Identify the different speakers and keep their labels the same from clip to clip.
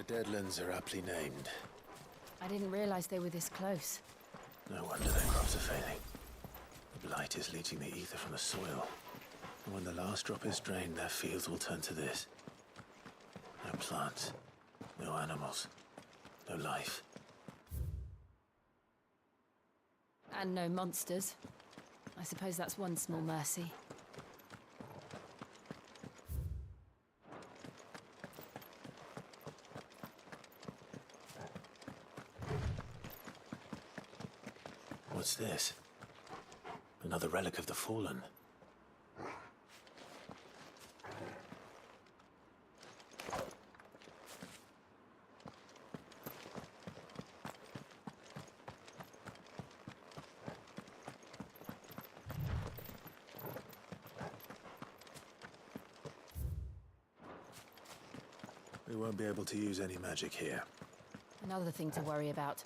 Speaker 1: Deadlands are aptly named.
Speaker 2: I didn't realize they were this close.
Speaker 1: No wonder their crops are failing. The blight is leaching the ether from the soil. And when the last drop is drained, their fields will turn to this. No plants, no animals, no life.
Speaker 2: And no monsters. I suppose that's one small mercy.
Speaker 1: What's this? Another relic of the Fallen. We won't be able to use any magic here.
Speaker 2: Another thing to worry about.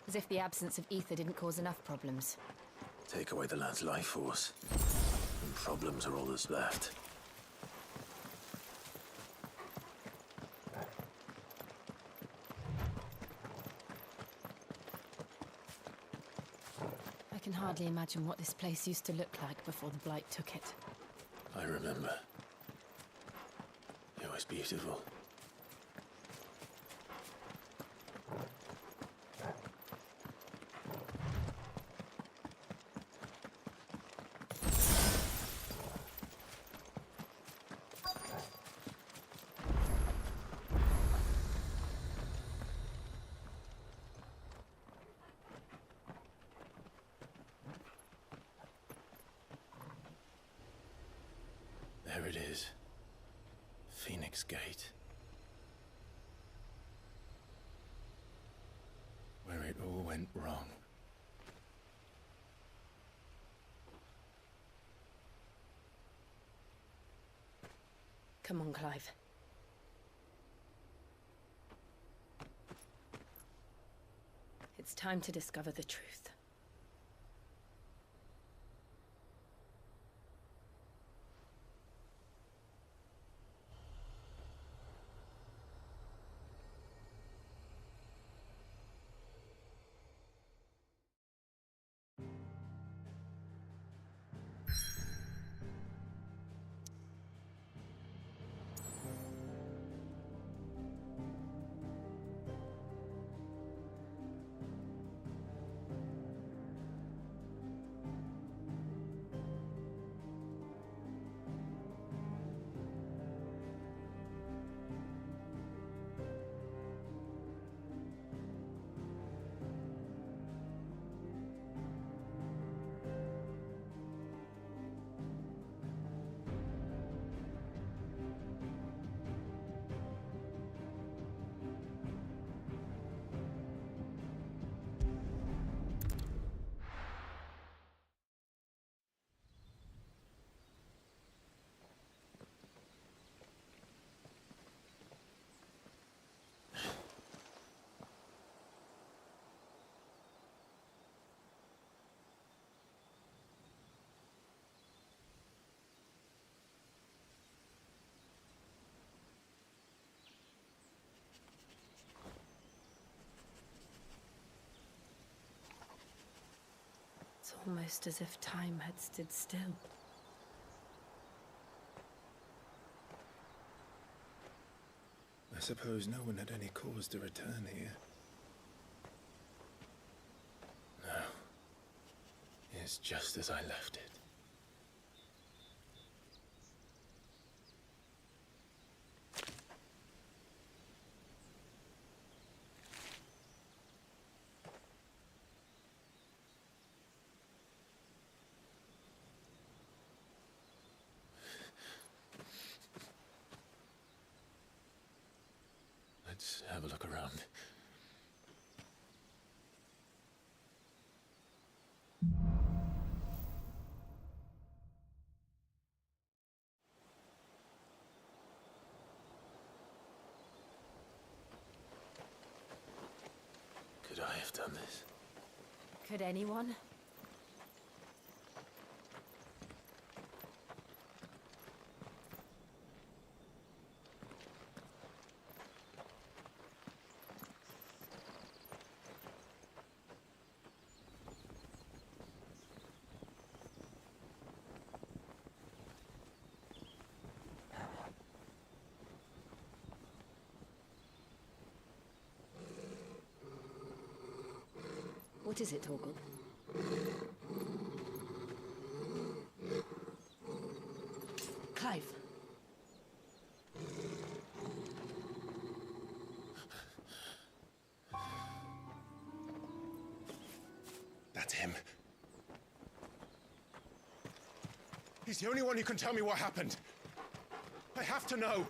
Speaker 2: As if the absence of ether didn't cause enough problems.
Speaker 1: Take away the land's life force, and problems are all that's left.
Speaker 2: I can hardly imagine what this place used to look like before the Blight took it.
Speaker 1: I remember. It was beautiful. There it is. Phoenix Gate. Where it all went wrong.
Speaker 2: Come on, Clive. It's time to discover the truth. It's almost as if time had stood still.
Speaker 1: I suppose no one had any cause to return here. No. It's just as I left it. Let's have a look around. Could I have done this?
Speaker 2: Could anyone? What is it, Torgal? Clive.
Speaker 3: That's him. He's the only one who can tell me what happened. I have to know.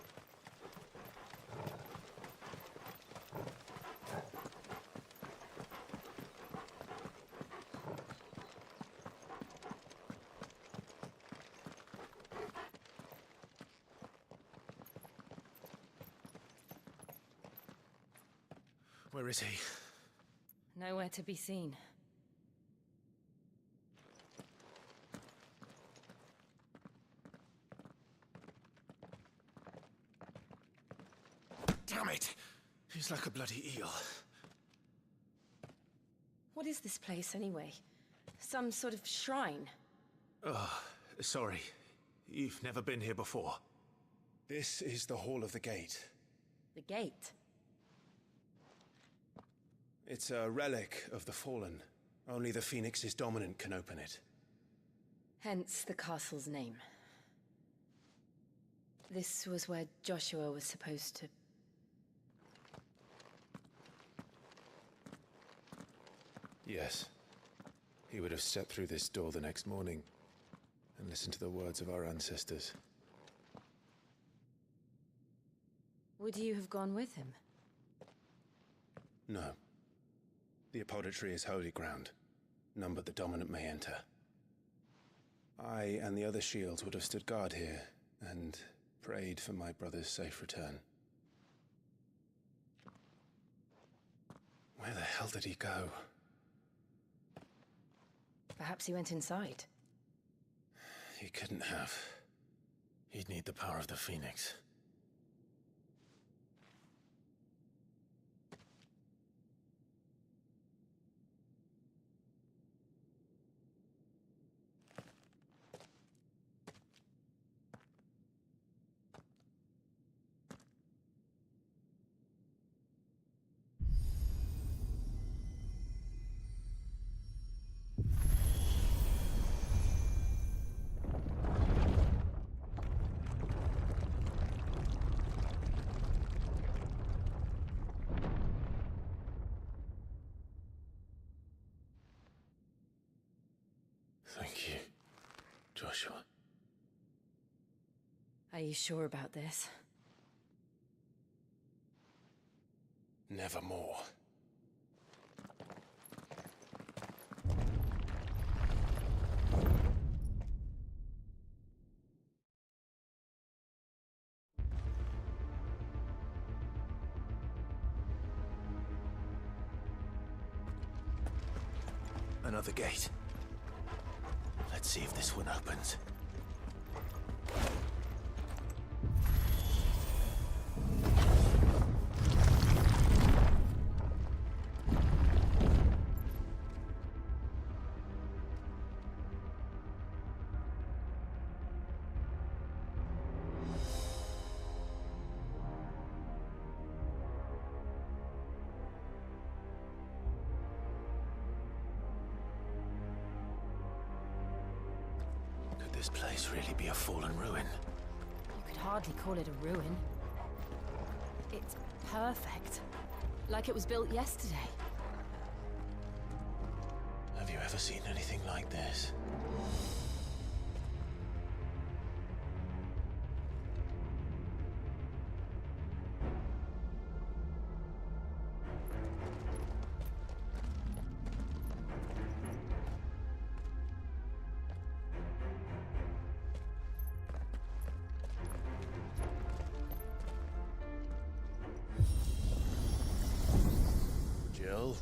Speaker 1: Where is he?
Speaker 2: Nowhere to be seen.
Speaker 1: Damn it! He's like a bloody eel.
Speaker 4: What is this place, anyway? Some sort of shrine?
Speaker 1: Oh, sorry. You've never been here before.
Speaker 3: This is the Hall of the Gate.
Speaker 4: The gate?
Speaker 3: It's a relic of the Fallen. Only the Phoenix's dominant can open it.
Speaker 4: Hence the castle's name. This was where Joshua was supposed to...
Speaker 3: Yes. He would have stepped through this door the next morning and listened to the words of our ancestors.
Speaker 4: Would you have gone with him?
Speaker 3: No. The apodatory is holy ground. None but the dominant may enter. I and the other shields would have stood guard here and prayed for my brother's safe return. Where the hell did he go?
Speaker 4: Perhaps he went inside.
Speaker 3: He couldn't have.
Speaker 1: He'd need the power of the Phoenix. Thank you, Joshua.
Speaker 4: Are you sure about this?
Speaker 3: Nevermore.
Speaker 1: Another gate. Let's see if this one opens. Could this place really be a fallen ruin?
Speaker 2: You could hardly call it a ruin. It's perfect. Like it was built yesterday.
Speaker 1: Have you ever seen anything like this? Jill?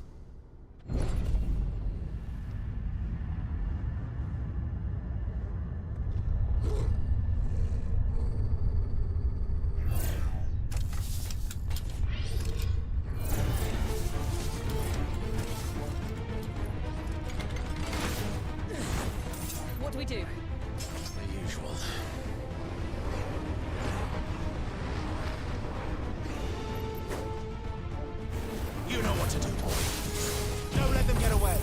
Speaker 2: What do we do?
Speaker 1: The usual. You know what to do, boy. Don't let them get away.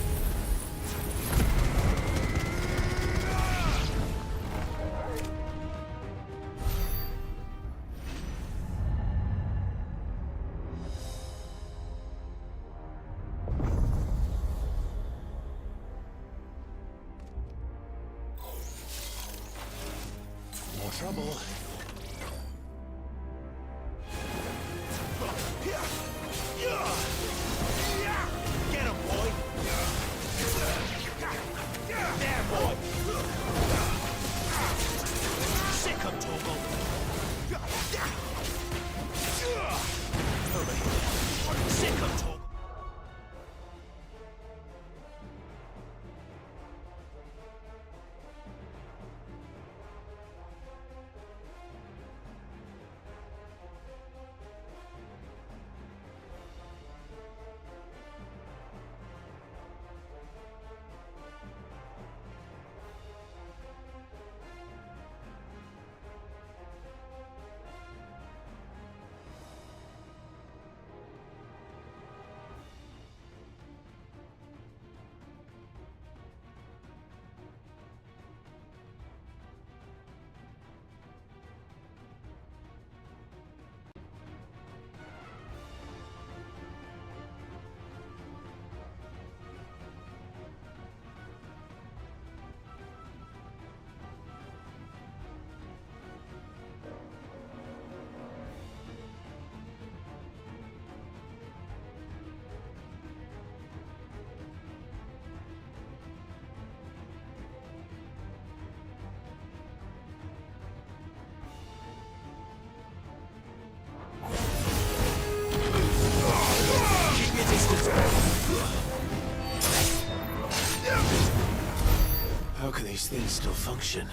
Speaker 1: How can these things still function?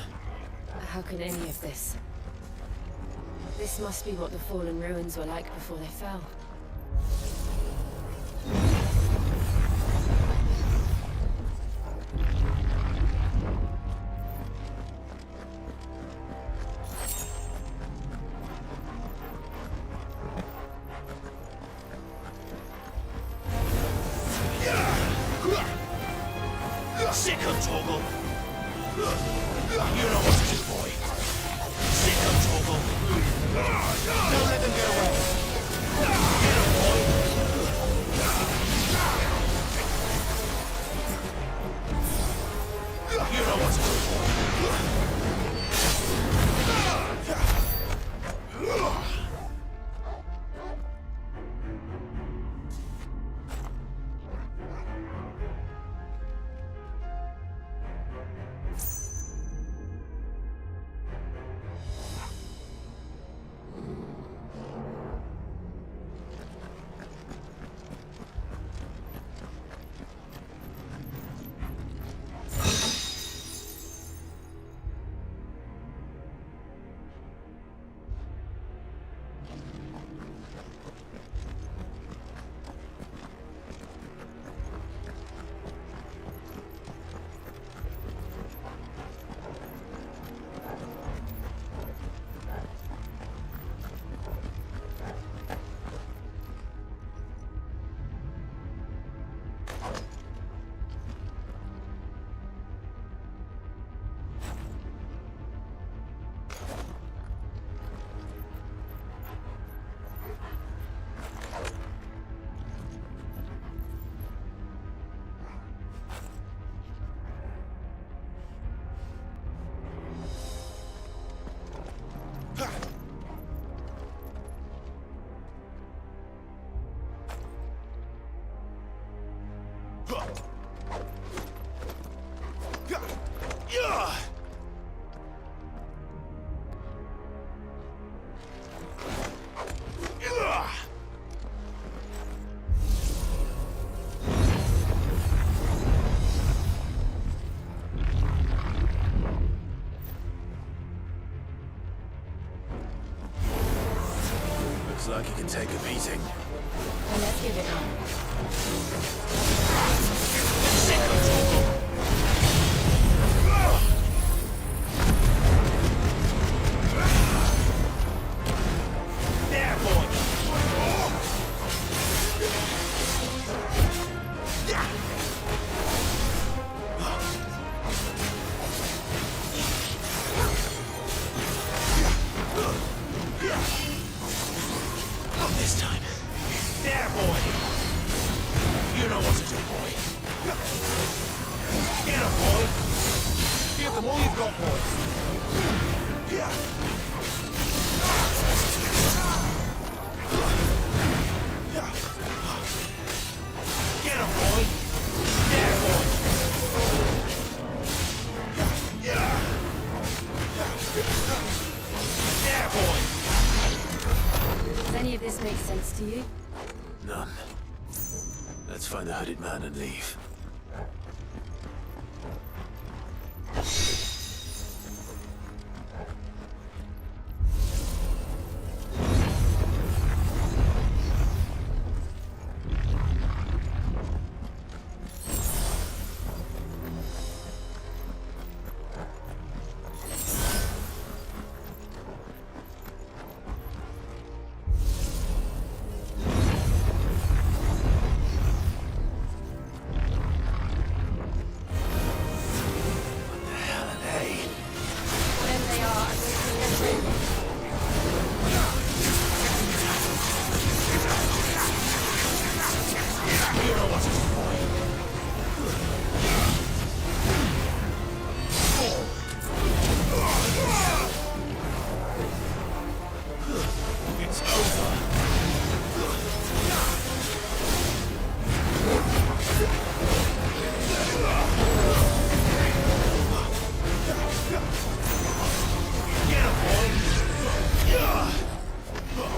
Speaker 4: How can any of this? This must be what the fallen ruins were like before they fell.
Speaker 5: Sick of Toggle! You know what to do, boy. Sick of Toggle! Don't let them get away! Get him, boy! You know what to do, boy.
Speaker 1: Looks like you can take a beating.
Speaker 4: Well, let's give it on.
Speaker 5: Sick of Toggle! There, boy! Not this time. There, boy! You know what to do, boy. Yeah, boy!
Speaker 4: Does any of this make sense to you?
Speaker 1: None. Let's find the hooded man and leave.
Speaker 4: Whatever they are, I'm going to
Speaker 5: You know what's his point. It's over. Get him, boy!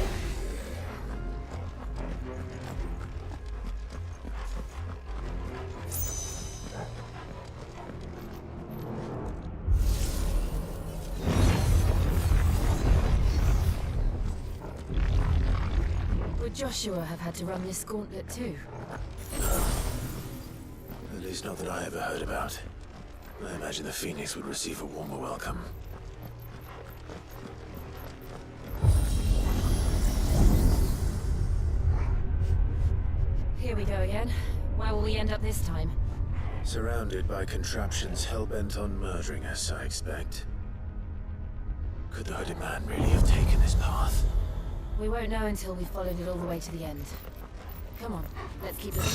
Speaker 4: Would Joshua have had to run this gauntlet too?
Speaker 1: At least not that I ever heard about. I imagine the Phoenix would receive a warmer welcome.
Speaker 4: Here we go again. Where will we end up this time?
Speaker 1: Surrounded by contraptions hell-bent on murdering us, I expect. Could the hooded man really have taken this path?
Speaker 4: We won't know until we've followed it all the way to the end. Come on, let's keep looking.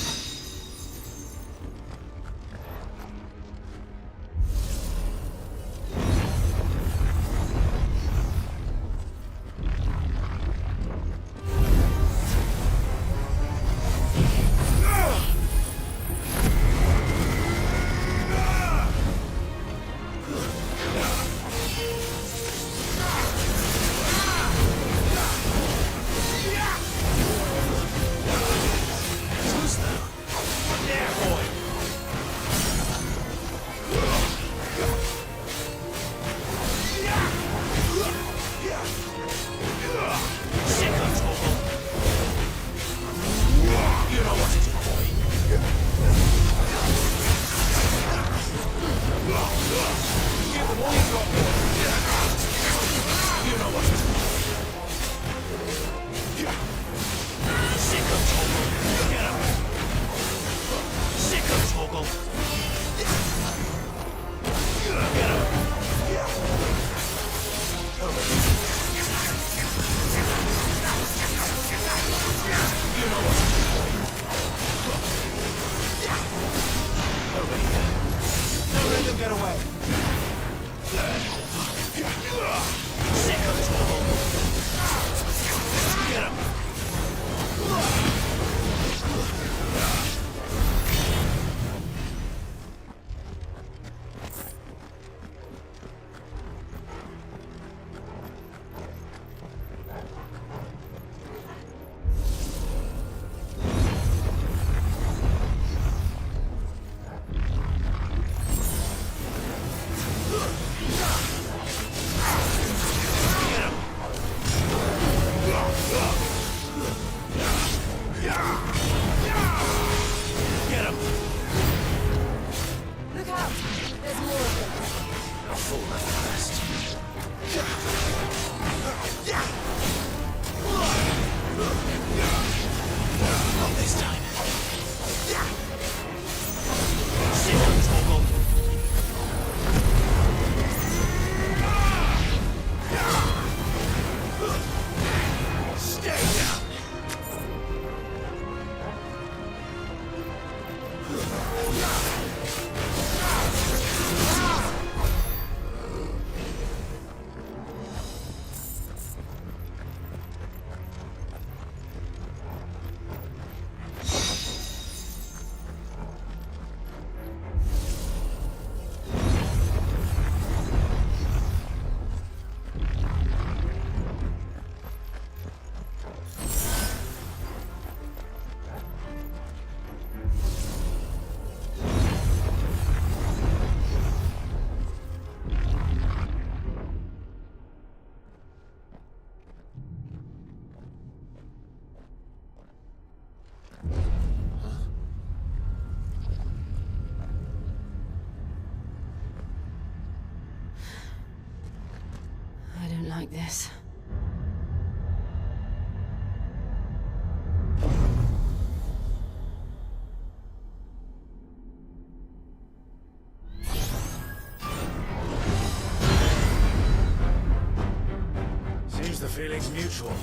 Speaker 1: Who's though?
Speaker 4: like this.
Speaker 1: Seems the feeling's mutual.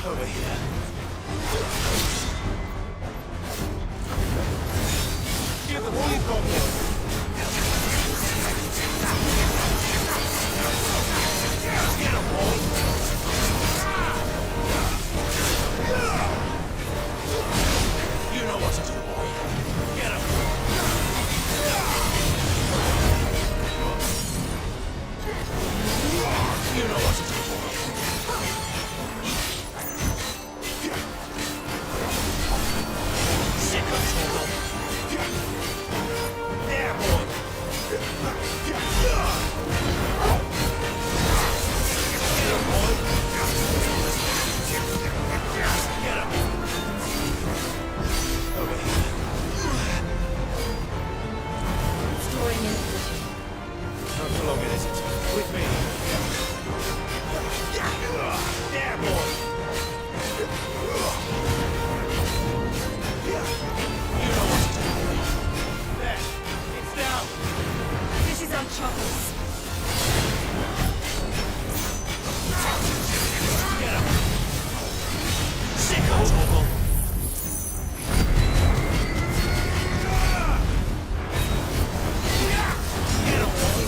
Speaker 1: Over here.
Speaker 5: Get the wall you've got here. Get him, boy. You know what to do, boy. Get him. You know what to do, boy. Sick of trouble. There, boy. Get him, boy. Get him. Over here.
Speaker 4: Storing in.
Speaker 5: Not for long, is it? With me. There, boy. You know what to do. There. It's down.
Speaker 4: This is on Choppers.
Speaker 5: Get him. Sick of trouble. Get him, boy.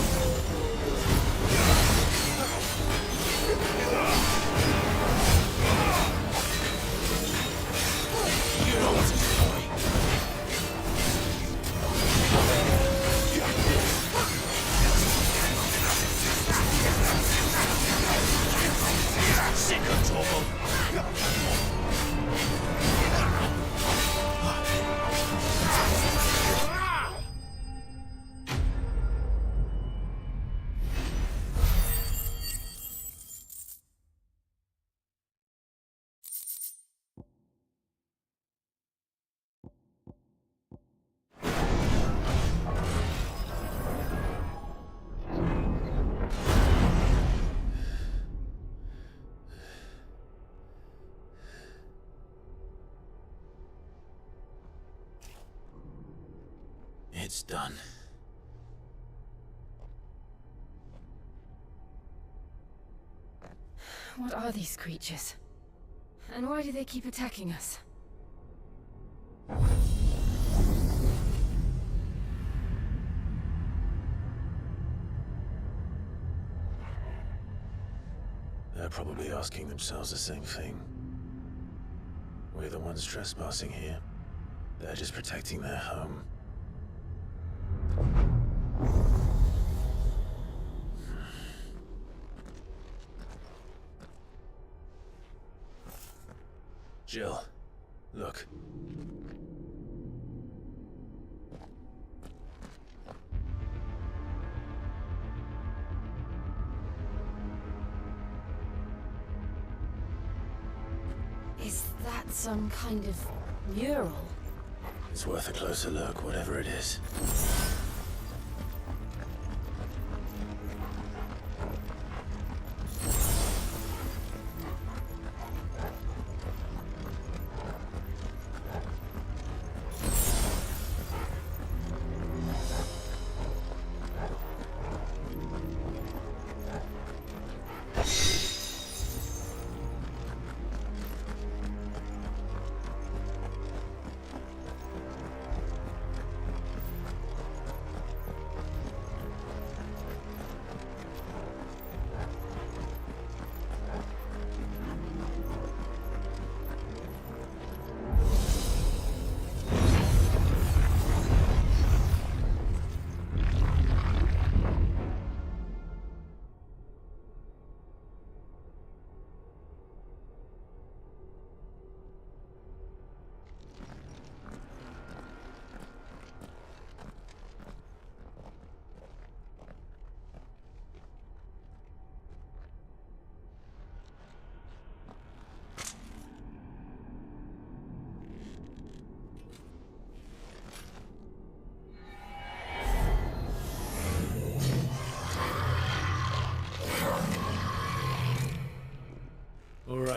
Speaker 5: You know what to do, boy. Sick of trouble.
Speaker 1: It's done.
Speaker 4: What are these creatures? And why do they keep attacking us?
Speaker 1: They're probably asking themselves the same thing. We're the ones trespassing here. They're just protecting their home. Jill, look.
Speaker 4: Is that some kind of mural?
Speaker 1: It's worth a closer look, whatever it is.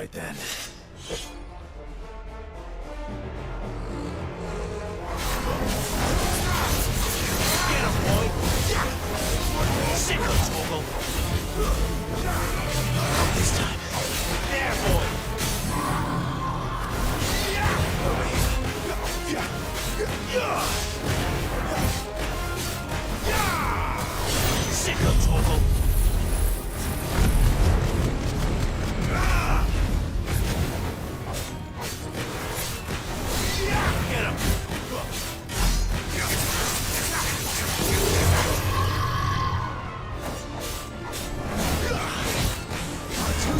Speaker 1: right then.
Speaker 5: Get him, boy! Sick of Toggle!
Speaker 1: This time.
Speaker 5: There, boy! Sick of Toggle!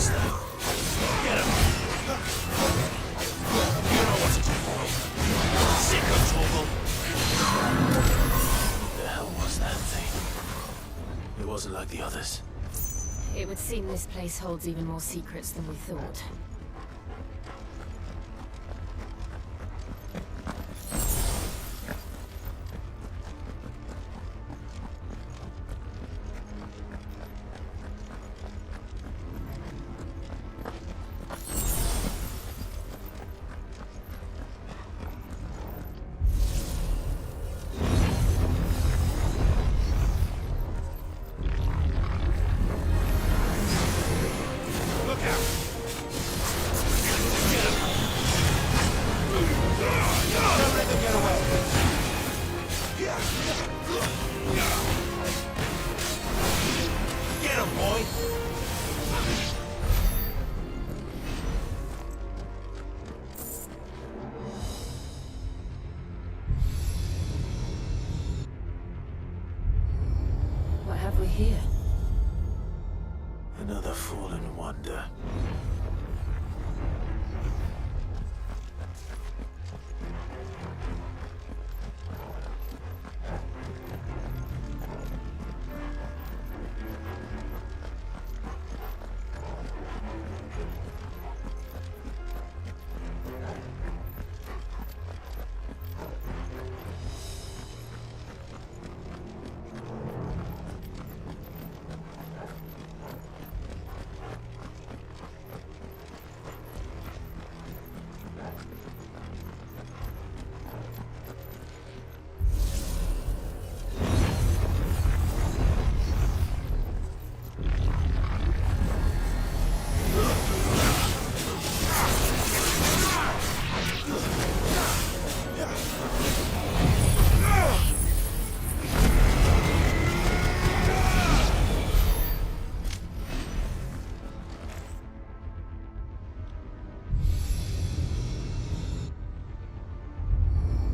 Speaker 5: Get him! Get him! You know what to do, boy. Sick of Toggle!
Speaker 1: What the hell was that thing? It wasn't like the others.
Speaker 4: It would seem this place holds even more secrets than we thought.
Speaker 5: Look out! Get him! Don't let them get away! Get him, boy!
Speaker 4: What have we here?
Speaker 1: Another fallen wonder.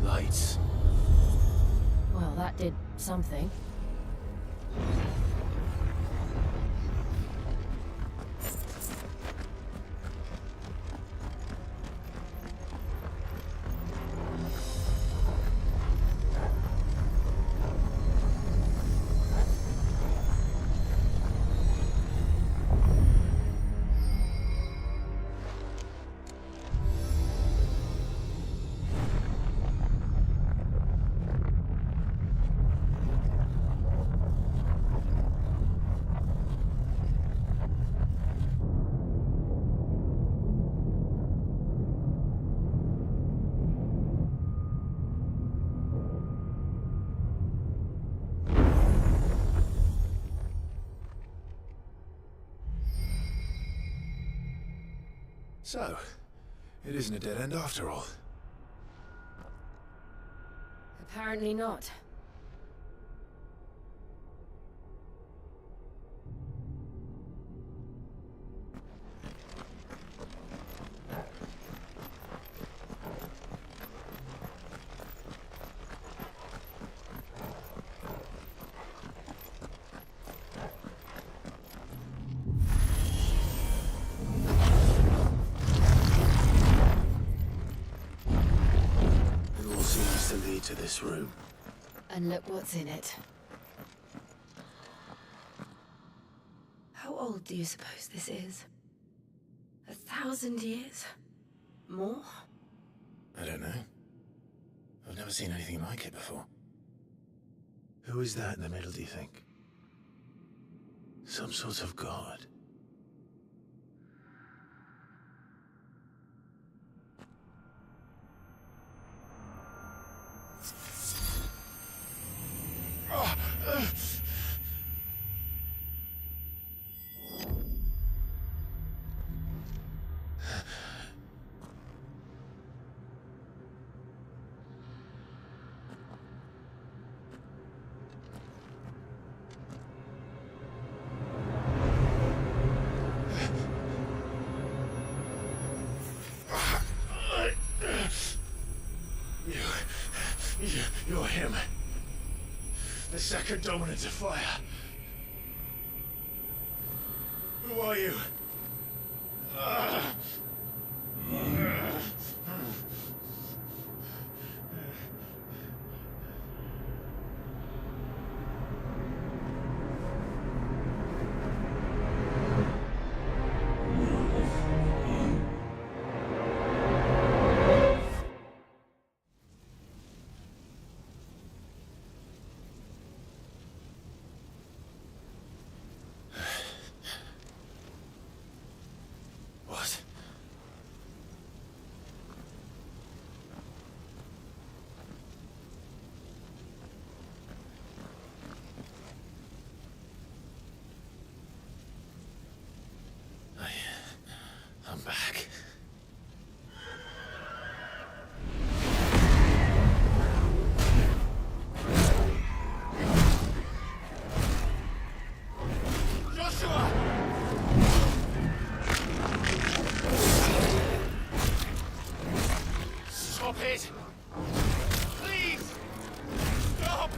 Speaker 1: Lights.
Speaker 4: Well, that did something.
Speaker 1: So, it isn't a dead end after all.
Speaker 4: Apparently not.
Speaker 1: It all seems to lead to this room.
Speaker 4: And look what's in it. How old do you suppose this is? 1,000 years? More?
Speaker 1: I don't know. I've never seen anything like it before. Who is that in the middle, do you think? Some sort of god?
Speaker 5: second dominant of fire. Who are you? What? I'm back. Joshua! Stop it! Please! Stop!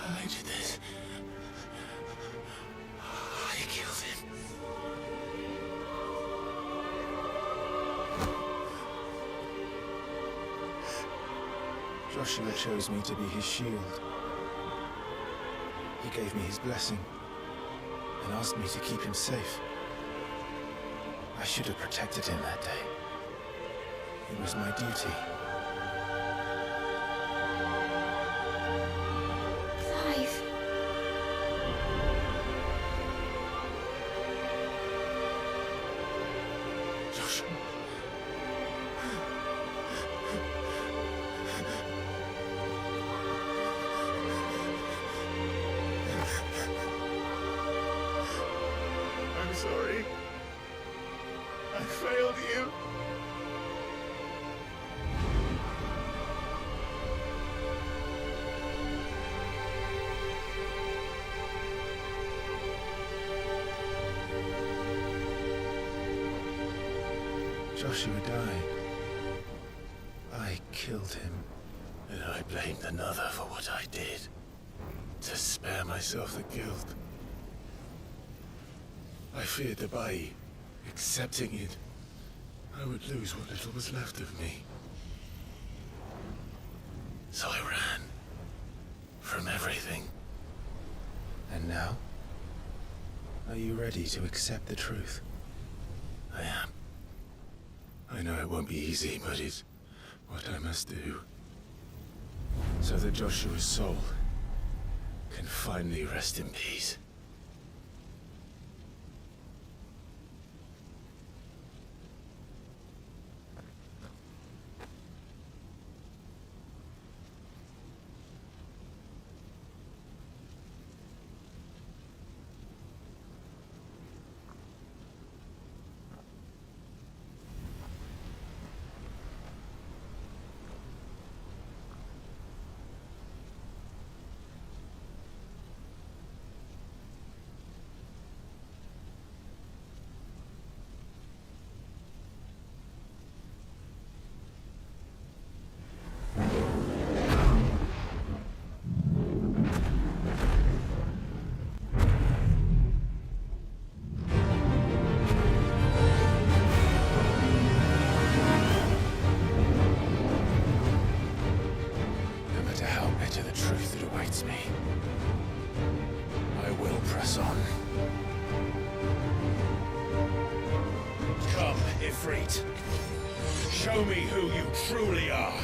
Speaker 5: I did this. I killed him.
Speaker 3: Joshua chose me to be his shield. He gave me his blessing and asked me to keep him safe. I should have protected him that day. It was my duty.
Speaker 4: Clive.
Speaker 5: Joshua. I'm sorry. I failed you.
Speaker 3: Joshua died. I killed him.
Speaker 1: And I blamed another for what I did. To spare myself the guilt. I feared that by accepting it, I would lose what little was left of me. So I ran. From everything.
Speaker 3: And now? Are you ready to accept the truth?
Speaker 1: I am. I know it won't be easy, but it's what I must do. So that Joshua's soul can finally rest in peace. To the truth that awaits me. I will press on.
Speaker 5: Come, Ifrit. Show me who you truly are.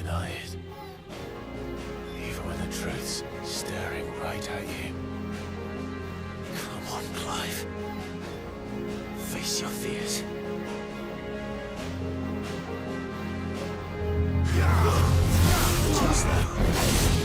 Speaker 1: deny it. Even when the truth's staring right at you. Come on, Clive. Face your fears. Just that.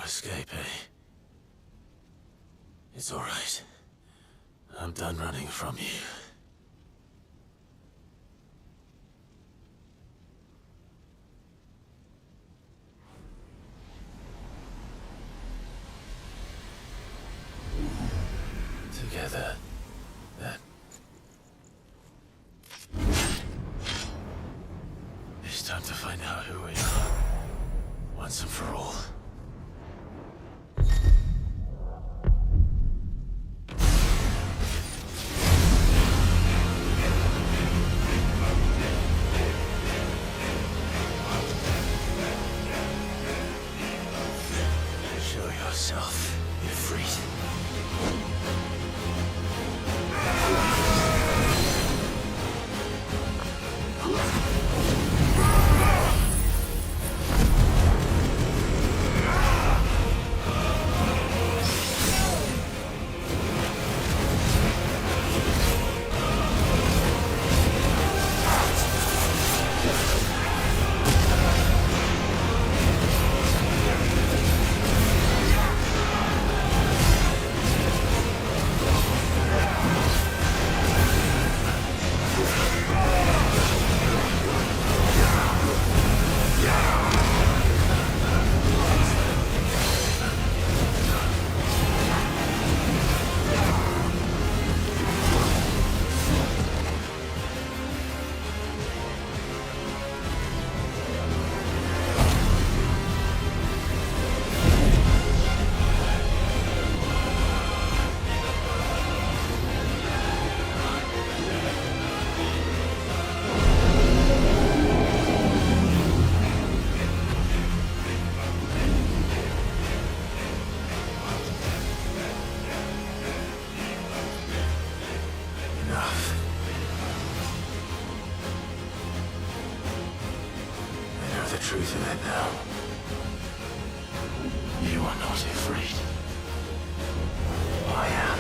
Speaker 1: Escape, eh? It's all right. I'm done running from you. Together, then. It's time to find out who we are, once and for all. now. You are not afraid. I am.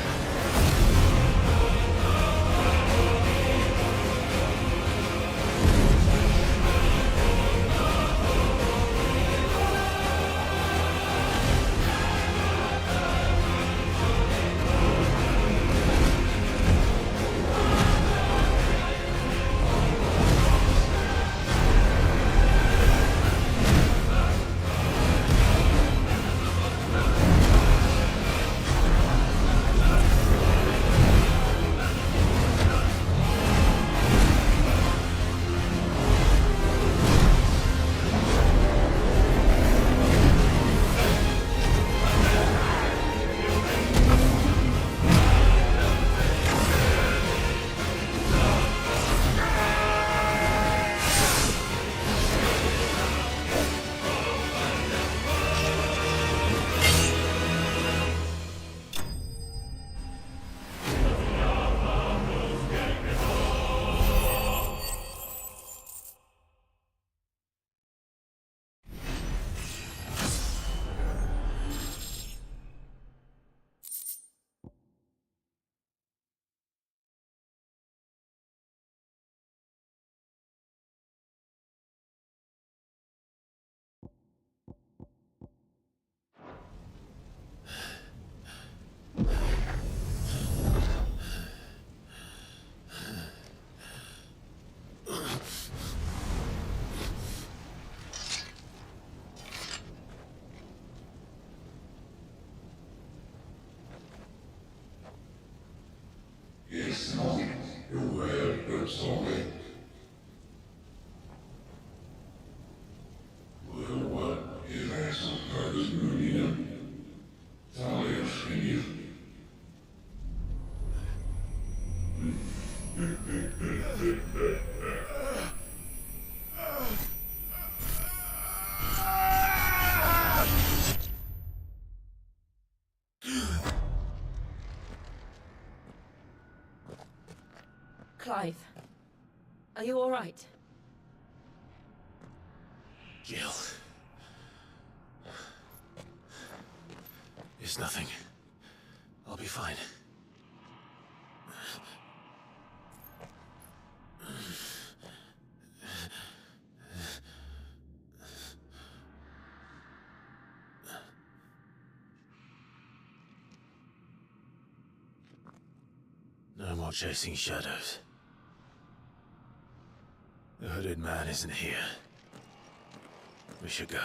Speaker 2: Clive, are you all right?
Speaker 1: Jill. It's nothing. I'll be fine. No more chasing shadows. The hooded man isn't here. We should go.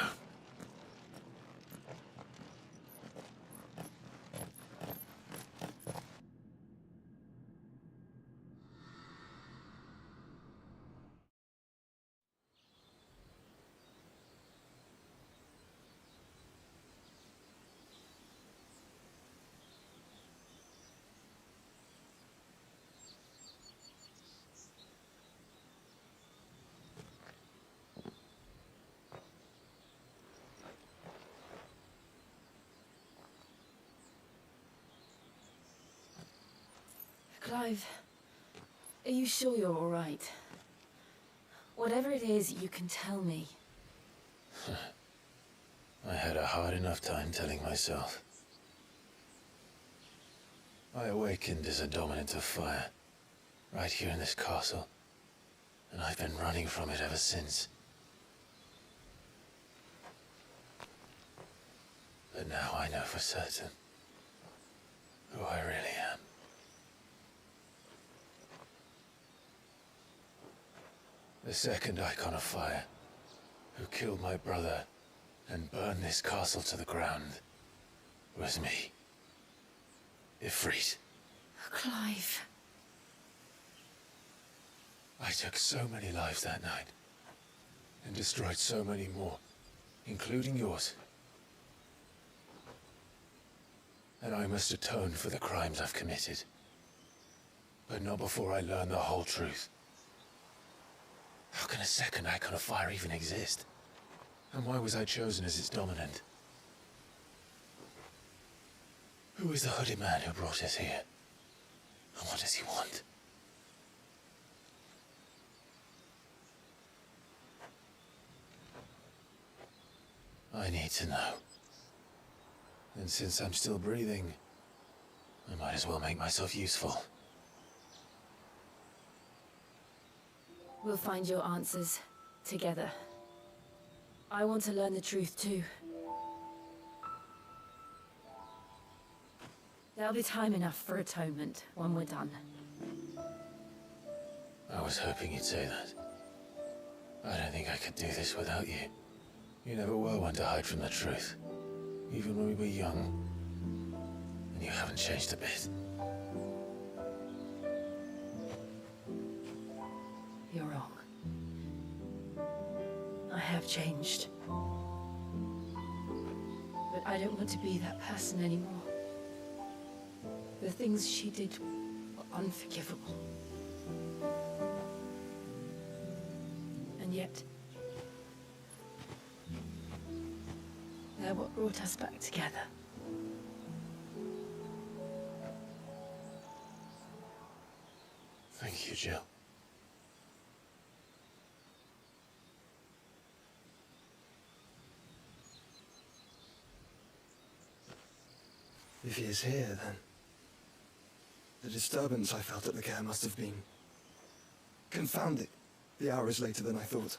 Speaker 2: Clive, are you sure you're all right? Whatever it is, you can tell me.
Speaker 1: I had a hard enough time telling myself. I awakened as a dominant of fire, right here in this castle, and I've been running from it ever since. But now I know for certain who I really am. The second icon of fire, who killed my brother and burned this castle to the ground, was me. Ifrit.
Speaker 2: Clive.
Speaker 1: I took so many lives that night, and destroyed so many more, including yours. And I must atone for the crimes I've committed. But not before I learn the whole truth. How can a second icon of fire even exist? And why was I chosen as its dominant? Who is the hooded man who brought us here? And what does he want? I need to know. And since I'm still breathing, I might as well make myself useful.
Speaker 2: We'll find your answers together. I want to learn the truth too. There'll be time enough for atonement when we're done.
Speaker 1: I was hoping you'd say that. I don't think I could do this without you. You never were one to hide from the truth. Even when we were young. And you haven't changed a bit.
Speaker 2: You're wrong. I have changed. But I don't want to be that person anymore. The things she did were unforgivable. And yet, they're what brought us back together.
Speaker 1: Thank you, Jill.
Speaker 6: If he is here, then the disturbance I felt at the care must have been confounding. The hour is later than I thought.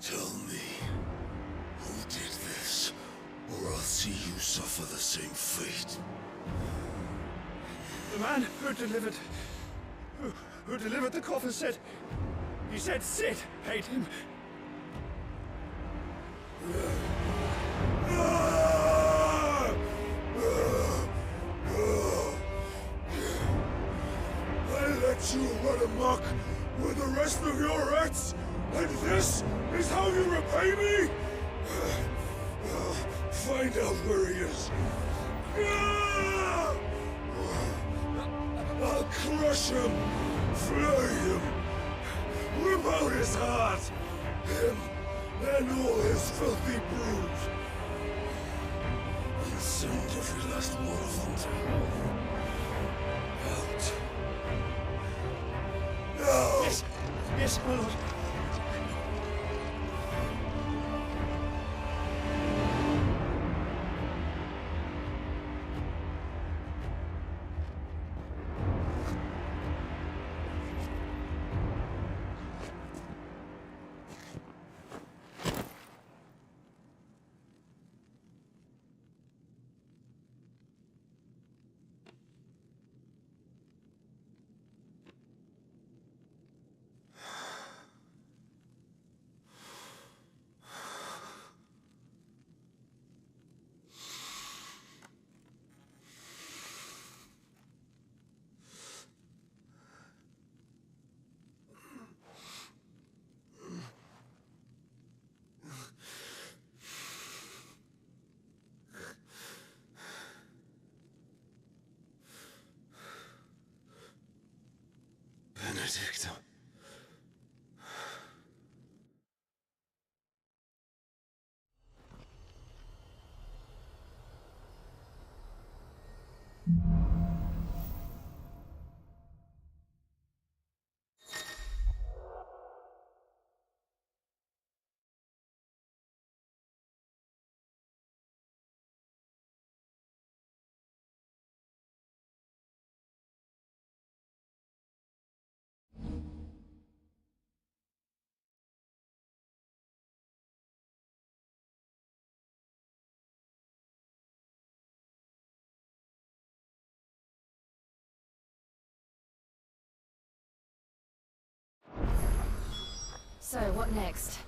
Speaker 5: Tell me, who did this, or I'll see you suffer the same fate.
Speaker 6: The man who delivered the coffin said, he said Sid paid him.
Speaker 5: I let you run amok with the rest of your rats, and this is how you repay me? Find out where he is. I'll crush him, flay him, rip out his heart, him and all his filthy brood, and send every last one of them to hell. Out. Now!
Speaker 6: Yes, yes, my lord.
Speaker 5: Benedict.
Speaker 2: So, what next?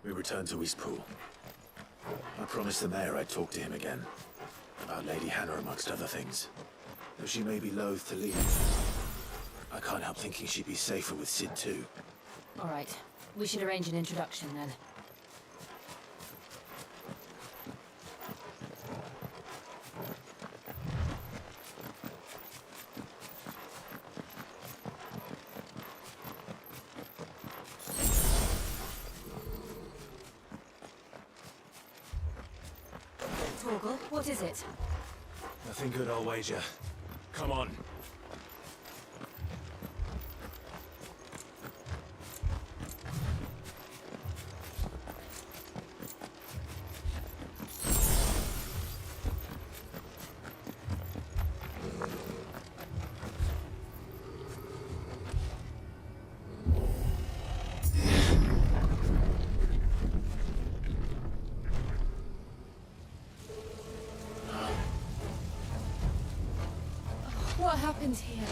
Speaker 1: We returned to Eastpool. I promised the mayor I'd talk to him again. About Lady Hannah, amongst other things. Though she may be loath to leave, I can't help thinking she'd be safer with Sid too.
Speaker 2: All right. We should arrange an introduction then. Torgal, what is it?
Speaker 5: Nothing good, I'll wager. Come on.
Speaker 2: What happened here?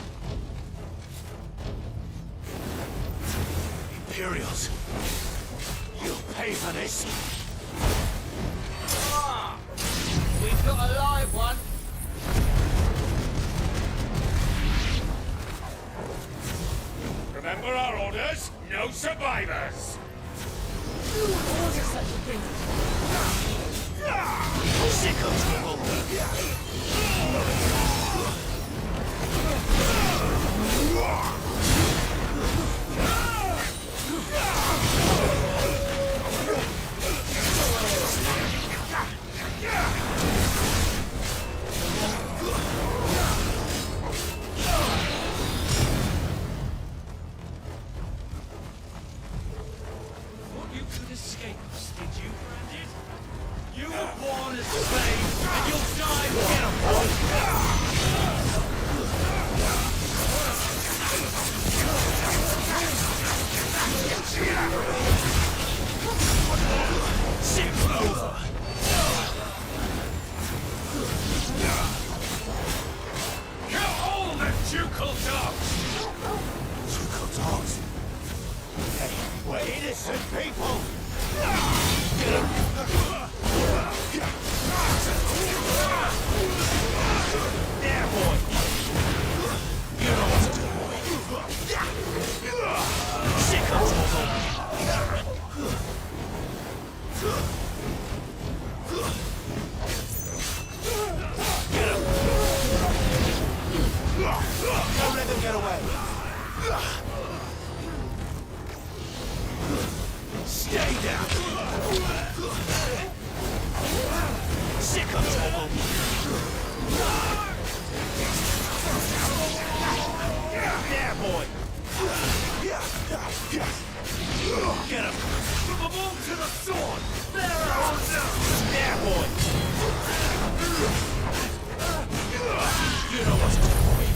Speaker 5: Imperials! You'll pay for this!
Speaker 7: We've got a live one.
Speaker 5: Remember our orders? No survivors!
Speaker 2: Who ordered such a thing?
Speaker 5: Sick of trouble!
Speaker 7: Thought you could escape us, did you, Brandon? You were born as slaves, and you'll die with
Speaker 5: Sip's over! Kill all the ducal dogs! Ducal dogs? Hey, we're innocent people! There, boy! You know what to do, boy! Sick of trouble! Get him! Don't let them get away! Stay down! Sick of trouble! There, boy! Get him! Put them all to the sword! There, boy! You know what to do, boy!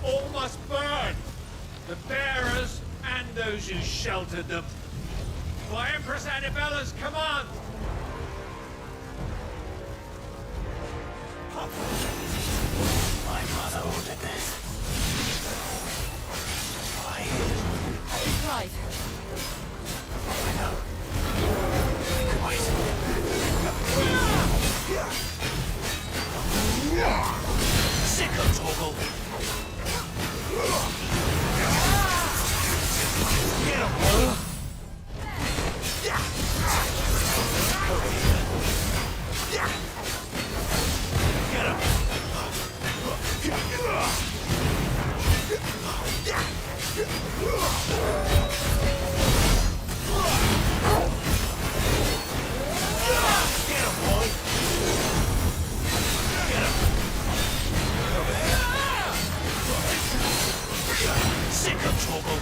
Speaker 5: All must burn! The bearers and those who sheltered them. By Empress Annabella's command!
Speaker 1: My mother ordered this. Why?
Speaker 2: Clive.
Speaker 1: I know. I can wait.
Speaker 5: Sick of Torgal! Get him, boy! Get him! Get him, boy! Get him! Sick of trouble!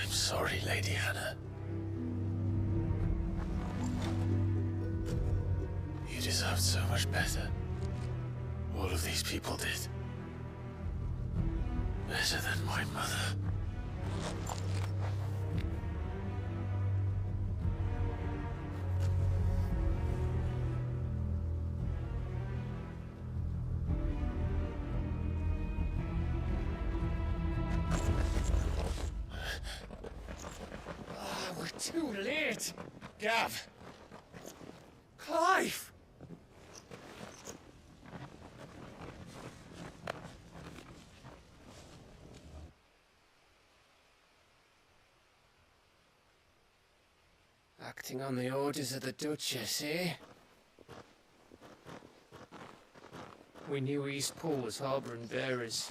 Speaker 1: I'm sorry, Lady Hannah. You deserved so much better. All of these people did. Better than my mother.
Speaker 5: We're too late. Gav. Clive. Acting on the orders of the Duchess, eh? We knew East Pool was harbouring bearers.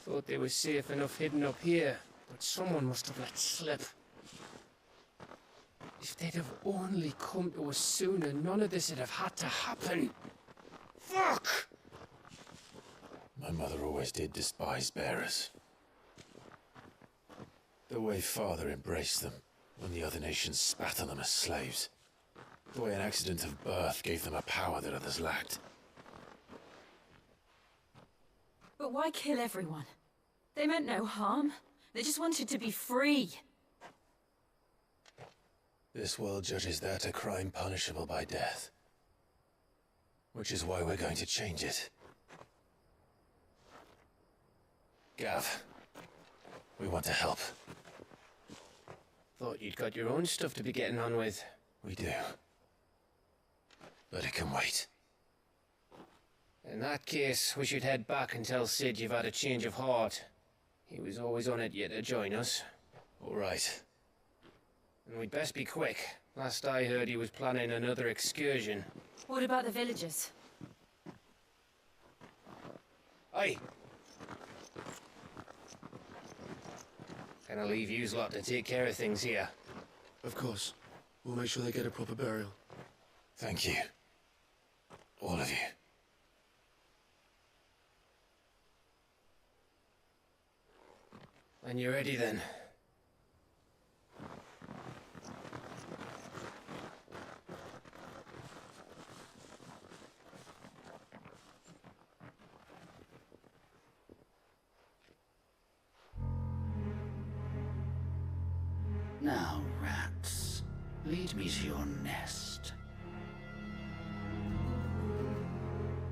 Speaker 5: Thought they were safe enough hidden up here, but someone must have let slip. If they'd have only come to us sooner, none of this would have had to happen. Fuck!
Speaker 1: My mother always did despise bearers. The way Father embraced them when the other nations spat on them as slaves. The way an accident of birth gave them a power that others lacked.
Speaker 2: But why kill everyone? They meant no harm. They just wanted to be free.
Speaker 1: This world judges that a crime punishable by death. Which is why we're going to change it. Gav, we want to help.
Speaker 5: Thought you'd got your own stuff to be getting on with.
Speaker 1: We do. But it can wait.
Speaker 5: In that case, we should head back and tell Sid you've had a change of heart. He was always on it yet to join us.
Speaker 1: All right.
Speaker 5: And we'd best be quick. Last I heard, he was planning another excursion.
Speaker 2: What about the villagers?
Speaker 5: Aye. Can I leave yous lot to take care of things here?
Speaker 6: Of course. We'll make sure they get a proper burial.
Speaker 1: Thank you. All of you.
Speaker 5: When you're ready then.
Speaker 8: Now, rats, lead me to your nest.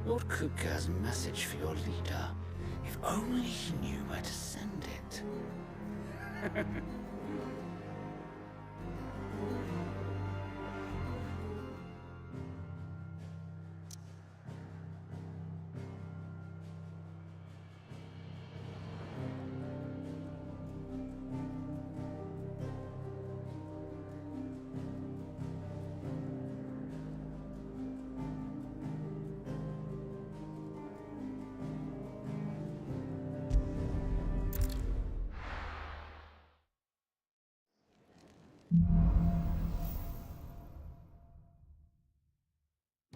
Speaker 8: Lord Kupka's message for your leader. If only he knew where to send it.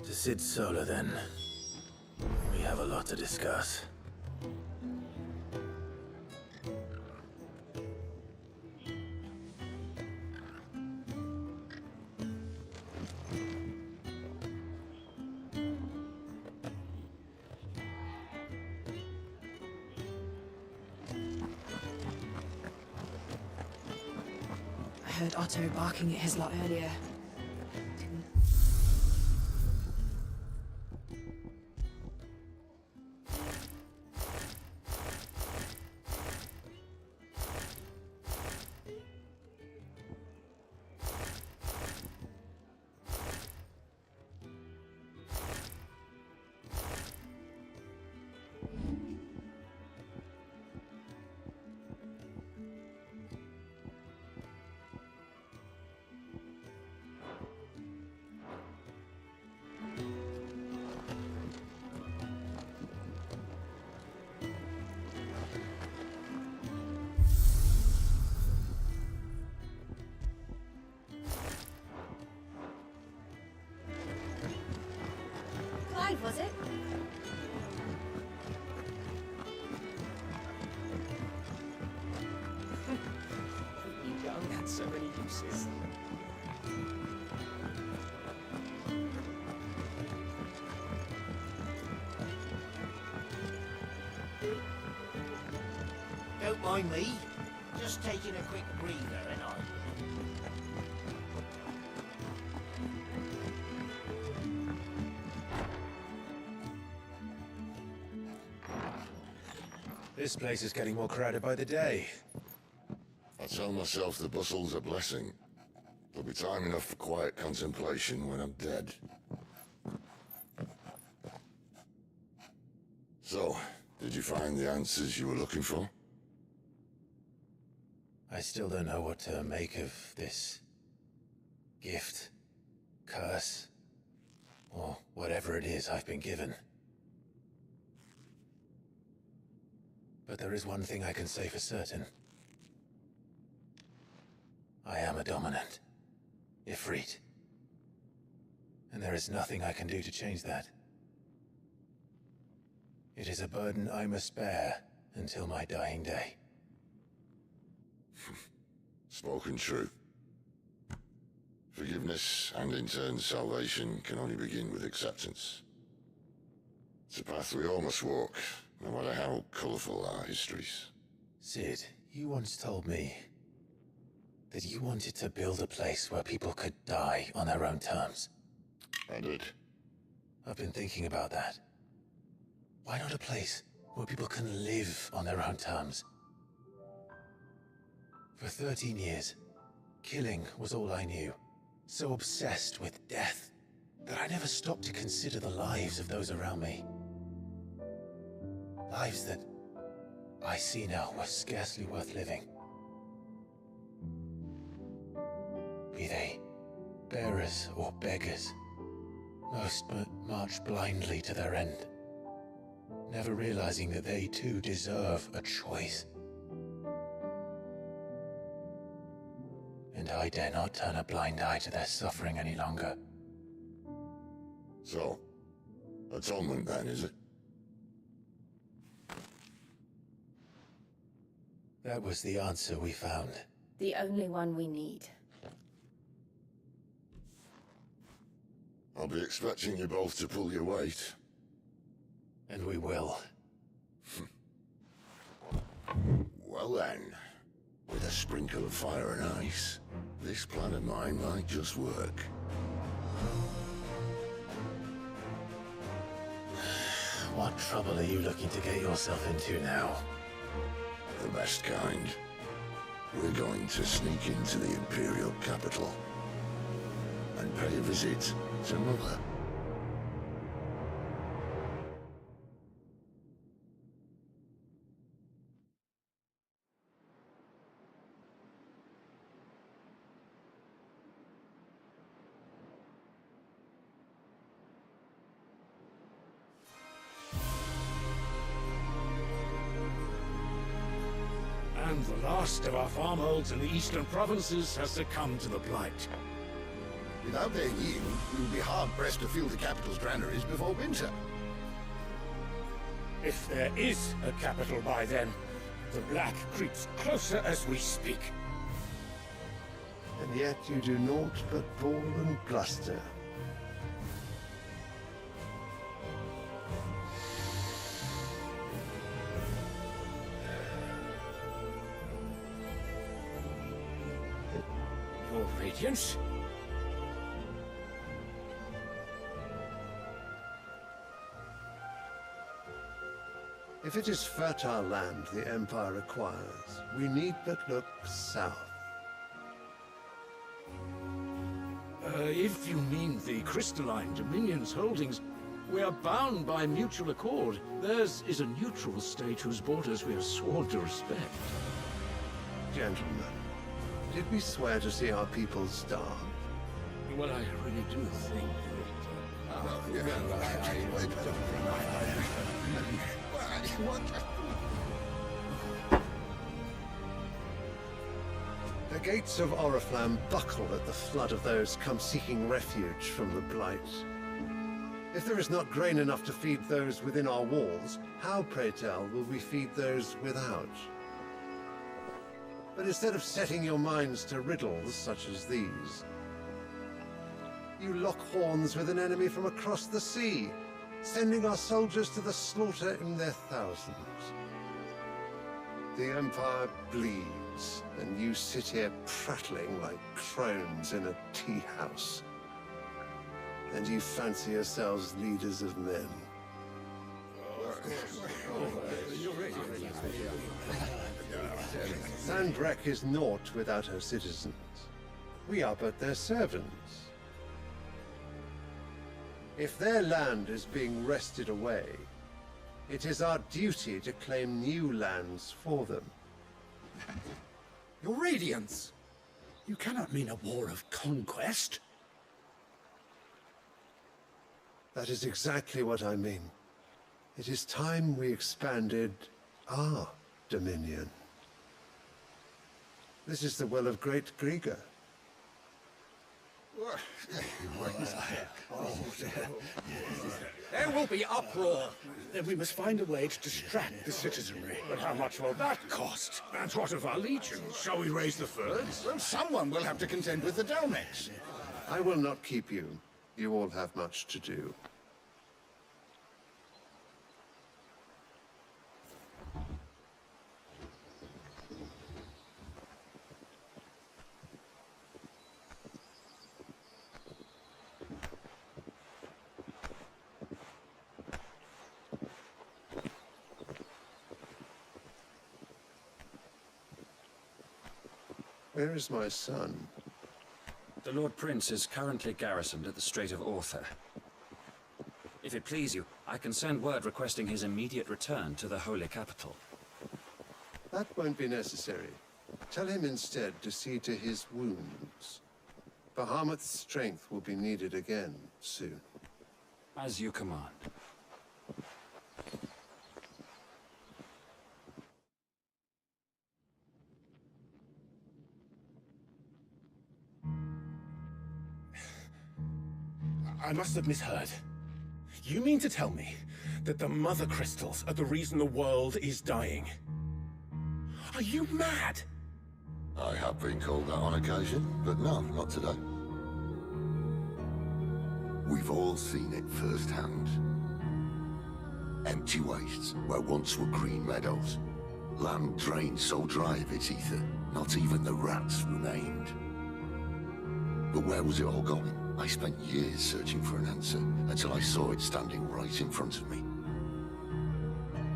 Speaker 1: To Sid Solar, then. We have a lot to discuss.
Speaker 2: I heard Otto barking at his lot earlier.
Speaker 8: got so many uses.
Speaker 5: Don't mind me. Just taking a quick breather, and I.
Speaker 3: This place is getting more crowded by the day.
Speaker 9: I tell myself the bustle's a blessing. There'll be time enough for quiet contemplation when I'm dead. So, did you find the answers you were looking for?
Speaker 3: I still don't know what to make of this gift, curse, or whatever it is I've been given. But there is one thing I can say for certain. I am a dominant, Ifrit. And there is nothing I can do to change that. It is a burden I must bear until my dying day.
Speaker 9: Spoken true. Forgiveness, and in turn salvation, can only begin with acceptance. It's a path we all must walk, no matter how colourful our histories.
Speaker 3: Sid, you once told me that you wanted to build a place where people could die on their own terms.
Speaker 9: I did.
Speaker 3: I've been thinking about that. Why not a place where people can live on their own terms? For 13 years, killing was all I knew. So obsessed with death that I never stopped to consider the lives of those around me. Lives that I see now were scarcely worth living. Be they bearers or beggars, most march blindly to their end, never realizing that they too deserve a choice. And I dare not turn a blind eye to their suffering any longer.
Speaker 9: So, atonement then, is it?
Speaker 3: That was the answer we found.
Speaker 4: The only one we need.
Speaker 9: I'll be expecting you both to pull your weight.
Speaker 3: And we will.
Speaker 9: Well then, with a sprinkle of fire and ice, this plan of mine might just work.
Speaker 3: What trouble are you looking to get yourself into now?
Speaker 9: The best kind. We're going to sneak into the Imperial capital and pay a visit to Mother.
Speaker 7: And the last of our farmholds in the eastern provinces has succumbed to the blight.
Speaker 10: Without their yield, we will be hard-pressed to fill the capital's granaries before winter.
Speaker 7: If there is a capital by then, the black creeps closer as we speak.
Speaker 6: And yet you do naught but bawl and bluster.
Speaker 7: Your Radiance?
Speaker 6: If it is fertile land the Empire acquires, we need but look south.
Speaker 7: If you mean the crystalline Dominion's holdings, we are bound by mutual accord. Theirs is a neutral state whose borders we have sworn to respect.
Speaker 6: Gentlemen, did we swear to see our people starve?
Speaker 7: Well, I really do think
Speaker 6: The gates of Oriflamme buckle at the flood of those come seeking refuge from the Blight. If there is not grain enough to feed those within our walls, how, pray tell, will we feed those without?
Speaker 11: But instead of setting your minds to riddles such as these, you lock horns with an enemy from across the sea, sending our soldiers to the slaughter in their thousands. The Empire bleeds, and you sit here prattling like crones in a tea house. And you fancy yourselves leaders of men. Sandbreck is naught without her citizens. We are but their servants. If their land is being wrested away, it is our duty to claim new lands for them.
Speaker 7: Your Radiance! You cannot mean a war of conquest.
Speaker 11: That is exactly what I mean. It is time we expanded our dominion. This is the will of great Grieger.
Speaker 7: There will be uproar. Then we must find a way to distract the citizenry. But how much will that cost? And what of our legions? Shall we raise the thirds?
Speaker 10: Well, someone will have to contend with the Delmex.
Speaker 11: I will not keep you. You all have much to do. Where is my son?
Speaker 12: The Lord Prince is currently garrisoned at the Strait of Author. If it please you, I can send word requesting his immediate return to the Holy Capital.
Speaker 11: That won't be necessary. Tell him instead to see to his wounds. Bahamut's strength will be needed again soon.
Speaker 12: As you command.
Speaker 5: I must have misheard. You mean to tell me that the Mother Crystals are the reason the world is dying? Are you mad?
Speaker 9: I have been called that on occasion, but no, not today. We've all seen it firsthand. Empty wastes where once were green meadows. Land drained so dry of its ether, not even the rats remained. But where was it all going? I spent years searching for an answer, until I saw it standing right in front of me.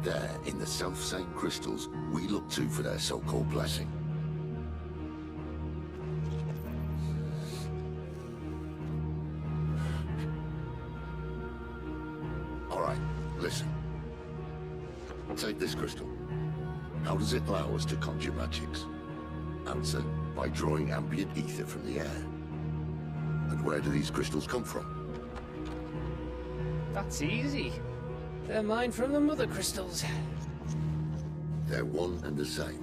Speaker 9: There, in the self-same crystals, we look to for their so-called blessing. Alright, listen. Take this crystal. How does it allow us to conjure magics? Answer, by drawing ambient ether from the air. And where do these crystals come from?
Speaker 13: That's easy. They're mine from the Mother Crystals.
Speaker 9: They're one and the same.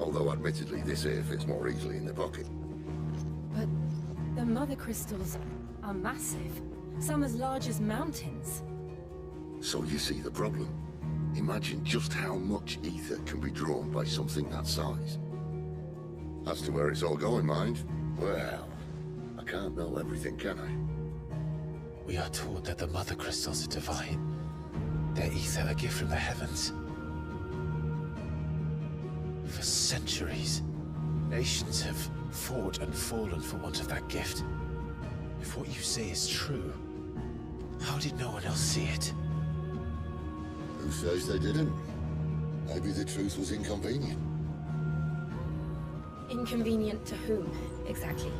Speaker 9: Although admittedly this here fits more easily in the pocket.
Speaker 2: But the Mother Crystals are massive. Some as large as mountains.
Speaker 9: So you see the problem. Imagine just how much ether can be drawn by something that size. As to where it's all going, mind? Well, I can't know everything, can I?
Speaker 1: We are taught that the Mother Crystals are divine. Their ether a gift from the heavens. For centuries, nations have fought and fallen for want of that gift. If what you say is true, how did no one else see it?
Speaker 9: Who says they didn't? Maybe the truth was inconvenient.
Speaker 2: Inconvenient to whom, exactly?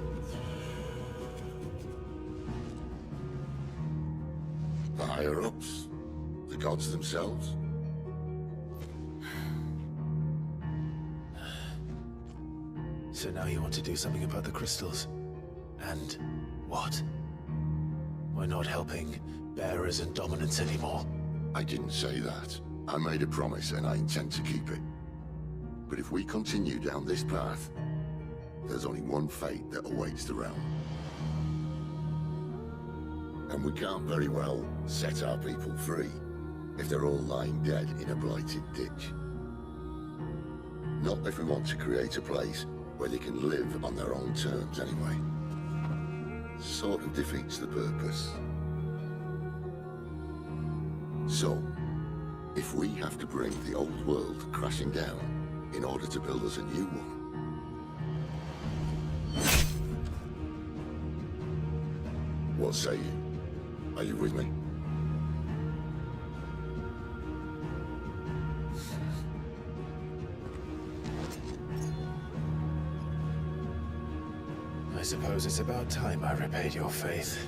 Speaker 9: The higher-ups? The gods themselves?
Speaker 1: So now you want to do something about the crystals? And what? We're not helping bearers and dominants anymore.
Speaker 9: I didn't say that. I made a promise and I intend to keep it. But if we continue down this path, there's only one fate that awaits the realm. And we can't very well set our people free if they're all lying dead in a blighted ditch. Not if we want to create a place where they can live on their own terms anyway. Sort of defeats the purpose. So, if we have to bring the old world crashing down in order to build us a new one, what say you? Are you with me?
Speaker 1: I suppose it's about time I repaid your faith.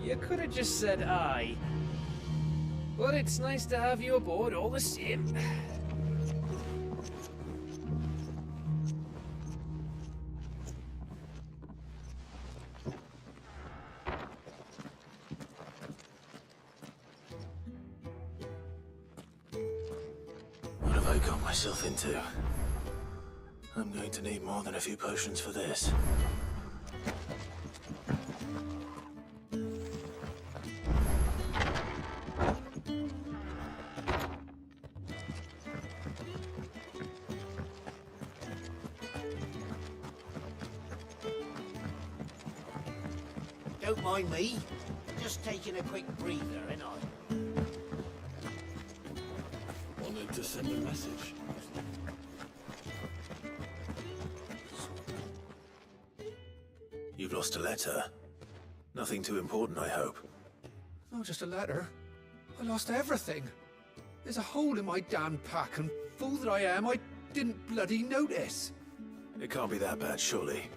Speaker 13: You could have just said aye. But it's nice to have you aboard all the same.
Speaker 1: What have I got myself into? I'm going to need more than a few potions for this.
Speaker 5: Don't mind me. Just taking a quick breather, ain't I?
Speaker 1: Wanted to send a message. You've lost a letter. Nothing too important, I hope.
Speaker 7: Not just a letter. I lost everything. There's a hole in my damn pack, and fool that I am, I didn't bloody notice.
Speaker 1: It can't be that bad, surely.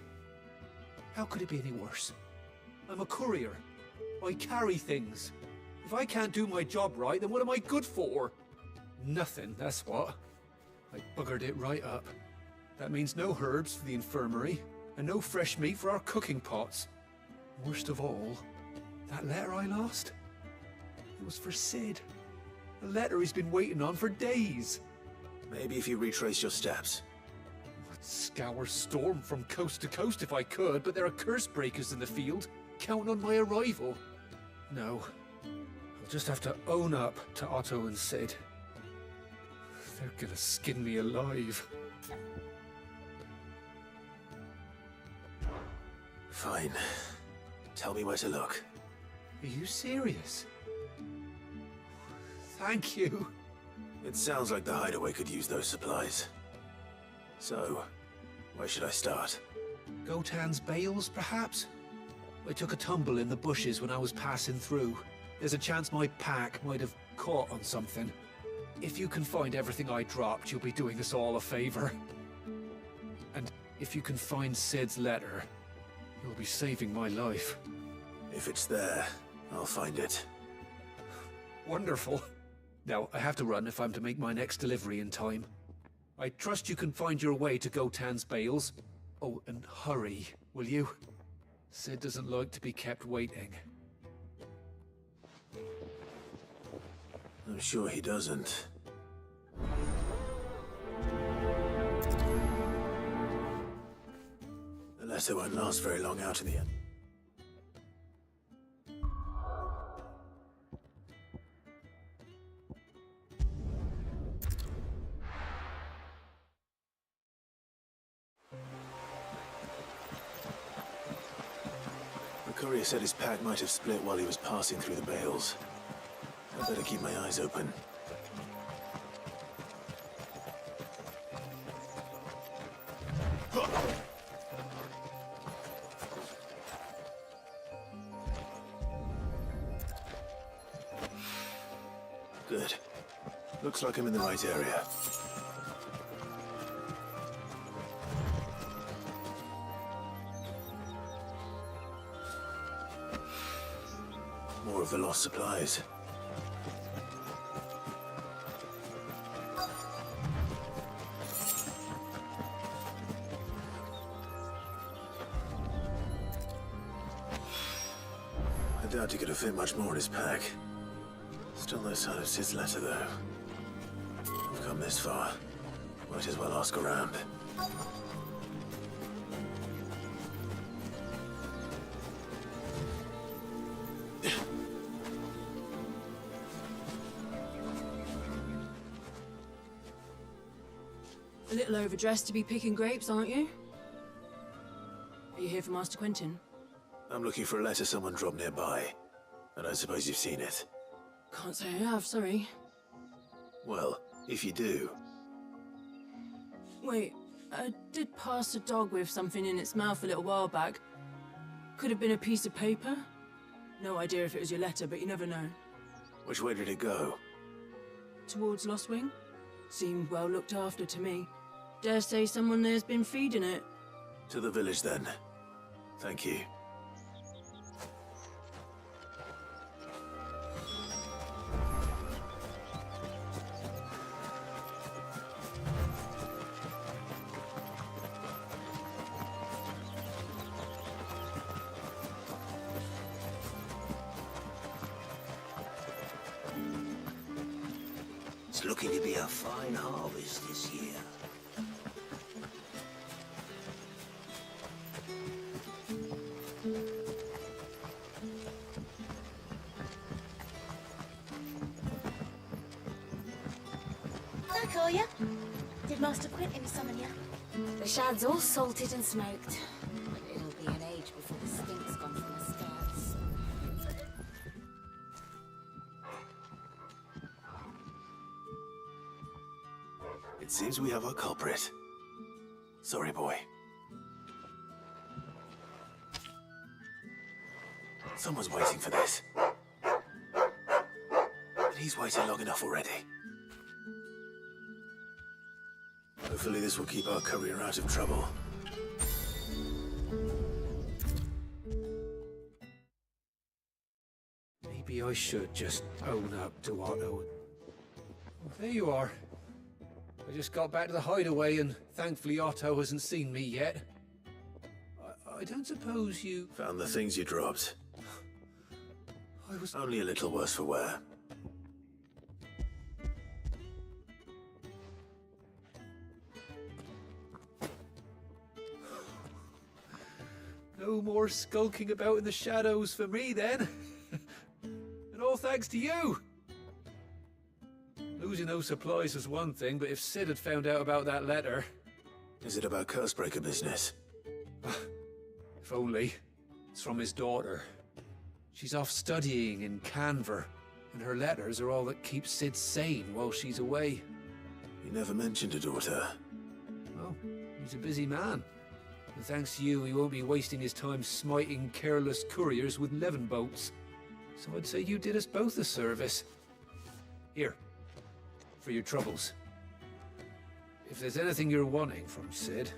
Speaker 7: How could it be any worse? I'm a courier. I carry things. If I can't do my job right, then what am I good for? Nothing, that's what. I buggered it right up. That means no herbs for the infirmary, and no fresh meat for our cooking pots. Worst of all, that letter I lost? It was for Sid. A letter he's been waiting on for days.
Speaker 1: Maybe if you retrace your steps.
Speaker 7: I'd scour Storm from coast to coast if I could, but there are curse breakers in the field, counting on my arrival. No. I'll just have to own up to Otto and Sid. They're gonna skin me alive.
Speaker 1: Fine. Tell me where to look.
Speaker 7: Are you serious? Thank you.
Speaker 1: It sounds like the hideaway could use those supplies. So, where should I start?
Speaker 7: Gotan's bales, perhaps? I took a tumble in the bushes when I was passing through. There's a chance my pack might have caught on something. If you can find everything I dropped, you'll be doing us all a favor. And if you can find Sid's letter, you'll be saving my life.
Speaker 1: If it's there, I'll find it.
Speaker 7: Wonderful. Now, I have to run if I'm to make my next delivery in time. I trust you can find your way to Gotan's bales. Oh, and hurry, will you? Sid doesn't like to be kept waiting.
Speaker 1: I'm sure he doesn't. The letter won't last very long out in the end. The courier said his pack might have split while he was passing through the bales. I'd better keep my eyes open. Good. Looks like I'm in the right area. More of the lost supplies. I doubt he could have fit much more in his pack. Still no sign of Sid's letter, though. I've come this far. Might as well ask around.
Speaker 2: A little overdressed to be picking grapes, aren't you? Are you here for Master Quentin?
Speaker 1: I'm looking for a letter someone dropped nearby. I don't suppose you've seen it.
Speaker 2: Can't say I have, sorry.
Speaker 1: Well, if you do...
Speaker 2: Wait, I did pass a dog with something in its mouth a little while back. Could have been a piece of paper. No idea if it was your letter, but you never know.
Speaker 1: Which way did it go?
Speaker 2: Towards Lost Wing? Seemed well looked after to me. Dare say someone there's been feeding it.
Speaker 1: To the village, then. Thank you.
Speaker 8: It's looking to be a fine harvest this year.
Speaker 14: I call ya. Did Master Quentin summon ya?
Speaker 4: The shad's all salted and smoked. But it'll be an age before the stink's gone from the skirts.
Speaker 1: It seems we have our culprit. Sorry, boy. Someone's waiting for this. And he's waited long enough already. Hopefully this will keep our courier out of trouble.
Speaker 7: Maybe I should just own up to Otto. There you are. I just got back to the hideaway and thankfully Otto hasn't seen me yet. I don't suppose you...
Speaker 1: Found the things you dropped.
Speaker 7: I was...
Speaker 1: Only a little worse for wear.
Speaker 7: No more skulking about in the shadows for me, then. And all thanks to you. Losing those supplies was one thing, but if Sid had found out about that letter...
Speaker 1: Is it about Cursebreaker business?
Speaker 7: If only. It's from his daughter. She's off studying in Canver, and her letters are all that keep Sid sane while she's away.
Speaker 1: You never mentioned a daughter.
Speaker 7: Well, he's a busy man. And thanks to you, he won't be wasting his time smiting careless couriers with levin boats. So I'd say you did us both a service. Here, for your troubles. If there's anything you're wanting from Sid,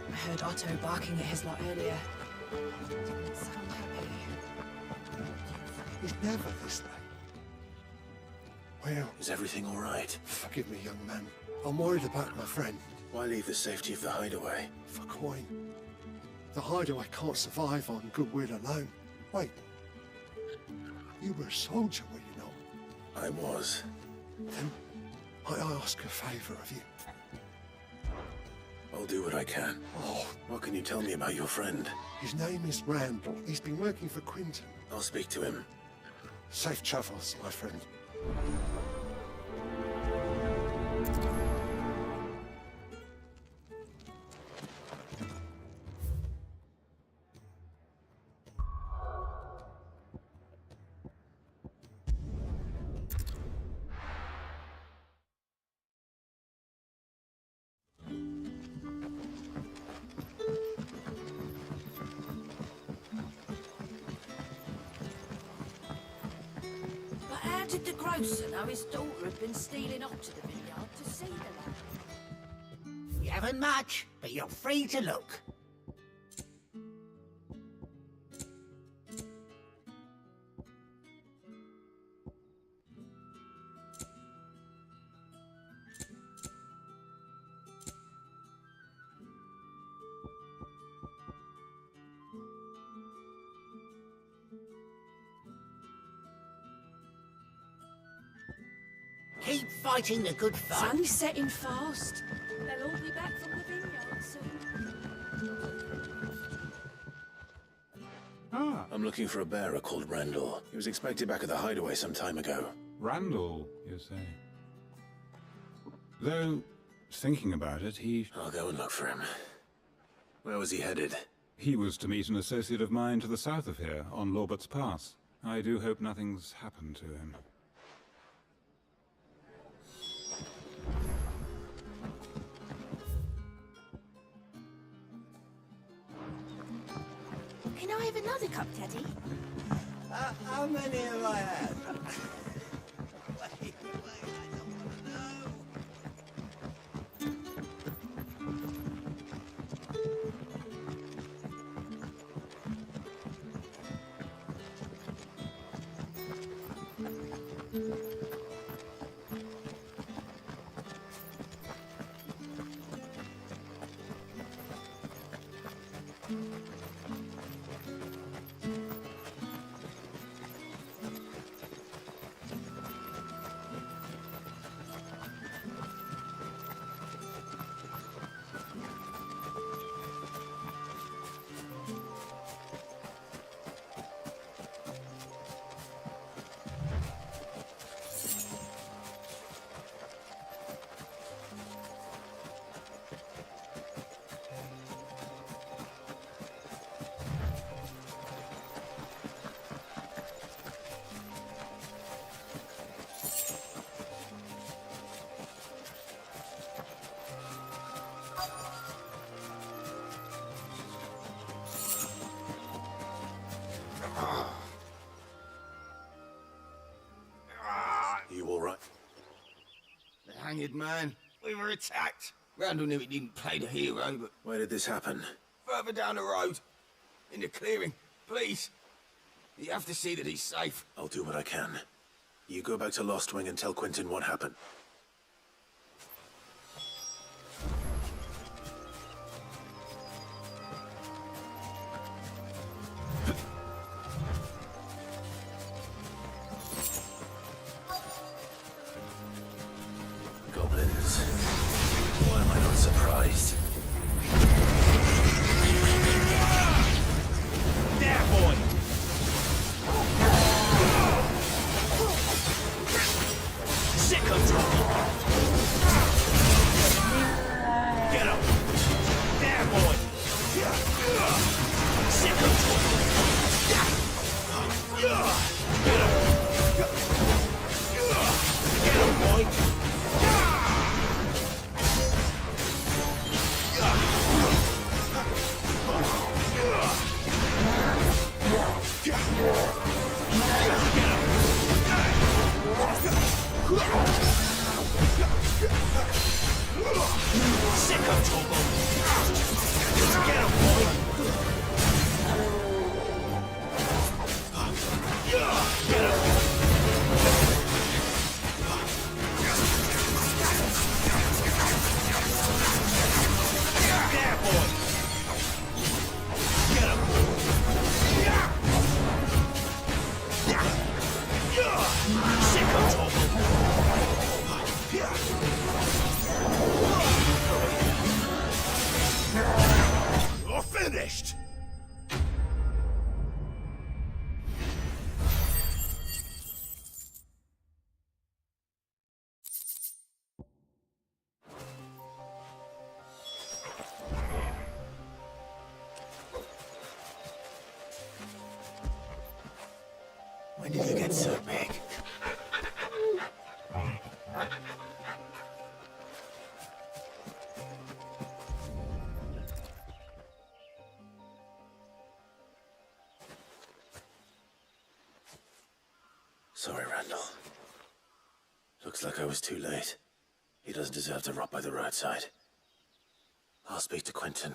Speaker 2: I heard Otto barking at his lot earlier. Didn't sound happy.
Speaker 11: He's never this late. Well...
Speaker 1: Is everything all right?
Speaker 11: Forgive me, young man. I'm worried about my friend.
Speaker 1: Why leave the safety of the hideaway?
Speaker 11: For coin. The hideaway can't survive on goodwill alone. Wait. You were a soldier, were you not?
Speaker 1: I was.
Speaker 11: Then, might I ask a favour of you?
Speaker 1: I'll do what I can.
Speaker 11: Oh.
Speaker 1: What can you tell me about your friend?
Speaker 11: His name is Randall. He's been working for Quentin.
Speaker 1: I'll speak to him.
Speaker 11: Safe travels, my friend.
Speaker 15: How did the grocer know his daughter had been stealing up to the vineyard to see the lad?
Speaker 8: You haven't much, but you're free to look.
Speaker 15: keep fighting the good fight.
Speaker 2: Sun's setting fast. They'll all be back from the vineyard soon.
Speaker 1: I'm looking for a bearer called Randall. He was expected back at the hideaway some time ago.
Speaker 16: Randall, you say? Though, thinking about it,
Speaker 1: I'll go and look for him. Where was he headed?
Speaker 16: he was to meet an associate of mine to the south of here, on Lorbert's Pass. I do hope nothing's happened to him.
Speaker 14: Can I have another cup, Daddy?
Speaker 5: How many have I had?
Speaker 1: You all right?
Speaker 5: The hanged man. We were attacked. Randall knew he didn't play the hero, but...
Speaker 1: Where did this happen?
Speaker 5: Further down the road. In the clearing. Please. You have to see that he's safe.
Speaker 1: I'll do what I can. You go back to Lost Wing and tell Quentin what happened. Goblins. Why am I not surprised?
Speaker 5: There, boy! Sick of trouble! Get up! There, boy! Sick of trouble! Get up! Get up, boy! Sick of trouble! Get him, boy! Get him! There, boy! Get him! Sick of trouble! You're finished! When did you get so big?
Speaker 1: Sorry, Randall. Looks like I was too late. He doesn't deserve to rot by the roadside. I'll speak to Quentin.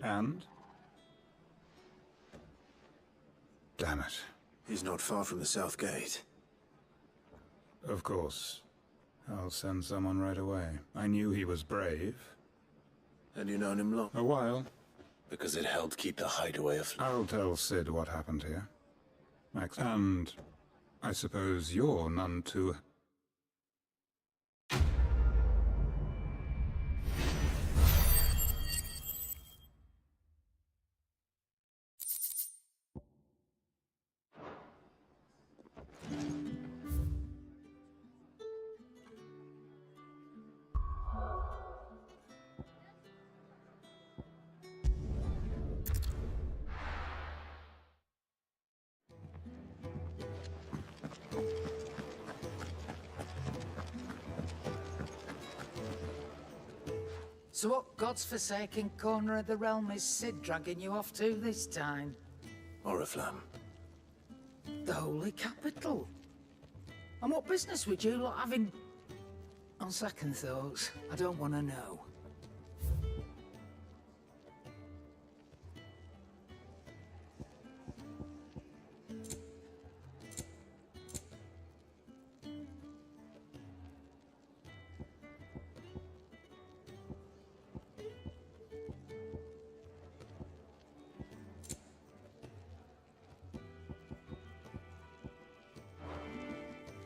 Speaker 16: And? Damn it.
Speaker 1: He's not far from the south gate.
Speaker 16: Of course. I'll send someone right away. I knew he was brave.
Speaker 1: And you known him long?
Speaker 16: A while.
Speaker 1: Because it helped keep the hideaway afloat.
Speaker 16: I'll tell Sid what happened here. Max, and I suppose you're none too...
Speaker 8: So what God's forsaken corner of the realm is Sid dragging you off to this time?
Speaker 1: Oriflamme.
Speaker 8: The Holy Capital. And what business would you lot having... On second thoughts, I don't want to know.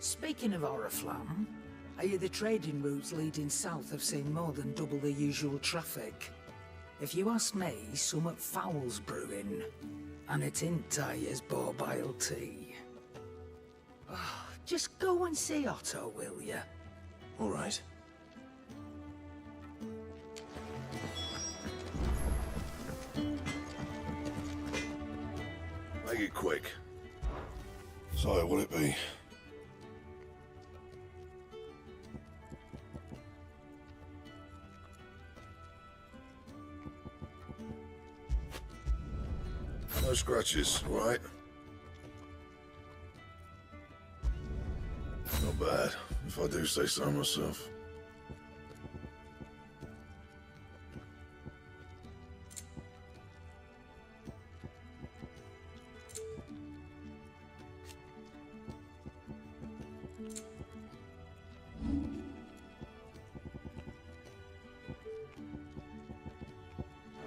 Speaker 8: Speaking of Oriflamme, I hear the trading routes leading south have seen more than double the usual traffic. If you ask me, summat foul's brewing, and it ain't Tyre's borbile tea. Oh, just go and see Otto, will ya?
Speaker 1: All right.
Speaker 10: Make it quick. So, will it be? No scratches, right? Not bad, if I do say so myself.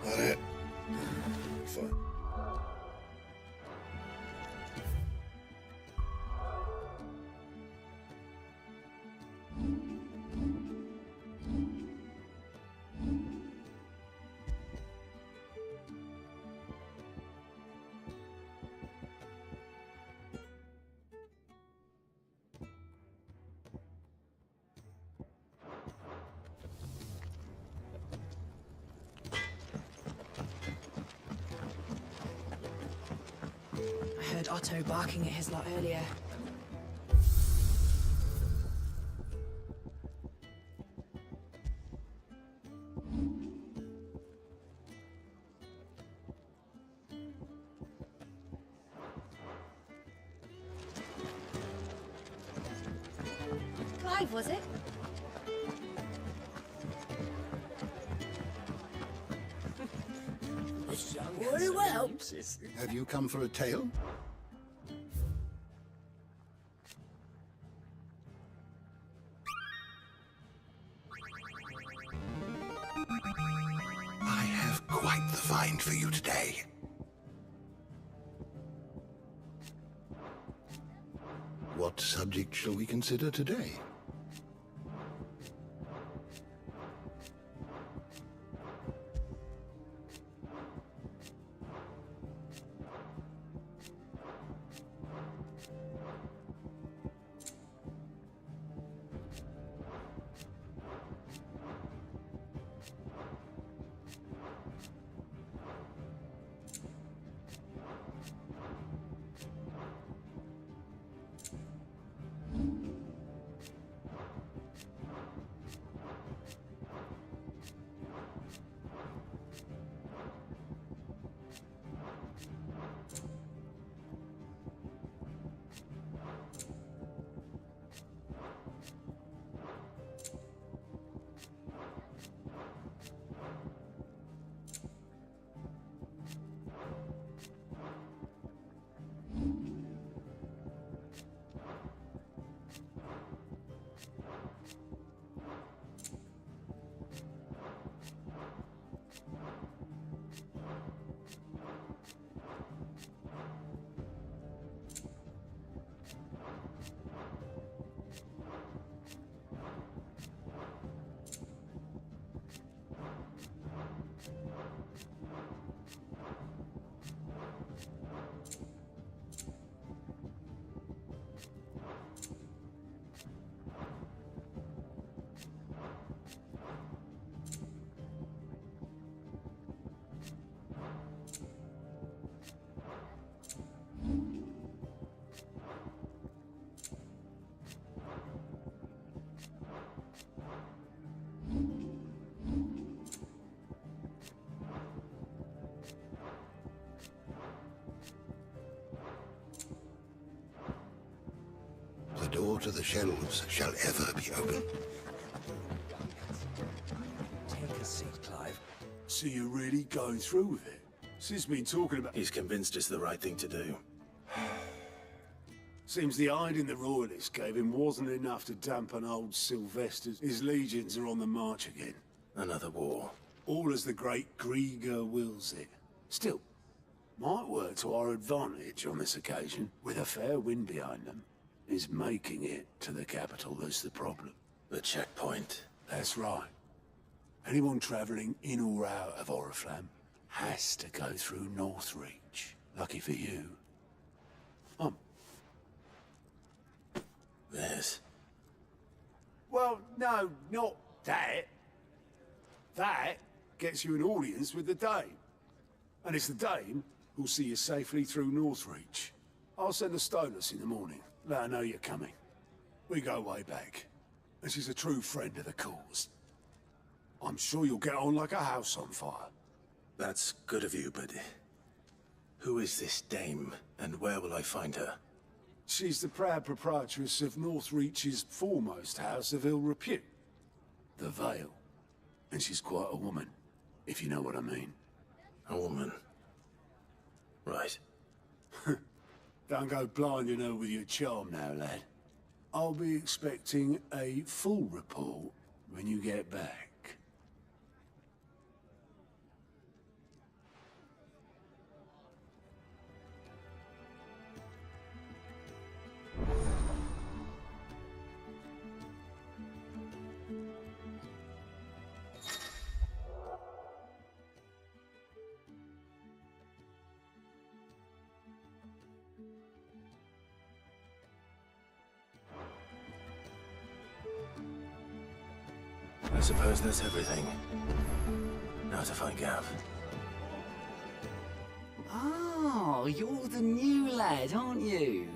Speaker 10: That it? Fine.
Speaker 2: I heard Otto barking at his lot earlier.
Speaker 14: Clive, was it?
Speaker 15: Very well.
Speaker 10: Have you come for a tale? I have quite the find for you today. What subject shall we consider today? door to the shelves shall ever be open.
Speaker 5: Take a seat, Clive. So you're really going through with it? Sis been talking about...
Speaker 1: He's convinced it's the right thing to do.
Speaker 5: Seems the hiding the royalists gave him wasn't enough to dampen old Sylvester's. His legions are on the march again.
Speaker 1: Another war.
Speaker 5: All as the great Grieger wills it. Still, might work to our advantage on this occasion. With a fair wind behind them, is making it to the capital that's the problem.
Speaker 1: The checkpoint.
Speaker 5: That's right. Anyone travelling in or out of Oriflamme has to go through Northreach. Lucky for you.
Speaker 1: This.
Speaker 5: Well, no, not that. That gets you an audience with the Dame. And it's the Dame who'll see you safely through Northreach. I'll send a Stolas in the morning. Let her know you're coming. We go way back. And she's a true friend of the cause. I'm sure you'll get on like a house on fire.
Speaker 1: That's good of you, but... who is this dame, and where will I find her?
Speaker 5: She's the proud proprietress of Northreach's foremost house of ill repute, the Vale. And she's quite a woman, if you know what I mean.
Speaker 1: A woman? Right.
Speaker 5: Don't go blinding her with your charm now, lad. I'll be expecting a full report when you get back.
Speaker 1: I suppose that's everything. Now to find Gav.
Speaker 17: Oh, you're the new lad, aren't you?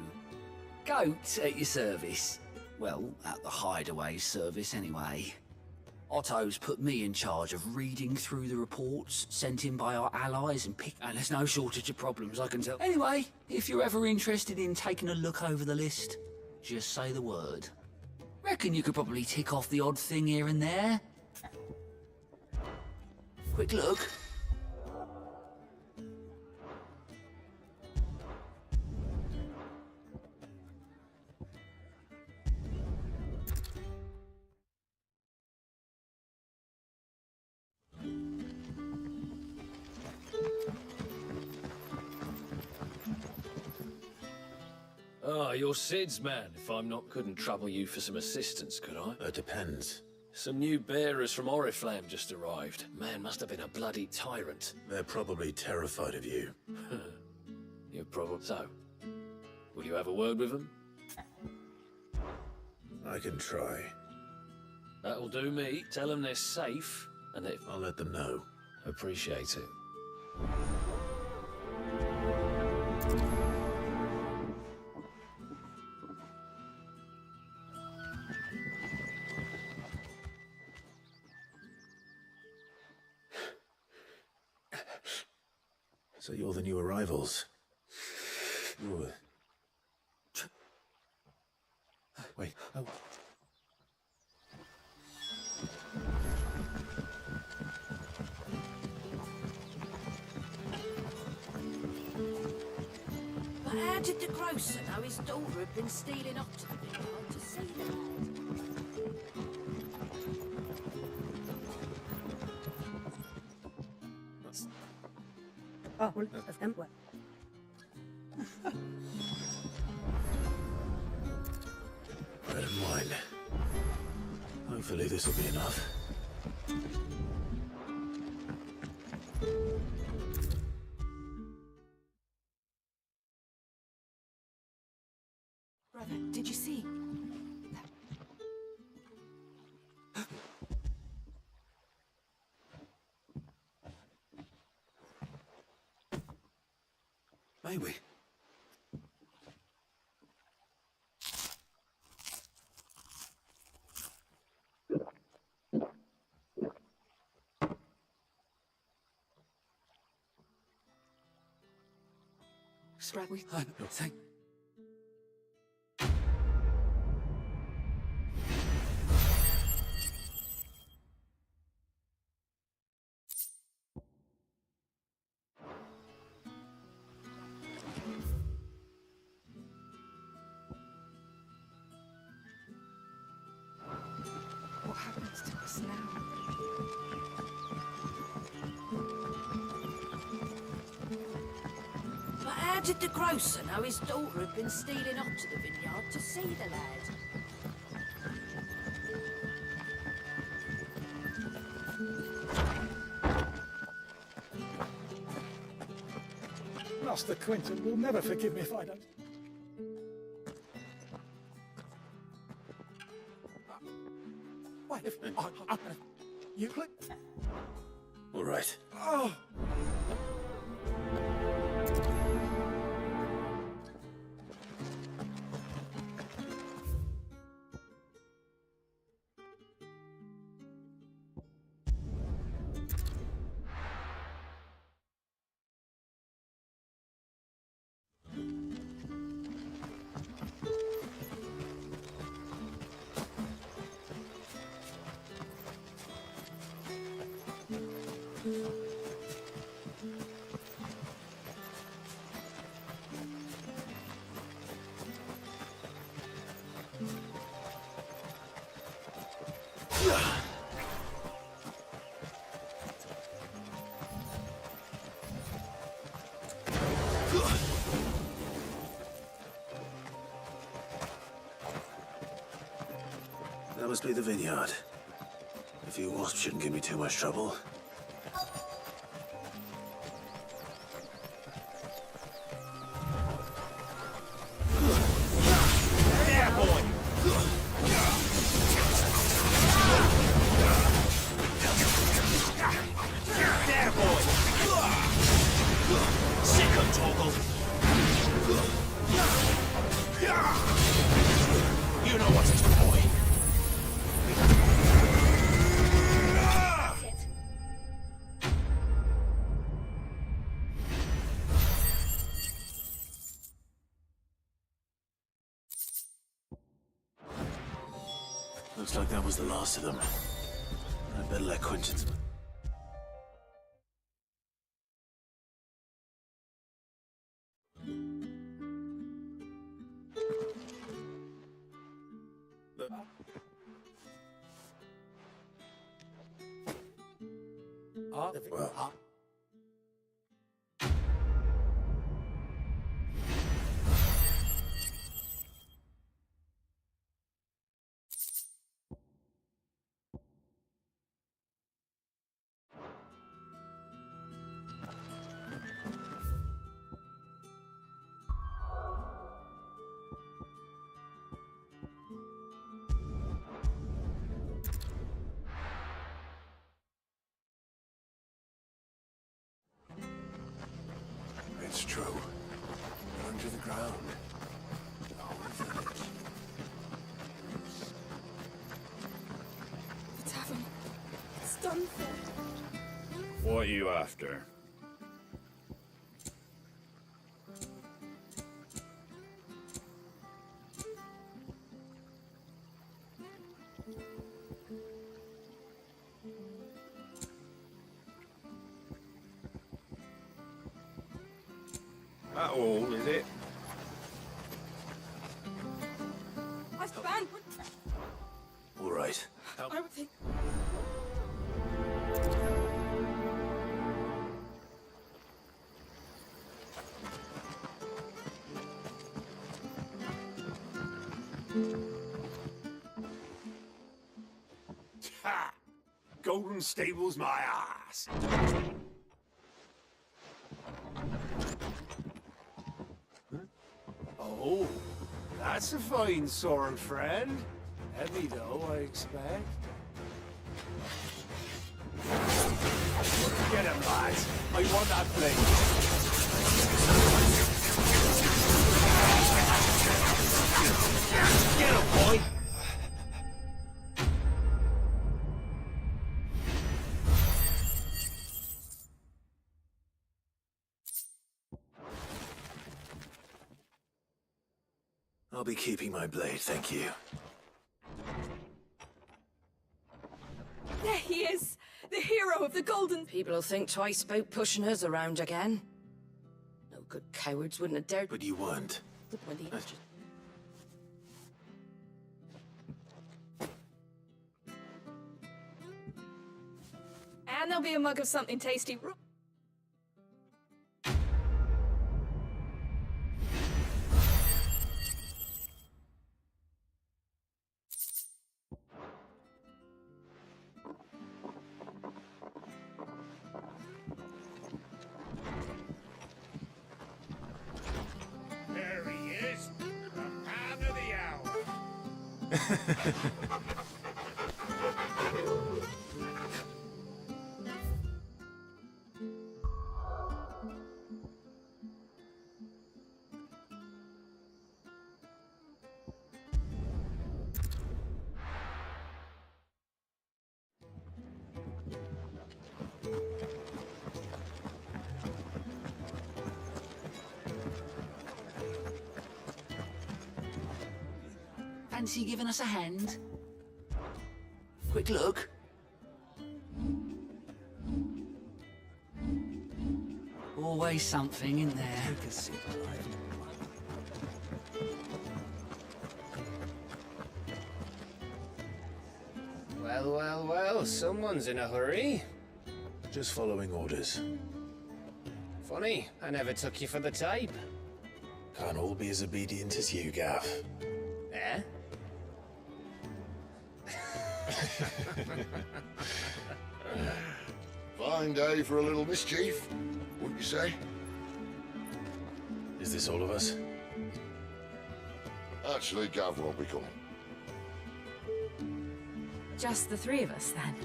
Speaker 17: Goat at your service. Well, at the Hideaway service, anyway. Otto's put me in charge of reading through the reports sent in by our allies and there's no shortage of problems, I can tell. Anyway, if you're ever interested in taking a look over the list, just say the word. Reckon you could probably tick off the odd thing here and there. Quick look.
Speaker 18: Ah, you're Sid's man, if I'm not... Couldn't trouble you for some assistance, could I?
Speaker 1: It depends.
Speaker 18: Some new bearers from Oriflamme just arrived. Man must have been a bloody tyrant.
Speaker 1: They're probably terrified of you.
Speaker 18: You're probably... So, will you have a word with them?
Speaker 1: I can try.
Speaker 18: That'll do me. Tell them they're safe, and that...
Speaker 1: I'll let them know.
Speaker 18: Appreciate it.
Speaker 1: So you're the new arrivals. Ooh. Wait. Oh.
Speaker 15: But how did the grocer know his daughter had been stealing off to the vineyard to see the lad?
Speaker 19: Oh, das ist Empor.
Speaker 1: Bread and wine. Hopefully this will be enough.
Speaker 2: Brother, did you see?
Speaker 1: May we?
Speaker 17: Thank...
Speaker 4: happens to us now?
Speaker 15: But how did the grocer know his daughter had been stealing up to the vineyard to see the lad?
Speaker 20: Master Quentin will never forgive me if I don't. Wait, if you click.
Speaker 1: All right.
Speaker 20: Oh.
Speaker 1: That must be the vineyard. A few wasps shouldn't give me too much trouble.
Speaker 5: Yeah, boy! There, boy! Sick of Toggle! You know what to do, boy!
Speaker 1: Looks like that was the last of them. I'd better let Quentin's... Well,
Speaker 5: It's true. Under the ground. The whole village.
Speaker 4: The tavern. It's done for.
Speaker 12: What are you after? That all, is it?
Speaker 4: Master Ben!
Speaker 1: all right.
Speaker 4: I would think.
Speaker 5: Ha! Golden Stable's my ass! Oh, that's a fine sword, friend. Heavy, though, I expect. Get him, lads. I want that blade. Get him, boy!
Speaker 1: I'll be keeping my blade, thank you.
Speaker 4: There he is! The hero of the Golden...
Speaker 15: People will think twice about pushing us around again. No good cowards wouldn't have dared...
Speaker 1: But you weren't.
Speaker 15: When the...
Speaker 21: And there'll be a mug of something tasty.
Speaker 5: There he is, the man of the hour.
Speaker 17: Fancy giving us a hand? Quick look. Always something in there.
Speaker 8: Take a seat,
Speaker 13: Well, well, well, someone's in a hurry.
Speaker 1: Just following orders.
Speaker 13: Funny, I never took you for the type.
Speaker 1: Can't all be as obedient as you, Gav.
Speaker 13: Eh?
Speaker 9: Fine day for a little mischief, wouldn't you say?
Speaker 1: Is this all of us?
Speaker 9: Actually, Gav won't be coming.
Speaker 4: Just the three of us, then?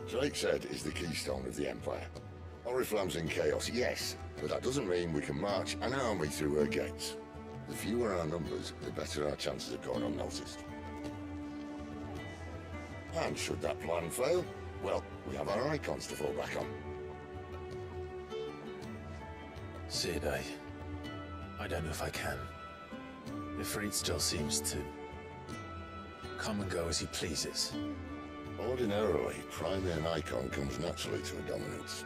Speaker 9: Drake's Head is the keystone of the Empire. Oriflamme's in chaos, yes, but that doesn't mean we can march an army through her gates. The fewer our numbers, the better our chances of going unnoticed. And should that plan fail, well, we have our icons to fall back on.
Speaker 1: Sid, I don't know if I can. Ifrit still seems to come and go as he pleases.
Speaker 9: Ordinarily, priming an icon comes naturally to a dominance.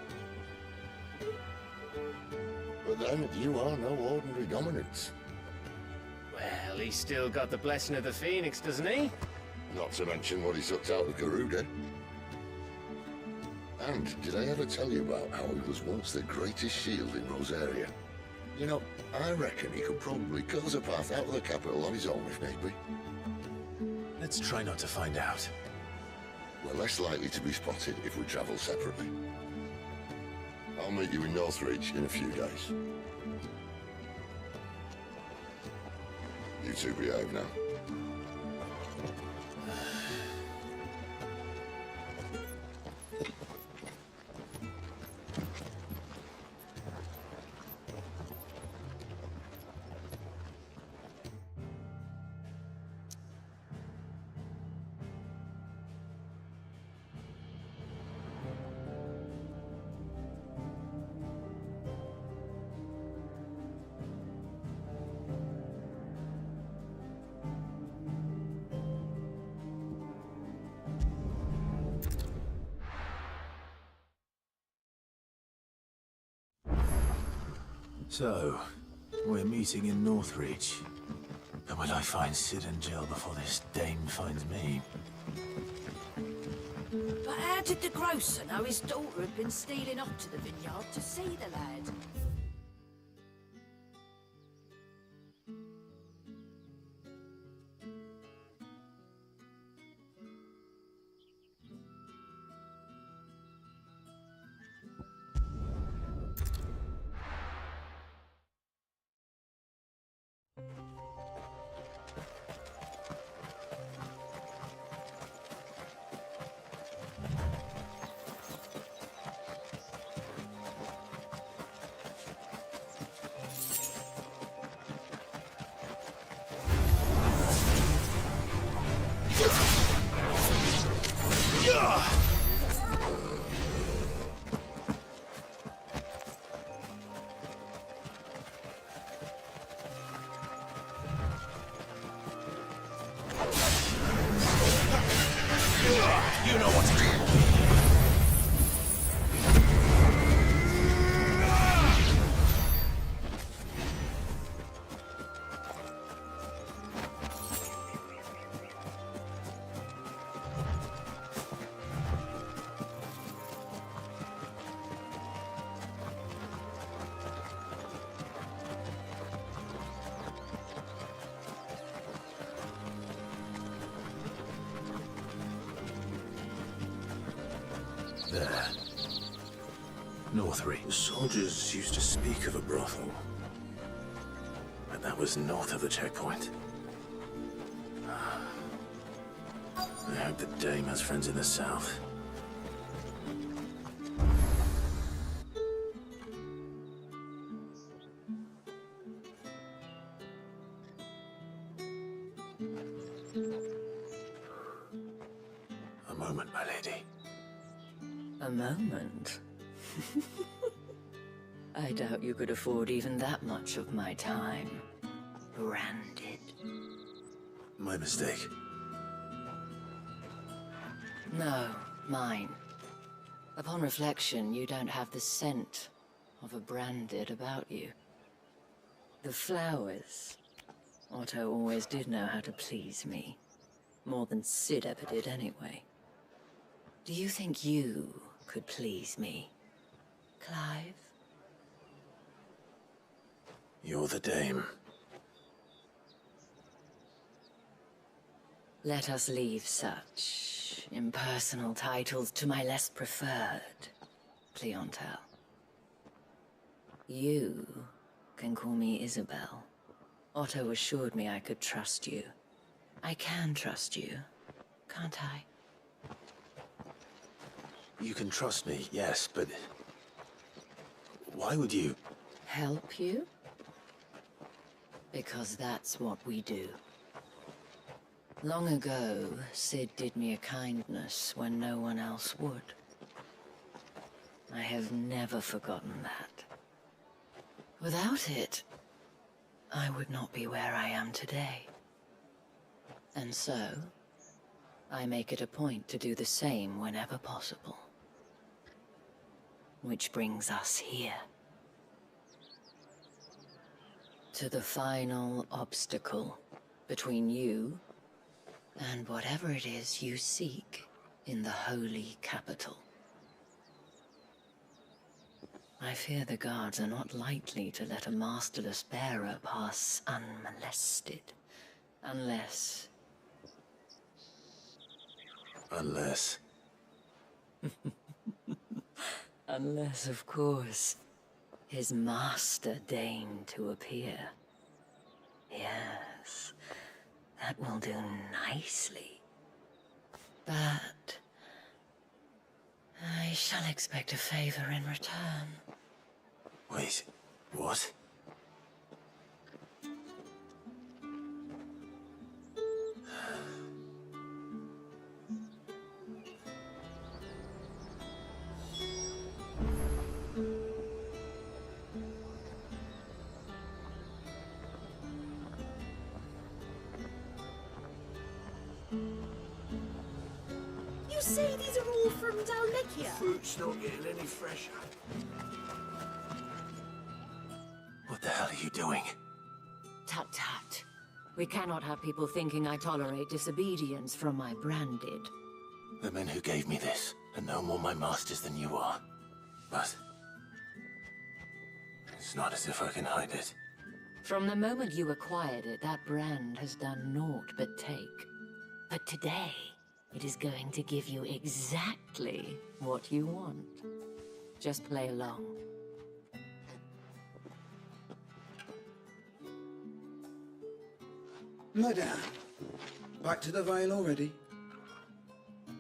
Speaker 9: But then, you are no ordinary dominance.
Speaker 13: Well, he's still got the blessing of the Phoenix, doesn't he?
Speaker 9: Not to mention what he sucked out of Garuda. And did I ever tell you about how he was once the greatest shield in Rosaria? You know, I reckon he could probably cause a path out of the capital on his own if need be.
Speaker 1: Let's try not to find out.
Speaker 9: We're less likely to be spotted if we travel separately. I'll meet you in Northreach in a few days. You two behave now.
Speaker 1: So, we're meeting in Northreach. But will I find Sid and Jill before this dame finds me?
Speaker 15: But how did the grocer know his daughter had been stealing off to the vineyard to see the lad?
Speaker 1: You know what to do. There. Northreach. The soldiers used to speak of a brothel. But that was north of the checkpoint. I hope the Dame has friends in the south. A moment, my lady.
Speaker 4: A moment? I doubt you could afford even that much of my time. Branded.
Speaker 1: My mistake.
Speaker 4: No, mine. Upon reflection, you don't have the scent of a branded about you. The flowers. Otto always did know how to please me. More than Sid ever did anyway. Do you think you could please me, Clive?
Speaker 1: You're the Dame.
Speaker 4: Let us leave such impersonal titles to my less preferred clientele. You can call me Isabel. Otto assured me I could trust you. I can trust you, can't I?
Speaker 1: You can trust me, yes, but... why would you?
Speaker 4: Help you? Because that's what we do. Long ago, Sid did me a kindness when no one else would. I have never forgotten that. Without it, I would not be where I am today. And so, I make it a point to do the same whenever possible. Which brings us here. To the final obstacle between you and whatever it is you seek in the holy capital. I fear the guards are not likely to let a masterless bearer pass unmolested. Unless...
Speaker 1: Unless...
Speaker 4: Unless, of course, his master deigned to appear. Yes, that will do nicely. But... I shall expect a favor in return.
Speaker 1: Wait, what?
Speaker 14: You say these are all from Dalmekia?
Speaker 5: Fruit's not getting any fresher.
Speaker 1: What the hell are you doing?
Speaker 4: Tut tut. We cannot have people thinking I tolerate disobedience from my branded.
Speaker 1: The men who gave me this are no more my masters than you are. But... it's not as if I can hide it.
Speaker 4: From the moment you acquired it, that brand has done naught but take. But today, it is going to give you exactly what you want. Just play along.
Speaker 21: Madame, back to the Vale already?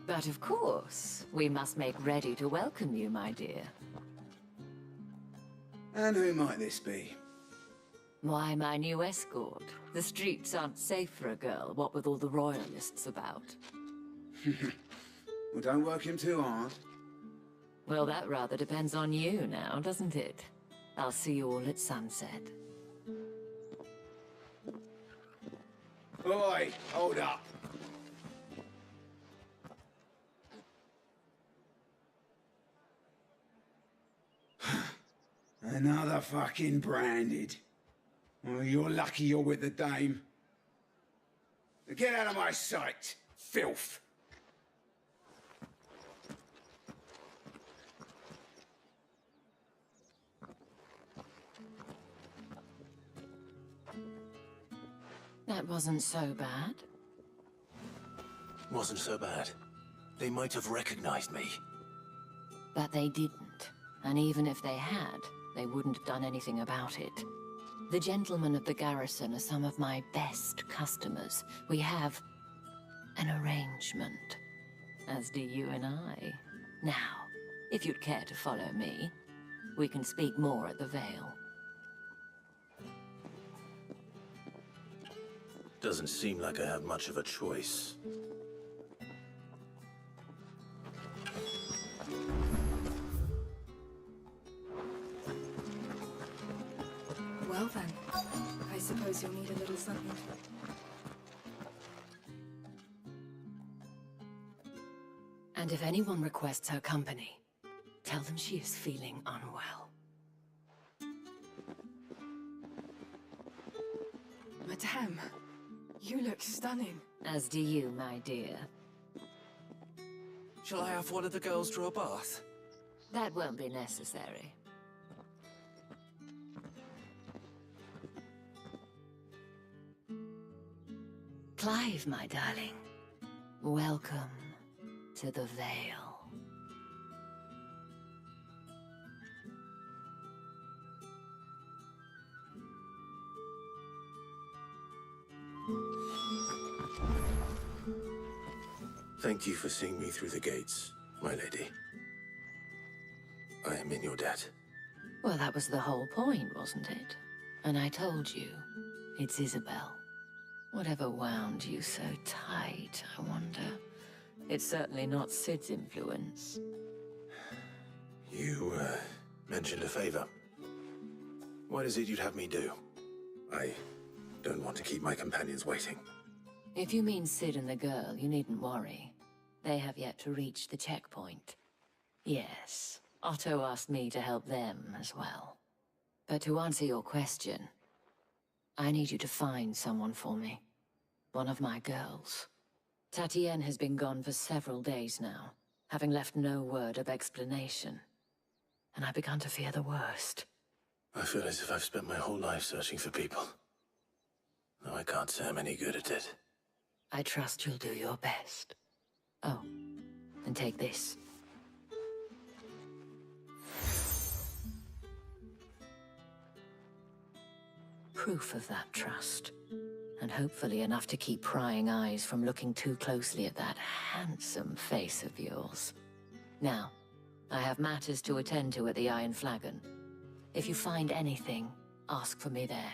Speaker 4: But of course, we must make ready to welcome you, my dear.
Speaker 21: And who might this be?
Speaker 4: Why, my new escort. The streets aren't safe for a girl, what with all the royalists about.
Speaker 21: Well, don't work him too hard.
Speaker 4: Well, that rather depends on you now, doesn't it? I'll see you all at sunset.
Speaker 21: Oi, hold up. Another fucking branded. Oh, you're lucky you're with the Dame. Get out of my sight, filth!
Speaker 4: That wasn't so bad.
Speaker 1: Wasn't so bad. They might have recognized me.
Speaker 4: But they didn't. And even if they had, they wouldn't have done anything about it. The gentlemen of the garrison are some of my best customers. We have an arrangement, as do you and I. Now, if you'd care to follow me, we can speak more at the Vale.
Speaker 1: Doesn't seem like I have much of a choice.
Speaker 3: Well then, I suppose you'll need a little something.
Speaker 4: And if anyone requests her company, tell them she is feeling unwell.
Speaker 3: Madame, you look stunning.
Speaker 4: As do you, my dear.
Speaker 7: Shall I have one of the girls draw a bath?
Speaker 4: That won't be necessary. Clive, my darling. Welcome to the Vale.
Speaker 1: Thank you for seeing me through the gates, my lady. I am in your debt.
Speaker 4: Well, that was the whole point, wasn't it? And I told you, it's Isabel. Whatever wound you so tight, I wonder. It's certainly not Sid's influence.
Speaker 1: You, mentioned a favor. What is it you'd have me do? I don't want to keep my companions waiting.
Speaker 4: If you mean Sid and the girl, you needn't worry. They have yet to reach the checkpoint. Yes, Otto asked me to help them as well. But to answer your question, I need you to find someone for me. One of my girls. Tatienne has been gone for several days now, having left no word of explanation. And I've begun to fear the worst.
Speaker 1: I feel as if I've spent my whole life searching for people. Though I can't say I'm any good at it.
Speaker 4: I trust you'll do your best. Oh, and take this. Proof of that trust. And hopefully enough to keep prying eyes from looking too closely at that handsome face of yours. Now, I have matters to attend to at the Iron Flagon. If you find anything, ask for me there.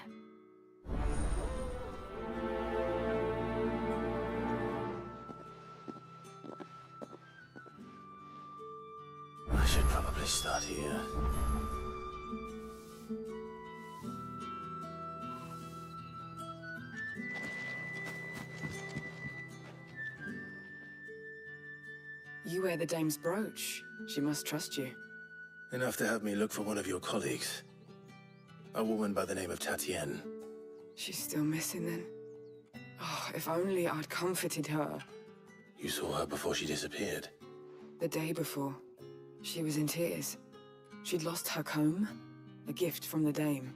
Speaker 1: I should probably start here.
Speaker 3: You wear the dame's brooch. She must trust you.
Speaker 1: Enough to have me look for one of your colleagues. A woman by the name of Tatienne.
Speaker 3: She's still missing then. Oh, if only I'd comforted her.
Speaker 1: You saw her before she disappeared.
Speaker 3: The day before, she was in tears. She'd lost her comb, a gift from the dame.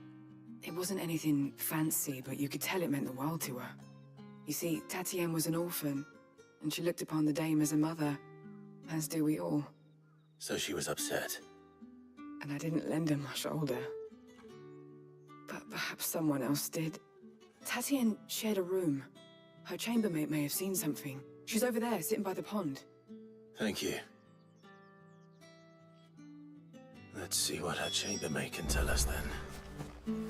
Speaker 3: It wasn't anything fancy, but you could tell it meant the world to her. You see, Tatienne was an orphan, and she looked upon the dame as a mother, as do we all.
Speaker 1: So she was upset.
Speaker 3: And I didn't lend her my shoulder. But perhaps someone else did. Tatienne shared a room. Her chambermaid may have seen something. She's over there, sitting by the pond.
Speaker 1: Thank you. Let's see what her chambermaid can tell us then.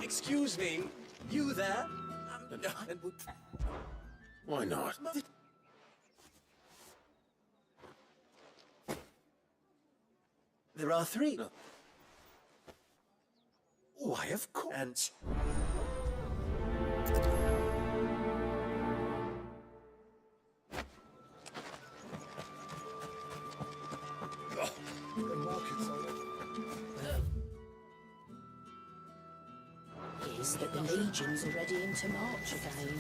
Speaker 22: Excuse me, you there?
Speaker 1: Why not?
Speaker 22: There are three. Why, of course. And...
Speaker 20: The market's on it.
Speaker 15: Is that the legions are ready into march again.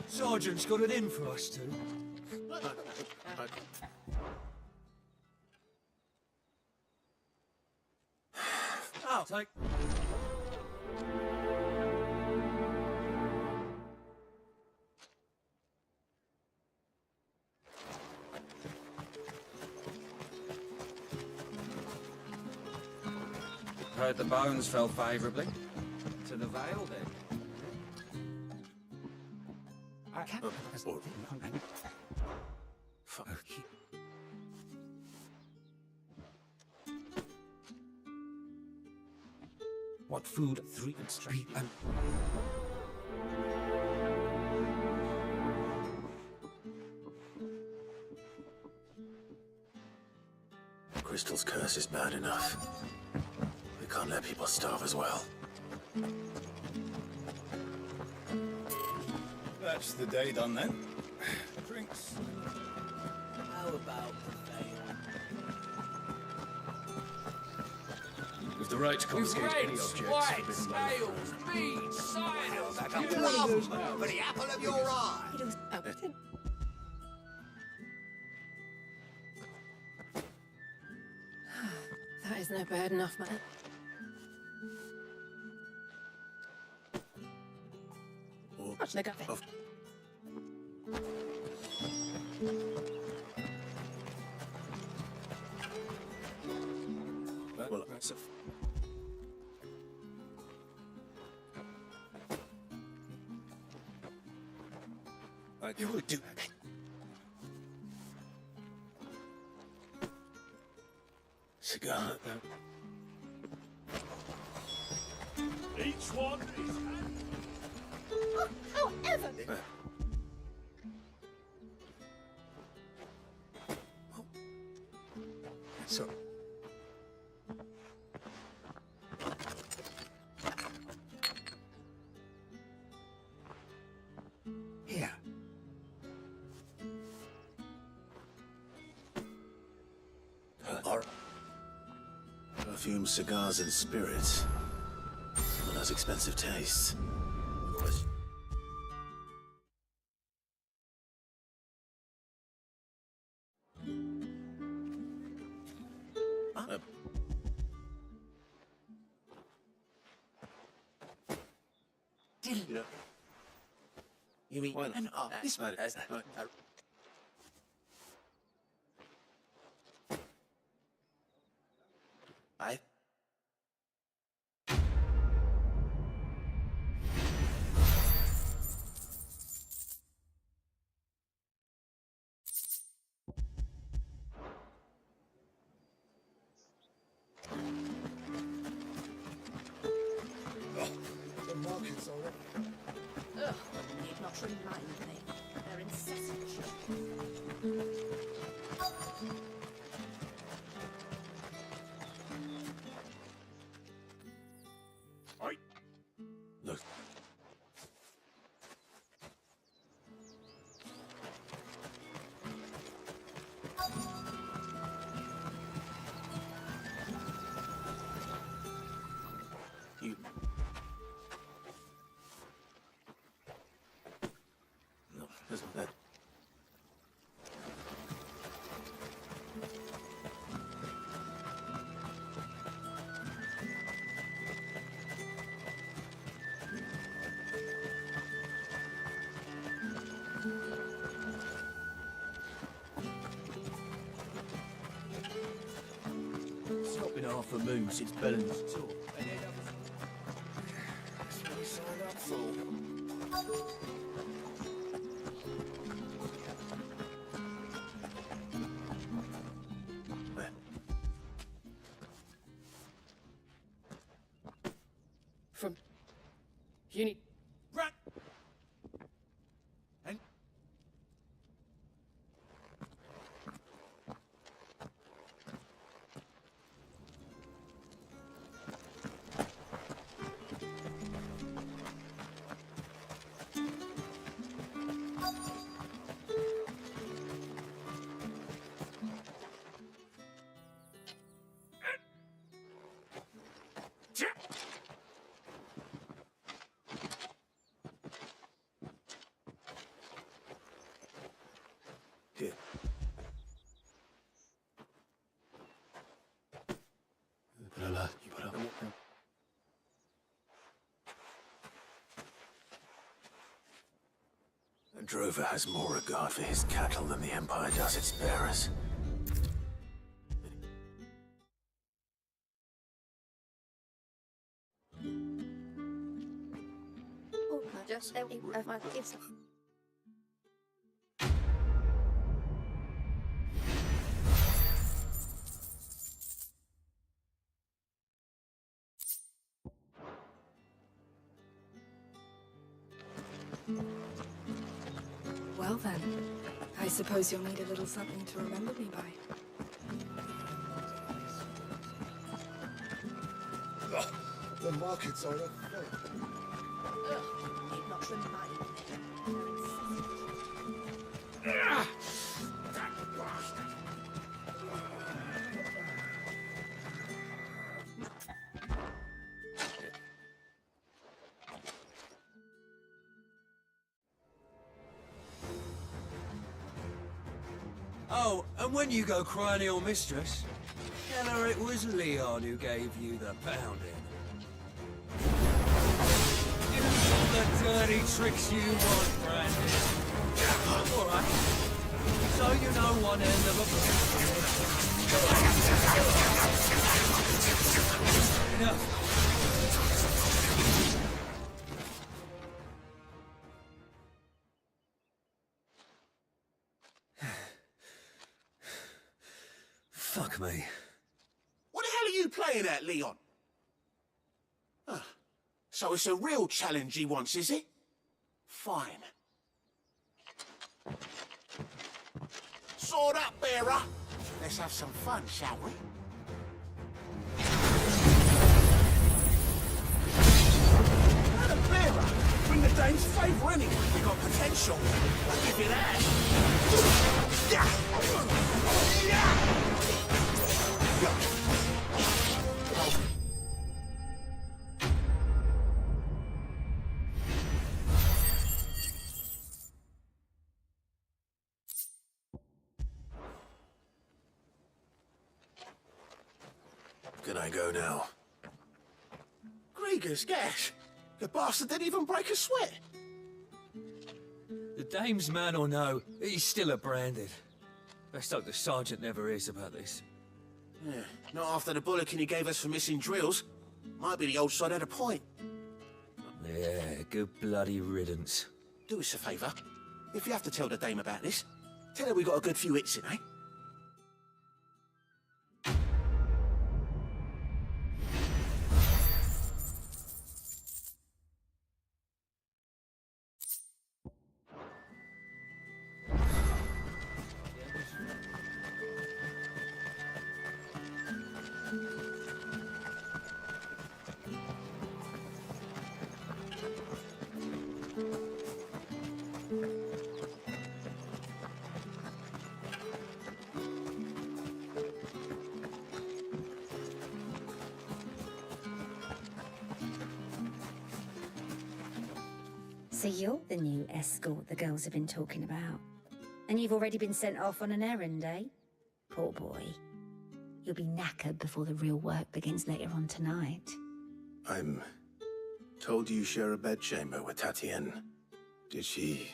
Speaker 7: Sergeant's got it in for us two.
Speaker 22: I'll take...
Speaker 12: Heard the bones fell favourably.
Speaker 7: To the Vale, then.
Speaker 1: Fuck.
Speaker 7: What food? 3 and street and...
Speaker 1: Crystal's curse is bad enough. We can't let people starve as well.
Speaker 22: That's the day done then. Drinks.
Speaker 17: How about the Vale?
Speaker 18: With the right to confiscate any
Speaker 17: Reds,
Speaker 18: objects
Speaker 17: whites,
Speaker 18: forbidden by the
Speaker 17: ales, mead, cider,
Speaker 10: Like a plum for the apple of your eye.
Speaker 14: That is no bad enough, man. Watch the guy.
Speaker 1: Well, that's a...
Speaker 22: You will do it.
Speaker 1: Cigar.
Speaker 5: Each one is...
Speaker 14: Oh, however.
Speaker 22: So... Here.
Speaker 1: Perfume, cigars, and spirits. Someone has expensive tastes.
Speaker 22: You mean...
Speaker 1: Why not?
Speaker 22: And, this man...
Speaker 1: I...
Speaker 20: The market's already.
Speaker 14: Ugh, need not remind me. They're incessant.
Speaker 1: Look. You... No, isn't that...
Speaker 22: It's not been half a moon since Bellen's talk. That's what we signed up for.
Speaker 13: From... Uni...
Speaker 22: Right. And...
Speaker 1: Here. But Allah, you put up... drover has more regard for his cattle than the Empire does its bearers.
Speaker 19: Oh, just it's
Speaker 3: Well then, I suppose you'll need a little something to remember me by.
Speaker 22: The markets are up.
Speaker 15: It not remain.
Speaker 6: Oh, and when you go cry to your mistress, tell her it was Leon who gave you the pounding. Give us all the dirty tricks you want, Brandon. All right. So you know one end of a... Enough. Fuck me.
Speaker 10: What the hell are you playing at, Leon? Ah, so it's a real challenge he wants, is it? Fine. Sword up, bearer. Let's have some fun, shall we? Adam, bearer. Bring the dame's favour anyway. We got potential. I'll give you that.
Speaker 1: Can I go now?
Speaker 10: Grieger's gas. The bastard didn't even break a sweat.
Speaker 6: The dame's man or no, he's still a Branded. Best hope the sergeant never hears about this.
Speaker 10: Yeah, not after the bullocking he gave us for missing drills. Might be the old sod had a point.
Speaker 6: Yeah, good bloody riddance.
Speaker 10: Do us a favour. If you have to tell the dame about this, tell her we got a good few hits in, eh?
Speaker 19: So you're the new escort the girls have been talking about. And you've already been sent off on an errand, eh? Poor boy. You'll be knackered before the real work begins later on tonight.
Speaker 1: I'm told you share a bedchamber with Tatienne. Did she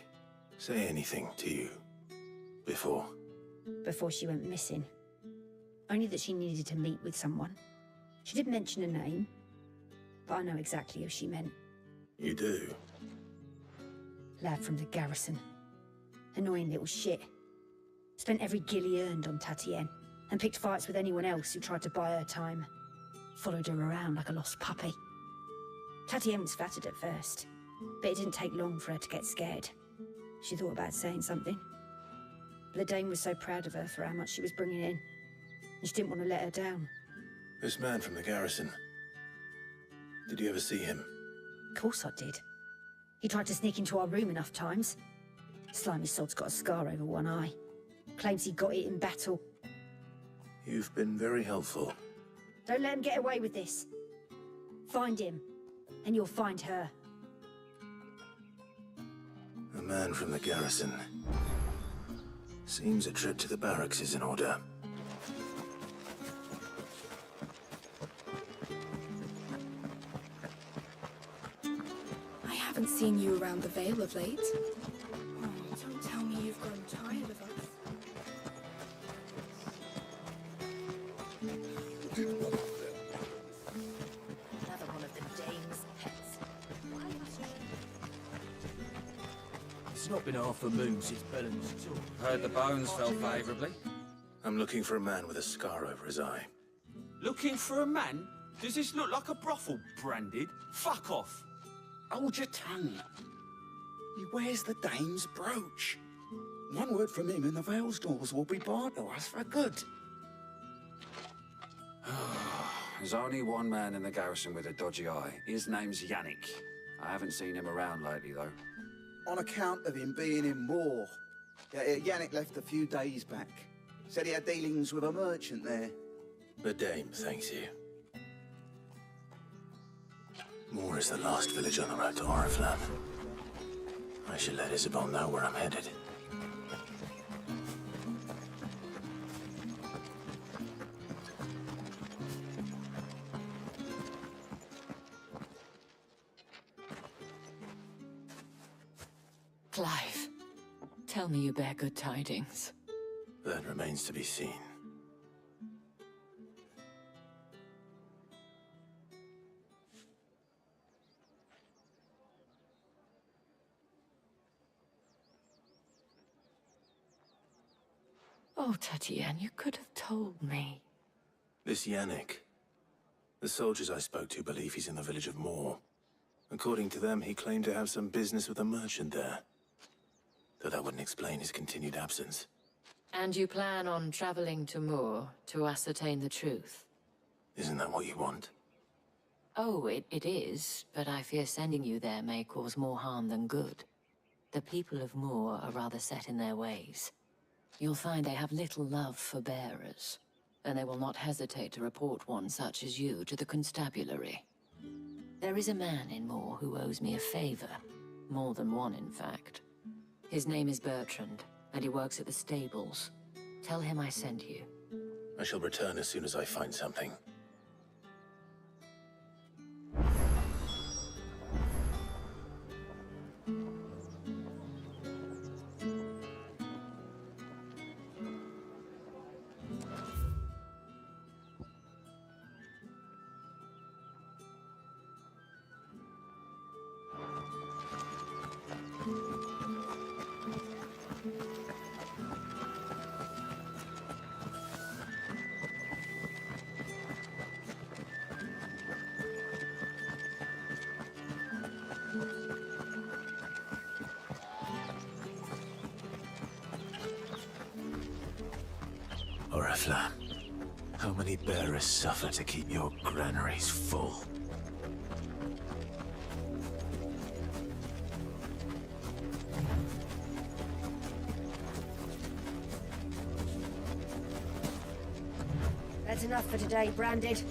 Speaker 1: say anything to you before?
Speaker 19: Before she went missing. Only that she needed to meet with someone. She didn't mention a name, but I know exactly who she meant.
Speaker 1: You do?
Speaker 19: Lad from the garrison. Annoying little shit. Spent every guil he earned on Tatienne, and picked fights with anyone else who tried to buy her time. Followed her around like a lost puppy. Tatienne was flattered at first, but it didn't take long for her to get scared. She thought about saying something. But the dame was so proud of her for how much she was bringing in, and she didn't want to let her down.
Speaker 1: This man from the garrison. Did you ever see him?
Speaker 19: Of course I did. He tried to sneak into our room enough times. Slimy sod's got a scar over one eye. Claims he got it in battle.
Speaker 1: You've been very helpful.
Speaker 19: Don't let him get away with this. Find him, and you'll find her.
Speaker 1: A man from the garrison. Seems a trip to the barracks is in order.
Speaker 3: I haven't seen you around the Vale of late. Oh,
Speaker 6: It's not been half a moon since Bellum's took.
Speaker 12: Heard the bones fell favourably.
Speaker 1: I'm looking for a man with a scar over his eye.
Speaker 10: Looking for a man? Does this look like a brothel, Branded? Fuck off!
Speaker 21: Hold your tongue. He wears the dame's brooch. One word from him and the Vale's doors will be barred to us for good.
Speaker 12: There's only one man in the garrison with a dodgy eye. His name's Yannick. I haven't seen him around lately, though.
Speaker 20: On account of him being in war. Yannick left a few days back. Said he had dealings with a merchant there.
Speaker 1: The dame thanks you. Moor is the last village on the road to Oriflamme. I should let Isabel know where I'm headed.
Speaker 4: Clive, tell me you bear good tidings.
Speaker 1: That remains to be seen.
Speaker 4: Oh, Tatienne, you could have told me.
Speaker 1: This Yannick. The soldiers I spoke to believe he's in the village of Moor. According to them, he claimed to have some business with a merchant there. Though that wouldn't explain his continued absence.
Speaker 4: And you plan on traveling to Moor to ascertain the truth?
Speaker 1: Isn't that what you want?
Speaker 4: Oh, it is, but I fear sending you there may cause more harm than good. The people of Moor are rather set in their ways. You'll find they have little love for bearers, and they will not hesitate to report one such as you to the constabulary. There is a man in Moor who owes me a favor. More than one, in fact. His name is Bertrand, and he works at the stables. Tell him I sent you.
Speaker 1: I shall return as soon as I find something. Oriflamme, how many bearers suffer to keep your granaries full?
Speaker 19: That's enough for today, Branded.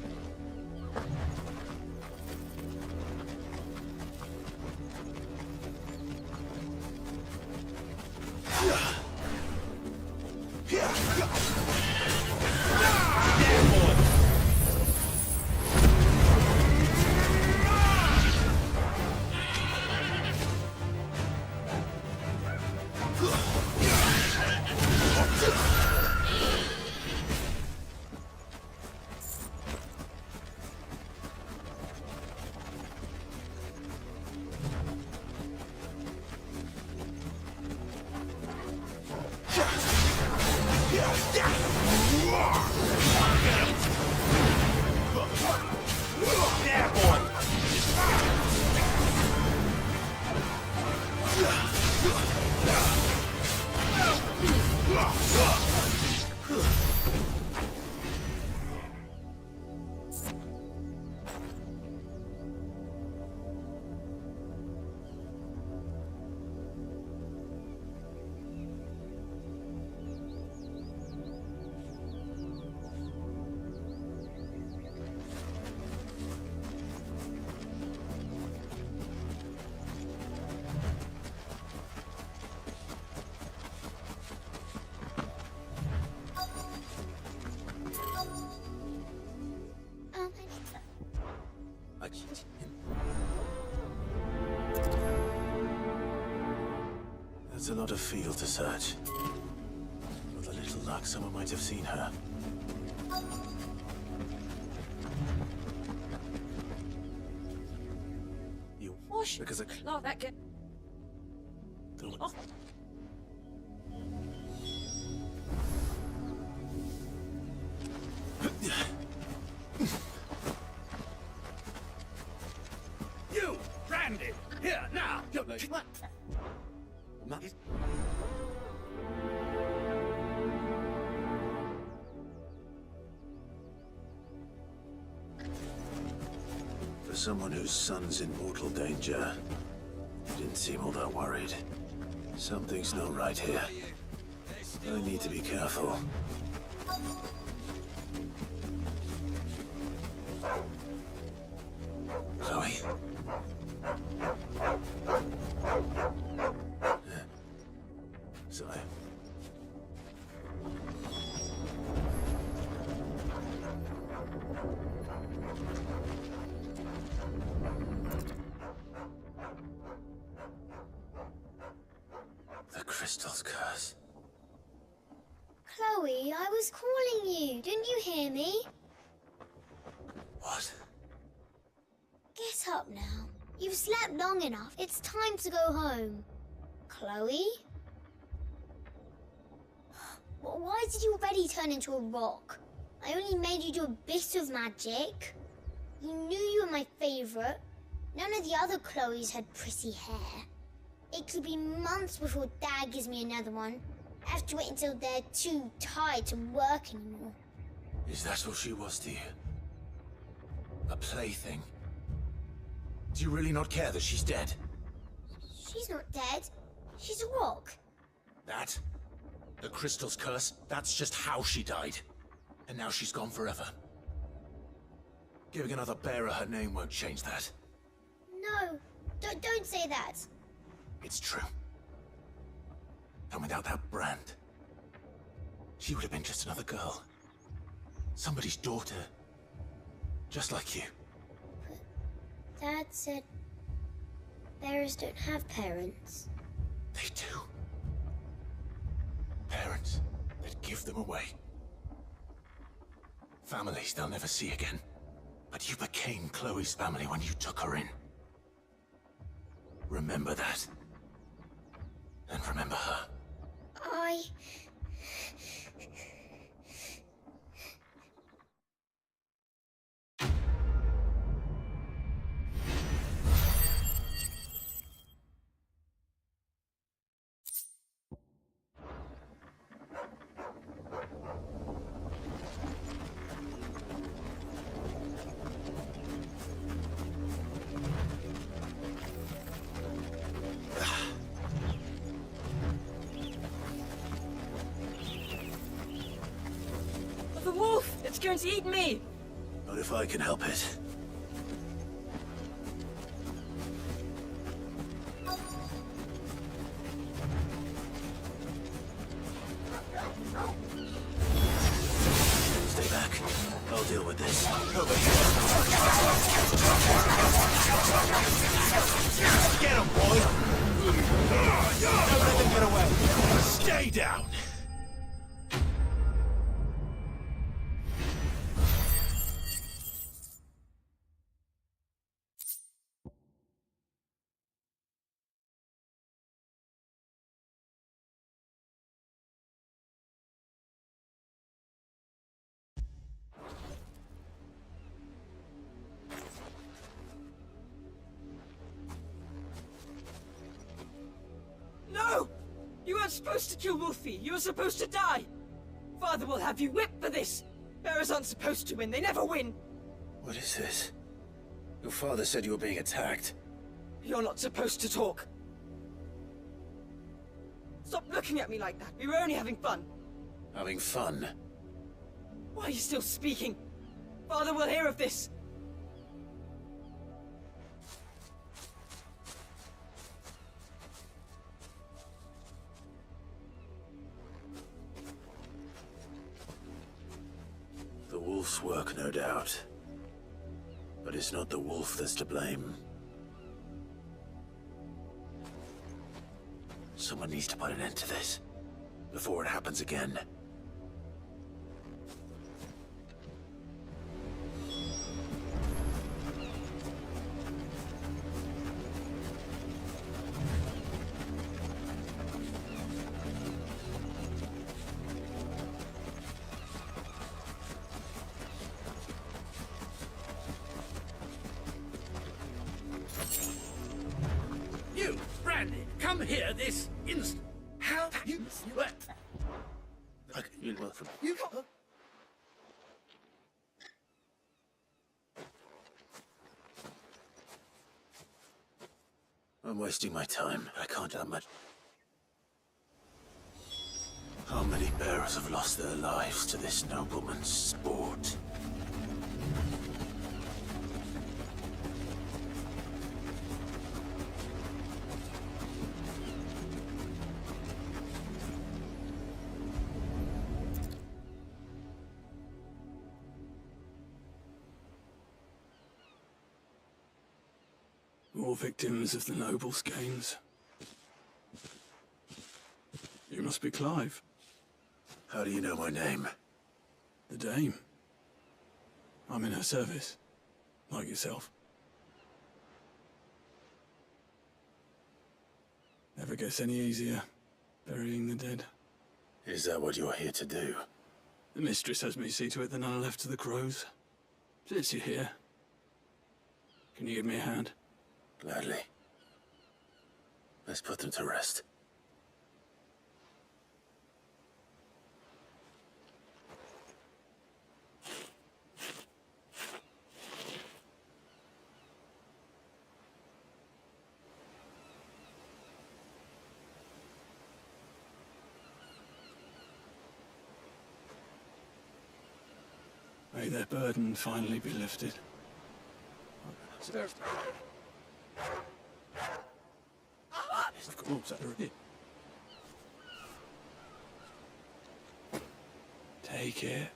Speaker 1: That's a lot of field to search. With a little luck, someone might have seen her. You
Speaker 19: Wash.
Speaker 1: because
Speaker 19: Like that.
Speaker 1: don't
Speaker 10: You, Brandon! Here, now!
Speaker 1: For someone whose son's in mortal danger, you didn't seem all that worried. Something's not right here. I need to be careful. Chloe? Sorry. The crystal's curse.
Speaker 11: Chloe, I was calling you. Didn't you hear me?
Speaker 1: What?
Speaker 11: Get up now. You've slept long enough. It's time to go home. Chloe? Why did you already turn into a rock? I only made you do a bit of magic. You knew you were my favorite. None of the other Chloes had pretty hair. It could be months before Dad gives me another one. I have to wait until they're too tired to work anymore.
Speaker 1: Is that all she was to you? A plaything? Do you really not care that she's dead?
Speaker 11: She's not dead. She's a rock.
Speaker 1: That? The crystal's curse? That's just how she died. And now she's gone forever. Giving another bearer her name won't change that.
Speaker 11: No, don't say that.
Speaker 1: It's true. And without that brand, she would have been just another girl. Somebody's daughter. Just like you.
Speaker 11: Dad said bearers don't have parents.
Speaker 1: They do. Parents that give them away. Families they'll never see again. But you became Chloe's family when you took her in. Remember that. And remember her.
Speaker 2: The wolf! It's going to eat me!
Speaker 1: Not if I can help it. Stay back. I'll deal with this. Over here. Get him, boy! Don't let them get away! Stay down!
Speaker 2: No! You weren't supposed to kill Wolfie. You were supposed to die. Father will have you whipped for this. Bearers aren't supposed to win. They never win.
Speaker 1: What is this? Your father said you were being attacked.
Speaker 2: You're not supposed to talk. Stop looking at me like that. We were only having fun.
Speaker 1: Having fun?
Speaker 2: Why are you still speaking? Father will hear of this.
Speaker 1: The wolf's work, no doubt. But it's not the wolf that's to blame. Someone needs to put an end to this, before it happens again.
Speaker 18: come here this instant. How you...
Speaker 1: Okay, you're welcome.
Speaker 18: You...
Speaker 1: I'm wasting my time. I can't do much. How many bearers have lost their lives to this nobleman's sport?
Speaker 8: More victims of the nobles' games. You must be Clive.
Speaker 1: How do you know my name?
Speaker 8: The Dame. I'm in her service, like yourself. Never gets any easier, burying the dead.
Speaker 1: Is that what you're here to do?
Speaker 8: The mistress has me see to it that none are left to the crows. Since you're here, can you give me a hand?
Speaker 1: Gladly. Let's put them to rest.
Speaker 8: May their burden finally be lifted. Of course, they're it. Take it.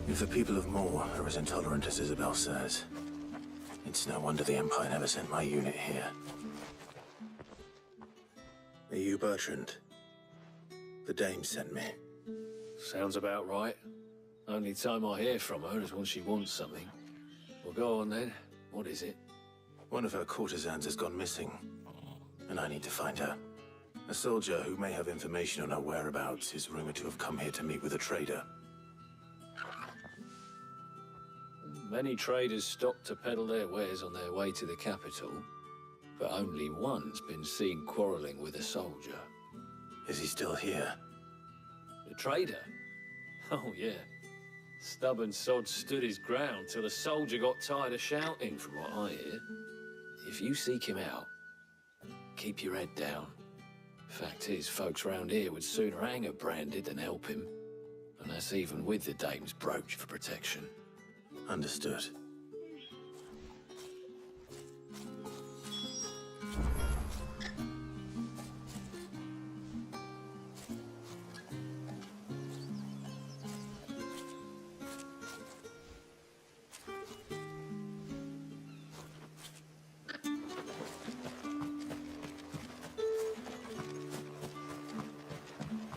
Speaker 1: If the people of Moor are as intolerant as Isabel says, it's no wonder the Empire never sent my unit here. Are you Bertrand? The Dame sent me.
Speaker 18: Sounds about right. Only time I hear from her is when she wants something. Well, go on then. What is it?
Speaker 1: One of her courtesans has gone missing, and I need to find her. A soldier who may have information on her whereabouts is rumored to have come here to meet with a trader.
Speaker 18: Many traders stop to peddle their wares on their way to the capital, but only one's been seen quarreling with a soldier.
Speaker 1: Is he still here?
Speaker 18: The trader? Oh, yeah. Stubborn sod stood his ground till the soldier got tired of shouting, from what I hear. If you seek him out, keep your head down. Fact is, folks round here would sooner hang her branded than help him. And that's even with the dame's brooch for protection.
Speaker 1: Understood.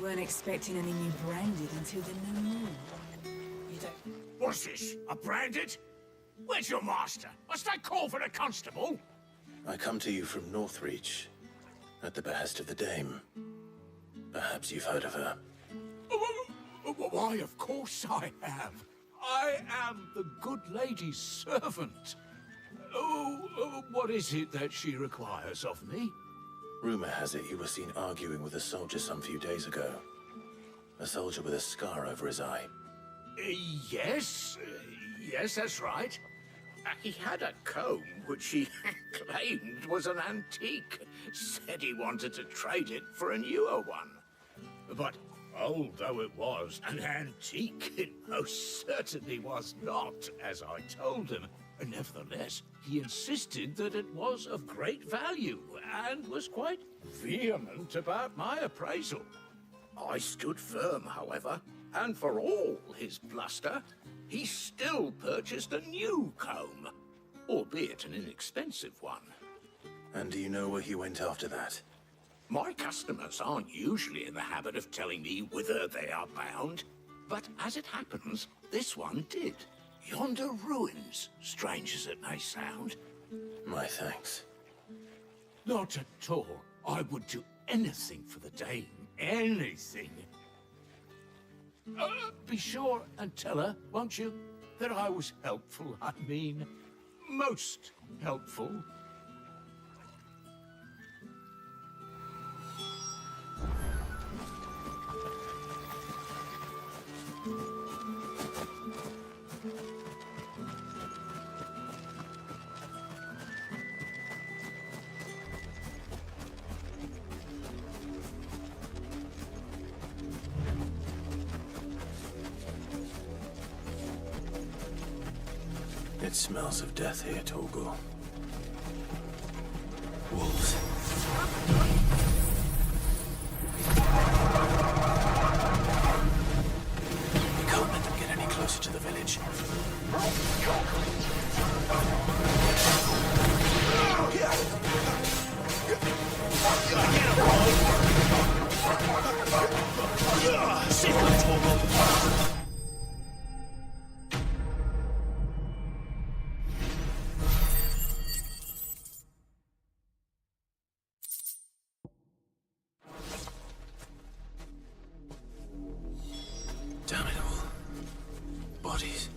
Speaker 3: Weren't expecting any new branded until the new moon.
Speaker 10: What's this? A branded? Where's your master? Must I call for the constable?
Speaker 1: I come to you from Northreach, at the behest of the Dame. Perhaps you've heard of her.
Speaker 5: Why, of course I have. I am the good lady's servant. What is it that she requires of me?
Speaker 1: Rumor has it you were seen arguing with a soldier some few days ago. A soldier with a scar over his eye.
Speaker 10: Yes, that's right. He had a comb which he claimed was an antique. Said he wanted to trade it for a newer one. But old though it was, an antique it most certainly was not, as I told him. Nevertheless, he insisted that it was of great value, and was quite vehement about my appraisal. I stood firm, however, and for all his bluster, he still purchased a new comb, albeit an inexpensive one.
Speaker 1: And do you know where he went after that?
Speaker 10: My customers aren't usually in the habit of telling me whither they are bound, but as it happens, this one did. Yonder ruins, strange as it may sound.
Speaker 1: My thanks.
Speaker 5: Not at all. I would do anything for the Dame. Anything. Be sure and tell her, won't you, that I was helpful. I mean, most helpful.
Speaker 1: It smells of death here, Torgal. Wolves. We can't let them get any closer to the village. Sit up, Torgal. Damn it all. Bodies.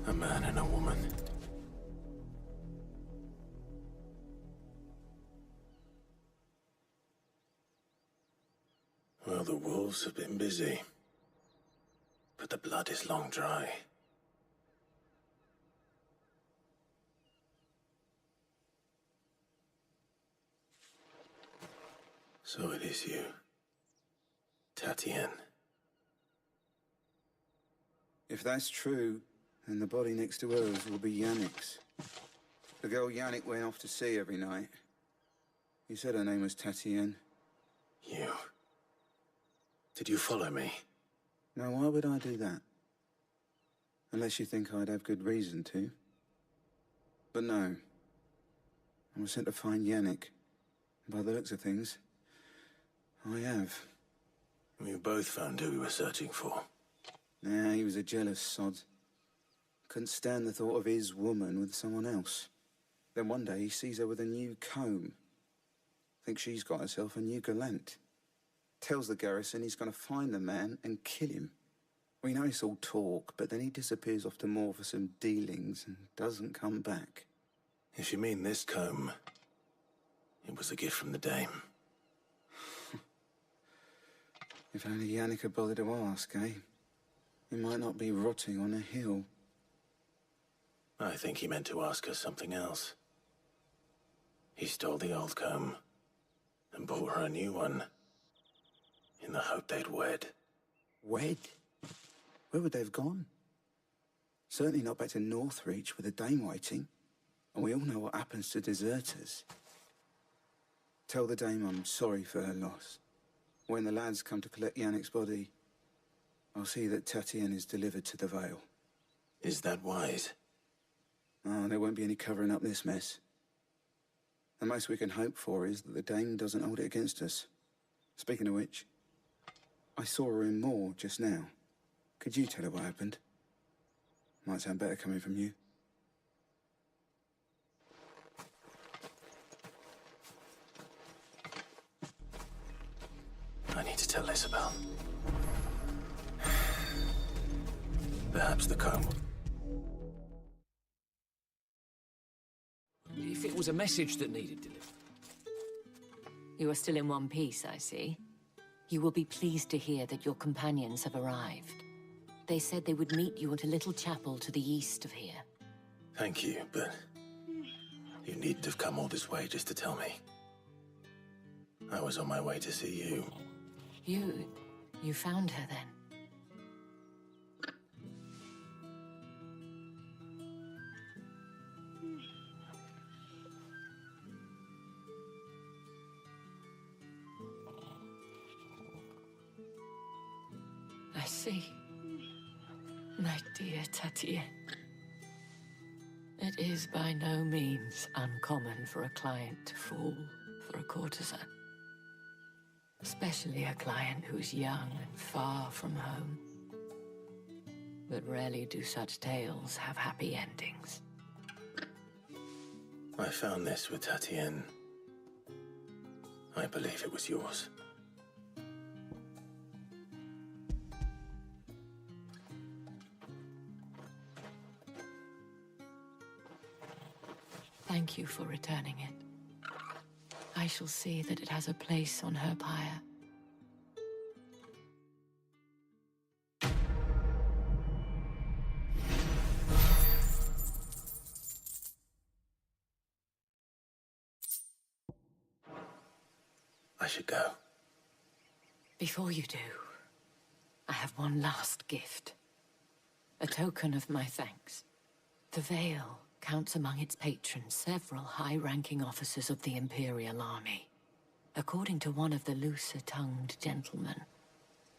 Speaker 1: A man and a woman. Well, the wolves have been busy. But the blood is long dry. So it is you, Tatienne.
Speaker 20: If that's true, then the body next to hers will be Yannick's. The girl Yannick went off to see every night. He said her name was Tatienne.
Speaker 1: You... Did you follow me?
Speaker 20: Now, why would I do that? Unless you think I'd have good reason to. But no. I was sent to find Yannick. By the looks of things, I have.
Speaker 1: We both found who we were searching for.
Speaker 20: Nah, he was a jealous sod. Couldn't stand the thought of his woman with someone else. Then one day he sees her with a new comb. Thinks she's got herself a new gallant. Tells the garrison he's going to find the man and kill him. We know it's all talk, but then he disappears off to Moor for some dealings and doesn't come back.
Speaker 1: If you mean this comb, it was a gift from the Dame.
Speaker 20: If only Yannick had bothered to ask, eh? He might not be rotting on a hill.
Speaker 1: I think he meant to ask her something else. He stole the old comb and bought her a new one in the hope they'd wed.
Speaker 20: Wed? Where would they have gone? Certainly not back to Northreach with a dame waiting. And we all know what happens to deserters. Tell the dame I'm sorry for her loss. When the lads come to collect Yannick's body, I'll see that Tatienne is delivered to the Vale.
Speaker 1: Is that wise?
Speaker 20: Oh, there won't be any covering up this mess. The most we can hope for is that the dame doesn't hold it against us. Speaking of which, I saw her in Moor just now. Could you tell her what happened? Might sound better coming from you.
Speaker 1: I need to tell Isabel. Perhaps the comb.
Speaker 6: If it was a message that needed delivered.
Speaker 4: You are still in one piece, I see. You will be pleased to hear that your companions have arrived. They said they would meet you at a little chapel to the east of here.
Speaker 1: Thank you, but you needn't have come all this way just to tell me. I was on my way to see you.
Speaker 4: You found her then? I see. My dear Tatienne. It is by no means uncommon for a client to fall for a courtesan. Especially a client who's young and far from home. But rarely do such tales have happy endings.
Speaker 1: I found this with Tatienne. I believe it was yours.
Speaker 4: Thank you for returning it. I shall see that it has a place on her pyre.
Speaker 1: I should go.
Speaker 4: Before you do, I have one last gift. A token of my thanks. The Vale counts among its patrons several high-ranking officers of the Imperial Army. According to one of the looser-tongued gentlemen,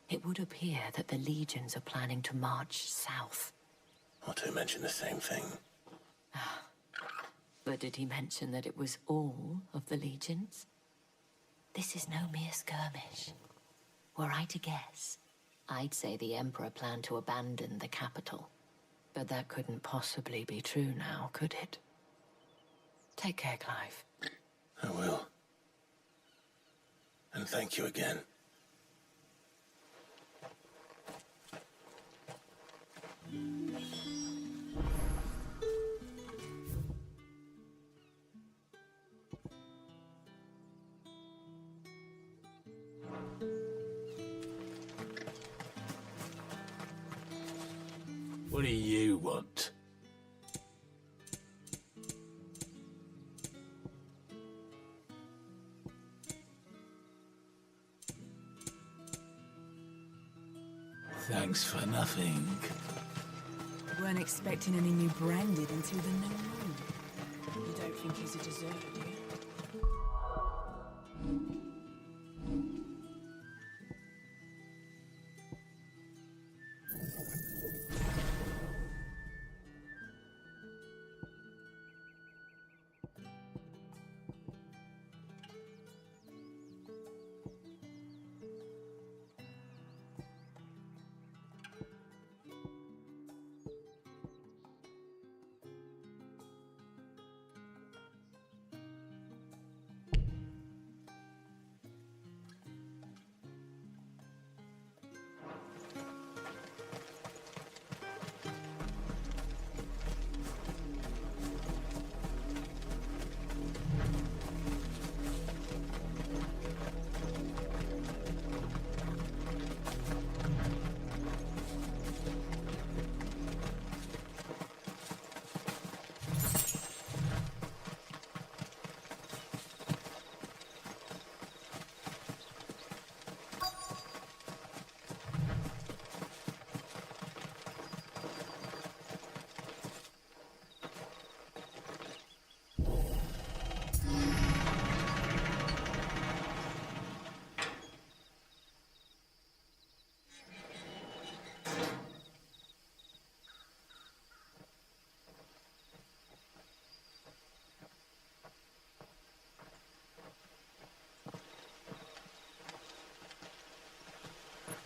Speaker 4: it would appear that the legions are planning to march south.
Speaker 1: Or to mention the same thing.
Speaker 4: But did he mention that it was all of the legions? This is no mere skirmish. Were I to guess, I'd say the Emperor planned to abandon the capital. But that couldn't possibly be true now, could it? Take care, Clive.
Speaker 1: I will. And thank you again.
Speaker 10: What do you want? Thanks for nothing.
Speaker 2: Weren't expecting any new branded until the new moon. You don't think he's a deserter, do you?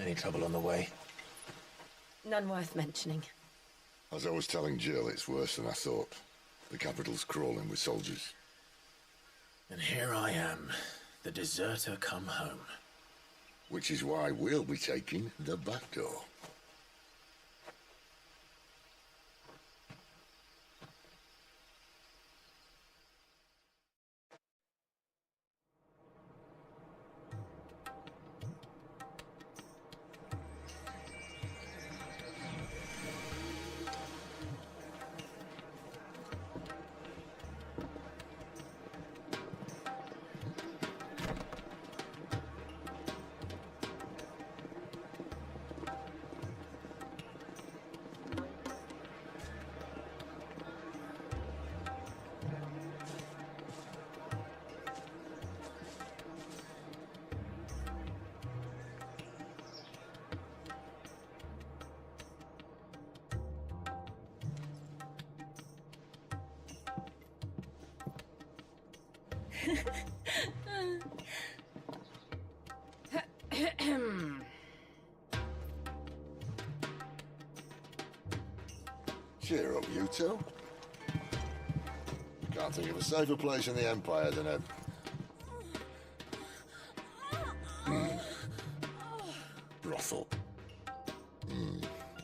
Speaker 1: Any trouble on the way?
Speaker 9: None worth mentioning.
Speaker 22: As I was telling Jill, it's worse than I thought. The capital's crawling with soldiers.
Speaker 1: And here I am, the deserter come home.
Speaker 22: Which is why we'll be taking the back door. Cheer up, you two. Can't think of a safer place in the Empire than a... brothel.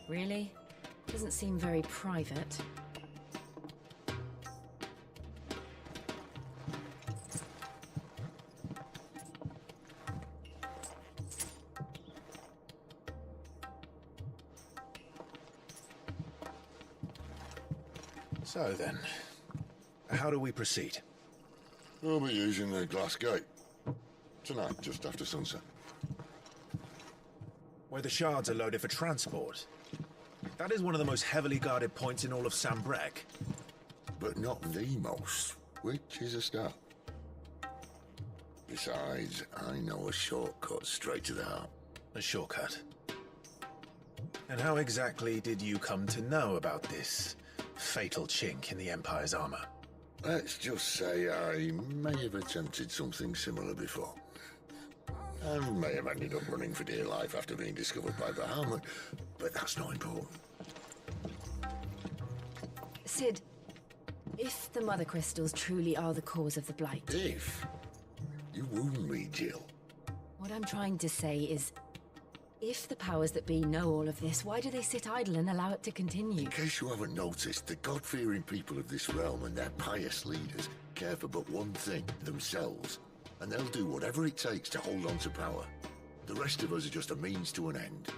Speaker 9: Really? Doesn't seem very private.
Speaker 1: So then, how do we proceed?
Speaker 22: We'll be using the glass gate. Tonight, just after sunset.
Speaker 1: Where the shards are loaded for transport. That is one of the most heavily guarded points in all of Sambrek.
Speaker 22: But not the most, which is a start. Besides, I know a shortcut straight to the heart.
Speaker 1: A shortcut? And how exactly did you come to know about this fatal chink in the Empire's armor?
Speaker 22: Let's just say I may have attempted something similar before. And may have ended up running for dear life after being discovered by Bahamut, but that's not important.
Speaker 9: Sid, if the Mother Crystals truly are the cause of the Blight...
Speaker 22: If? You wound me, Jill.
Speaker 9: What I'm trying to say is, if the powers that be know all of this, why do they sit idle and allow it to continue?
Speaker 22: In case you haven't noticed, the God-fearing people of this realm and their pious leaders care for but one thing, themselves. And they'll do whatever it takes to hold on to power. The rest of us are just a means to an end.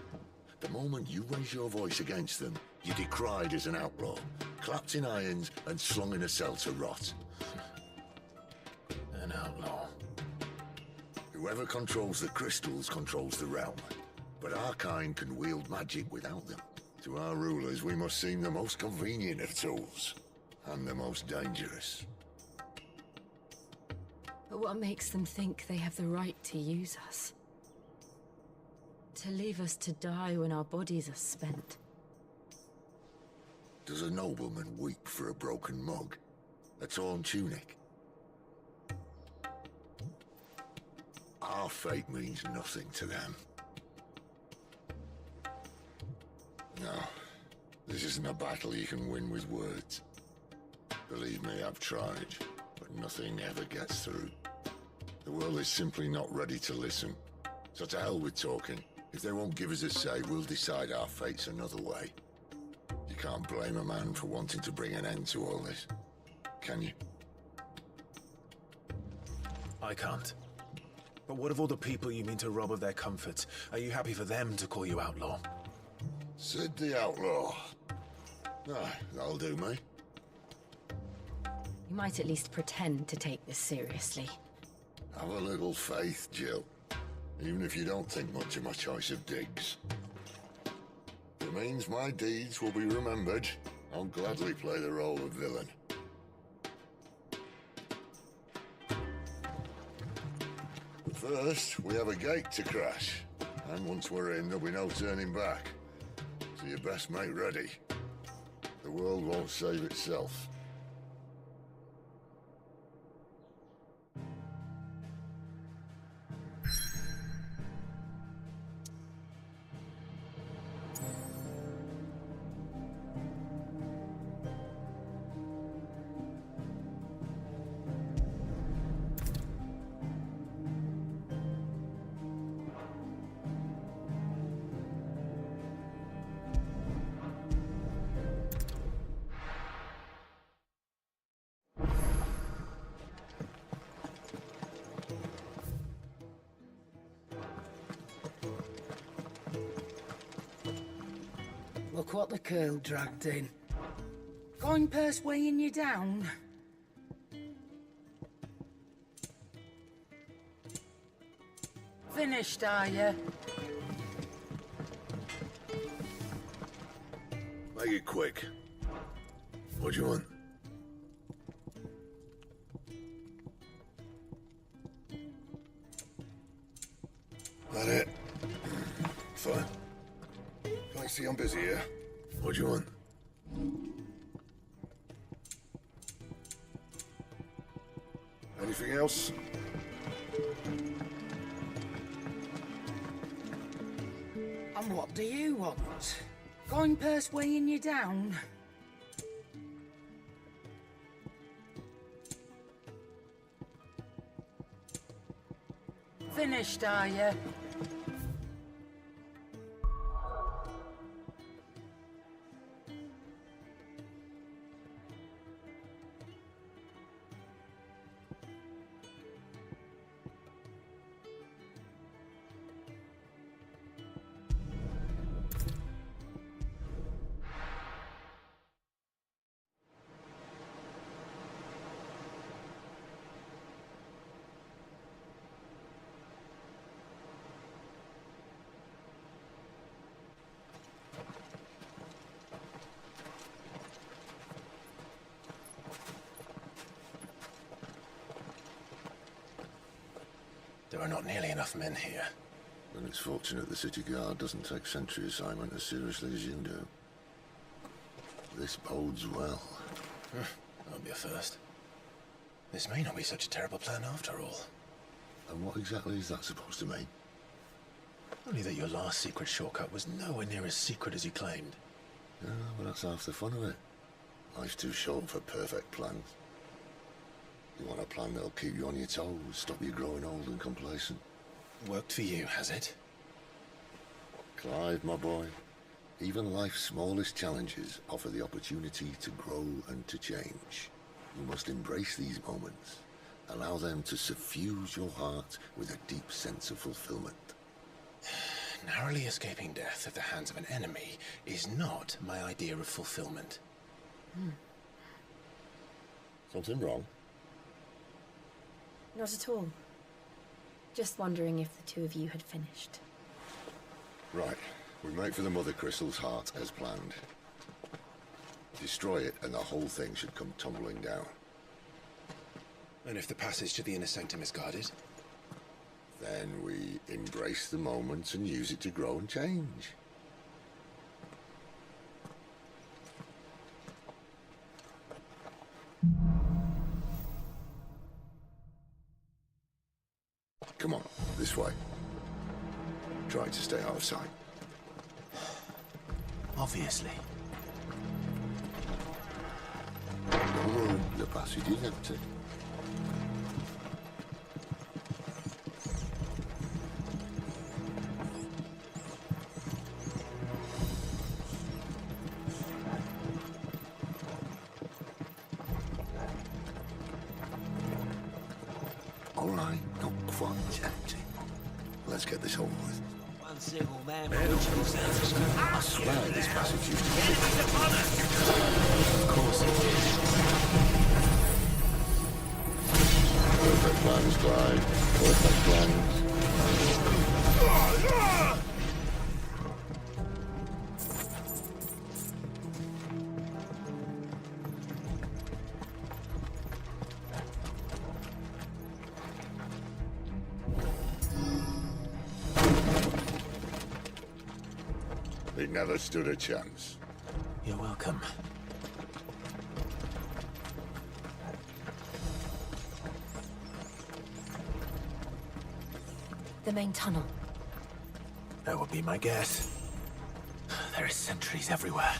Speaker 22: The moment you raise your voice against them, you're decried as an outlaw, clapped in irons and slung in a cell to rot.
Speaker 1: An outlaw.
Speaker 22: Whoever controls the crystals controls the realm. But our kind can wield magic without them. To our rulers, we must seem the most convenient of tools. And the most dangerous.
Speaker 9: But what makes them think they have the right to use us? To leave us to die when our bodies are spent?
Speaker 22: Does a nobleman weep for a broken mug? A torn tunic? Our fate means nothing to them. No, this isn't a battle you can win with words. Believe me, I've tried, but nothing ever gets through. The world is simply not ready to listen. So to hell with talking. If they won't give us a say, we'll decide our fates another way. You can't blame a man for wanting to bring an end to all this, can you?
Speaker 1: I can't. But what of all the people you mean to rob of their comforts? Are you happy for them to call you outlaw?
Speaker 22: Sid the Outlaw. Ah, that'll do me.
Speaker 9: You might at least pretend to take this seriously.
Speaker 22: Have a little faith, Jill. Even if you don't think much of my choice of digs. If it means my deeds will be remembered, I'll gladly play the role of villain. But first, we have a gate to crash. And once we're in, there'll be no turning back. So you best make ready. The world won't save itself.
Speaker 15: Look what the curl dragged in. Going purse weighing you down? Finished, are you?
Speaker 22: Make it quick. What do you want? That it? Fine. Can't see I'm busy here. What do you want? Anything else?
Speaker 15: And what do you want? Going purse weighing you down? Finished, are you?
Speaker 1: There are not nearly enough men here.
Speaker 22: Then it's fortunate the city guard doesn't take sentry assignment as seriously as you do. This bodes well.
Speaker 1: That'll be a first. This may not be such a terrible plan after all.
Speaker 22: And what exactly is that supposed to mean?
Speaker 1: Only that your last secret shortcut was nowhere near as secret as you claimed.
Speaker 22: Yeah, but that's half the fun of it. Life's too short for perfect plans. You want a plan that'll keep you on your toes, stop you growing old and complacent.
Speaker 1: Worked for you, has it?
Speaker 22: Clive, my boy, even life's smallest challenges offer the opportunity to grow and to change. You must embrace these moments. Allow them to suffuse your heart with a deep sense of fulfillment.
Speaker 1: Narrowly escaping death at the hands of an enemy is not my idea of fulfillment.
Speaker 22: Something wrong?
Speaker 9: Not at all. Just wondering if the two of you had finished.
Speaker 22: Right. We make for the Mother Crystal's heart as planned. Destroy it and the whole thing should come tumbling down.
Speaker 1: And if the passage to the inner sanctum is guarded?
Speaker 22: Then we embrace the moment and use it to grow and change. Come on, this way. Try to stay out of sight.
Speaker 1: Obviously.
Speaker 22: Don't worry, the passage is empty. All right, not quite empty. Let's get this over with.
Speaker 6: One single man.
Speaker 22: I swear this passage used to be...
Speaker 1: Of course it did.
Speaker 22: Perfect plans, Clyde. Perfect plans. He never stood a chance.
Speaker 1: You're welcome.
Speaker 9: The main tunnel.
Speaker 1: That would be my guess. There are sentries everywhere.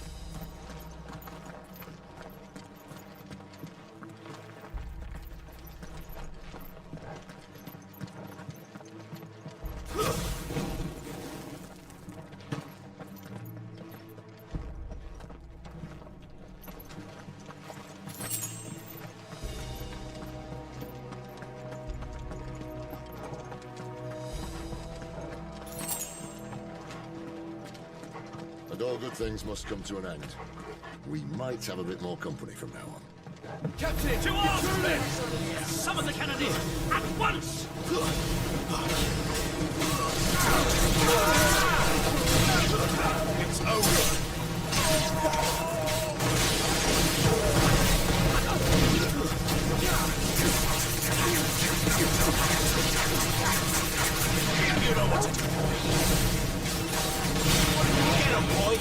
Speaker 22: And all good things must come to an end. We might have a bit more company from now on.
Speaker 6: Captain! To arms, men! Summon the cannoneer! At once! It's over! You know what to do. Get him, boy!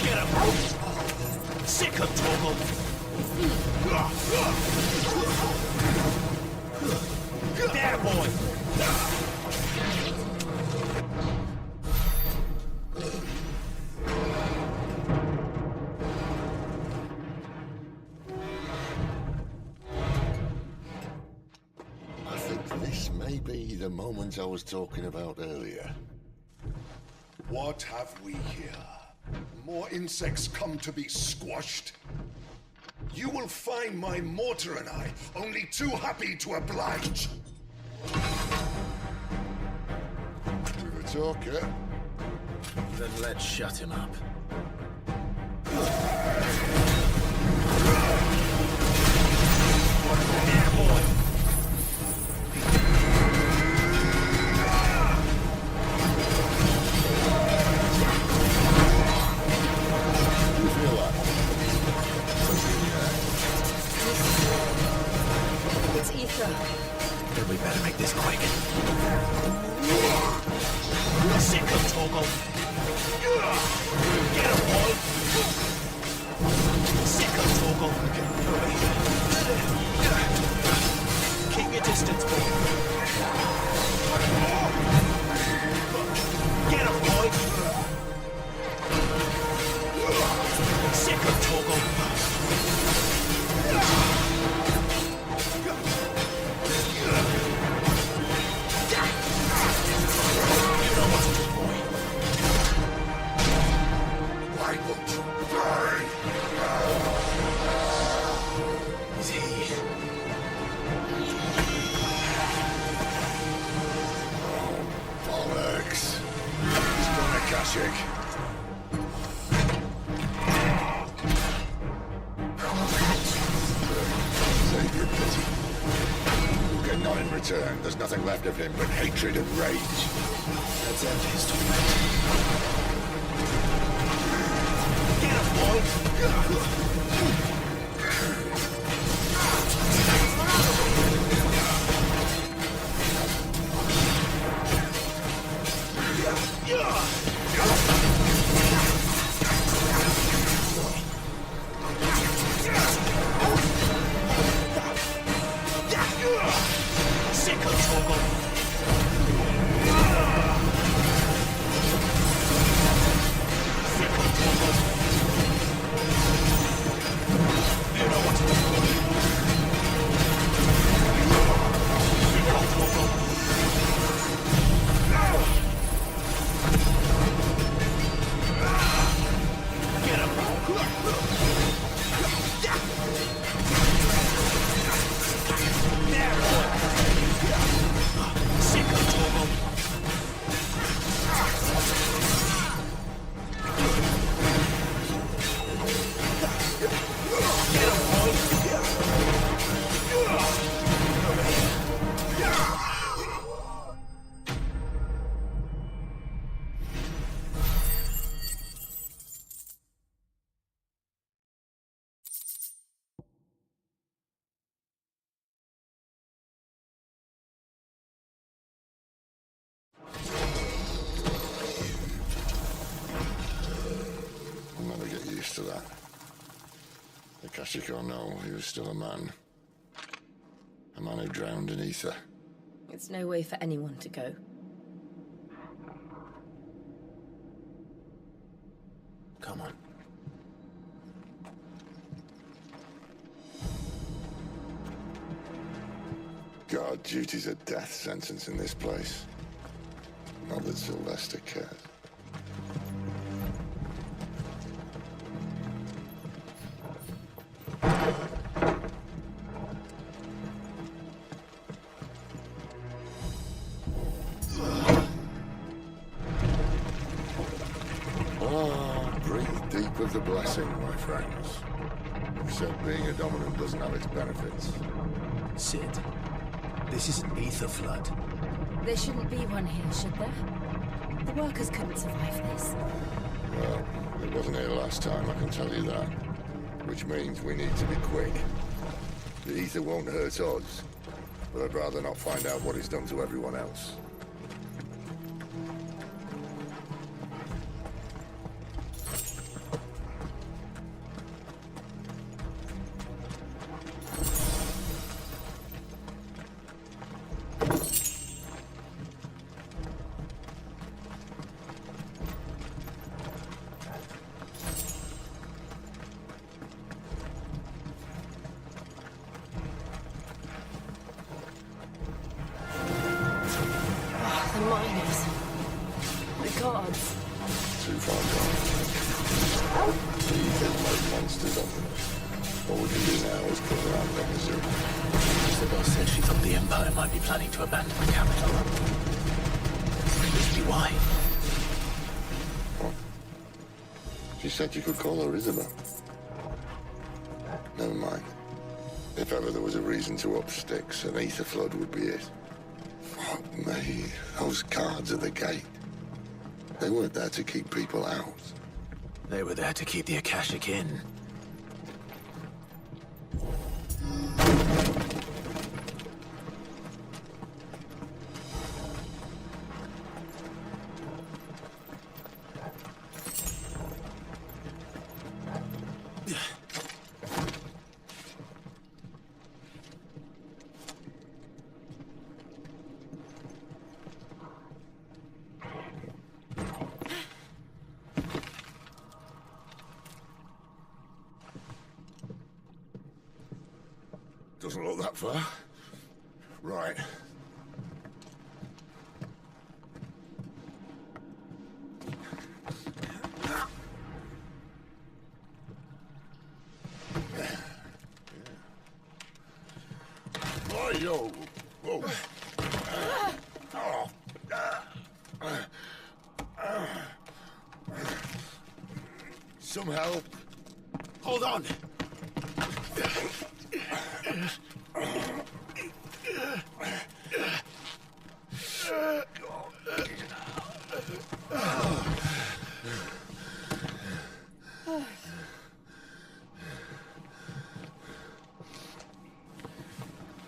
Speaker 6: Get him! Sick him, Torgal! There, boy!
Speaker 22: I think this may be the moment I was talking about earlier.
Speaker 7: What have we here? More insects come to be squashed? You will find my mortar and I only too happy to oblige.
Speaker 22: With a talk, yeah?
Speaker 1: Then let's shut him up.
Speaker 4: It's ether.
Speaker 1: Then we better make this quick.
Speaker 6: Sick him, Torgal! Get him, boy! Sick him, Torgal! Keep your distance, boy! Get him, boy! Sick him, Torgal!
Speaker 22: Bollocks. He's gonna Kashyyyk. Save your pity. You'll get none in return. There's nothing left of him but hatred and rage.
Speaker 1: Let's end his torment.
Speaker 6: Get him, boy! Sick of Torgal! Sick of Torgal! You know what to do. Sick of Torgal! Get him! There, boy! Sick of Torgal! Get him, boy!
Speaker 22: I'll never get used to that. The Kashyyyk or no, he was still a man. A man who drowned in ether.
Speaker 9: It's no way for anyone to go.
Speaker 1: Come on.
Speaker 22: God, duty's a death sentence in this place. Not that Sylvester cares. Keep of the blessing, my friends. Except being a dominant doesn't have its benefits.
Speaker 1: Sid, this is an ether flood.
Speaker 9: There shouldn't be one here, should there? The workers couldn't survive this.
Speaker 22: Well, it wasn't here last time, I can tell you that. Which means we need to be quick. The ether won't hurt us, but I'd rather not find out what it's done to everyone else.
Speaker 2: The miners. The gods.
Speaker 22: Too far gone. The ether's made monsters of them. What we can do now is put around their misery.
Speaker 1: The boss said she thought the Empire might be planning to abandon the capital. Could this be why?
Speaker 22: What? She said you could call her Isabel. Never mind. If ever there was a reason to up sticks, an ether flood would be it. Fuck me. Those guards at the gate. They weren't there to keep people out.
Speaker 1: They were there to keep the Akashic in.
Speaker 22: Doesn't look that far. Right. Oh, yo. Whoa. Some help.
Speaker 1: Hold on!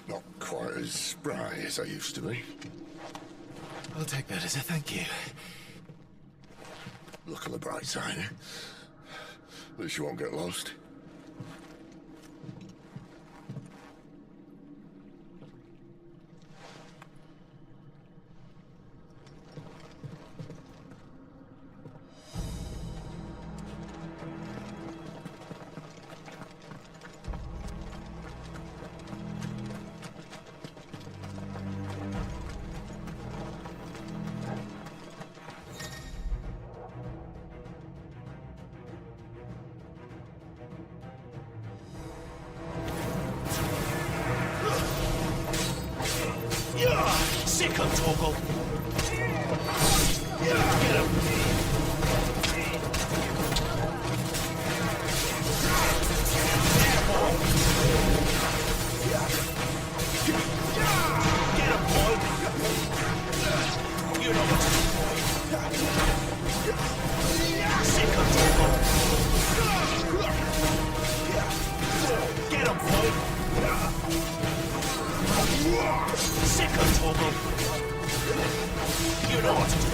Speaker 22: Not quite as spry as I used to be.
Speaker 1: I'll take that as a thank you.
Speaker 22: Look on the bright side. At least you won't get lost.
Speaker 1: Sick of Torgal! Get him! Get him, boy! You know what to do. Sick of Torgal! Get him, boy! Sick of Torgal! You know what to do.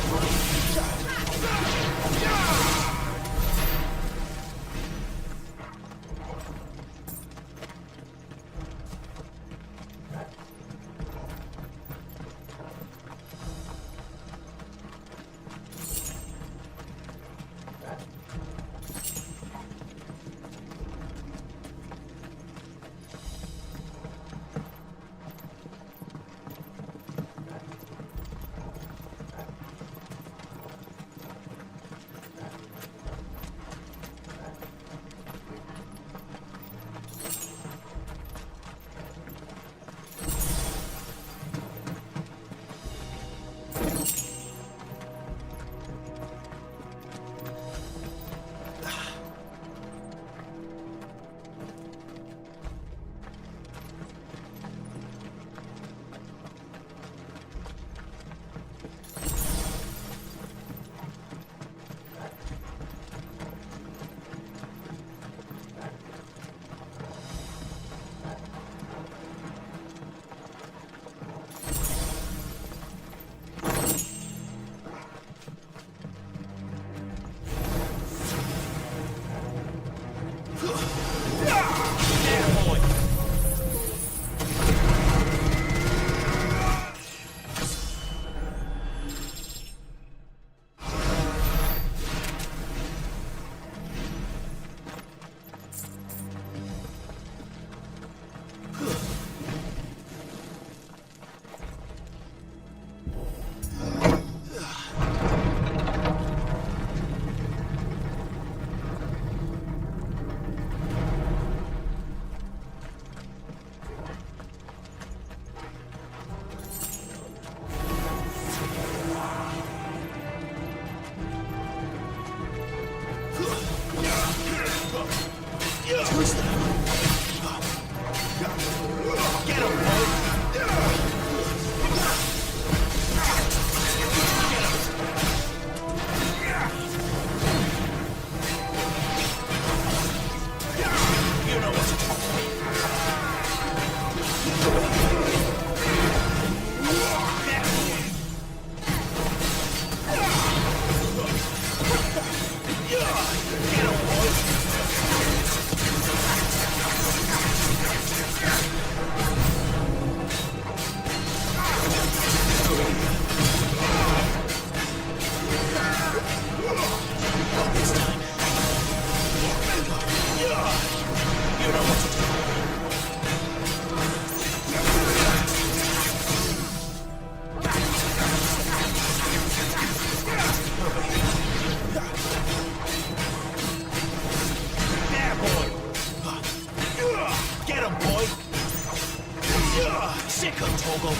Speaker 6: sick of Torgal.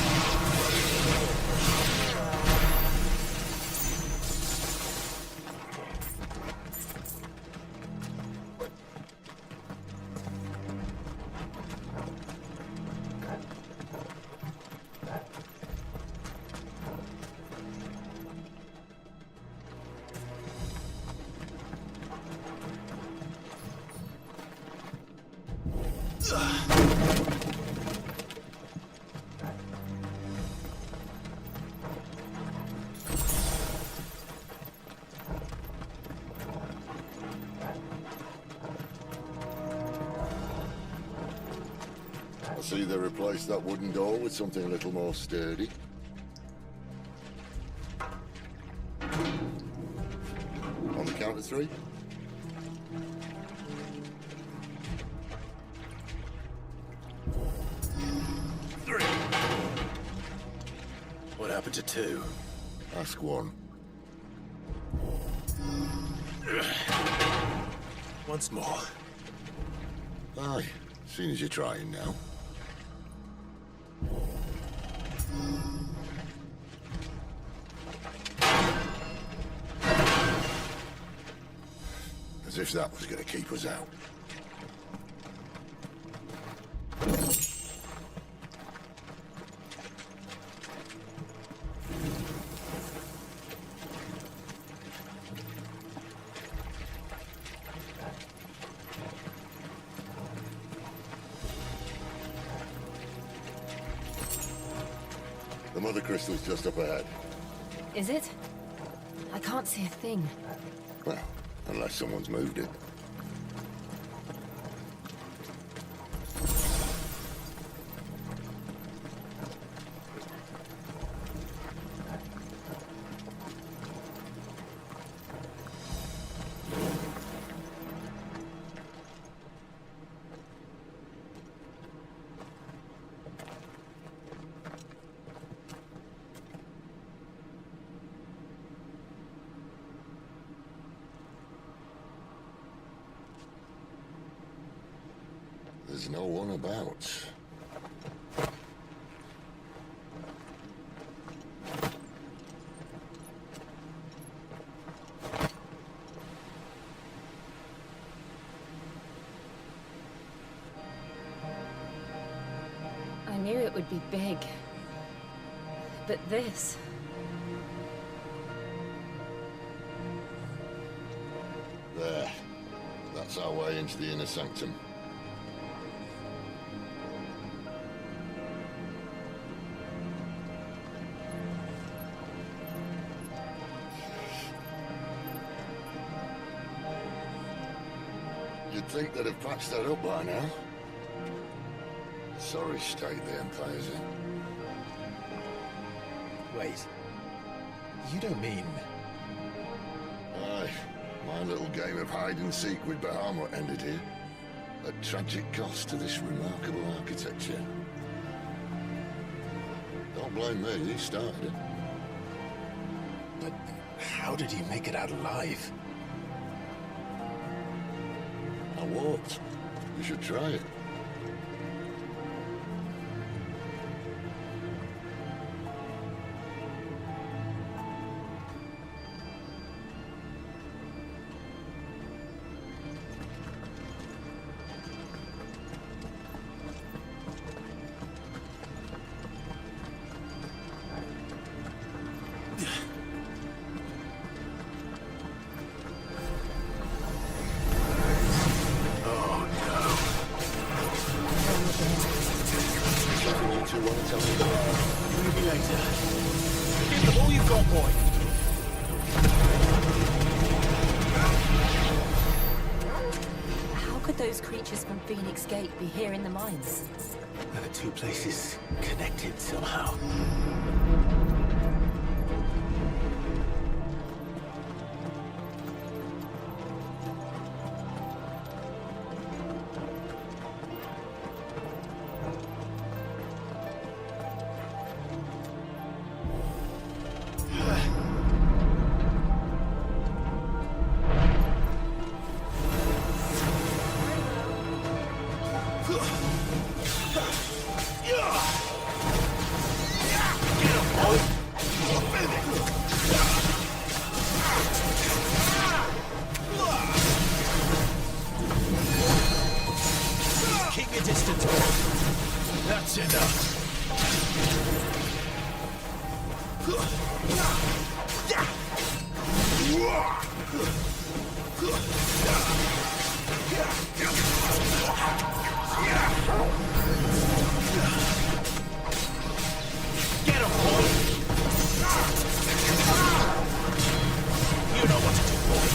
Speaker 22: I see they replaced that wooden door with something a little more sturdy. On the count of 3?
Speaker 1: What happened to 2?
Speaker 22: Ask 1.
Speaker 1: Once more.
Speaker 22: Aye, seeing as you're trying now. As if that was going to keep us out. The mother crystal's just up ahead.
Speaker 9: Is it? I can't see a thing.
Speaker 22: Well, unless someone's moved it. There's no one about.
Speaker 9: I knew it would be big. But this...
Speaker 22: There. That's our way into the inner sanctum. You'd think they'd have patched that up by now. Sorry state the Empire's in.
Speaker 1: Wait. You don't mean...
Speaker 22: Aye. My little game of hide-and-seek with Bahamut ended here. At tragic cost to this remarkable architecture. Don't blame me, he started it.
Speaker 1: But how did you make it out alive?
Speaker 22: I walked. You should try it.
Speaker 6: Maybe later. Give them all you've got, boy.
Speaker 9: How could those creatures from Phoenix Gate be here in the mines?
Speaker 1: Are the 2 places connected somehow?
Speaker 6: your distance, boy. That's enough. Get him, boy! You know what to do, boy.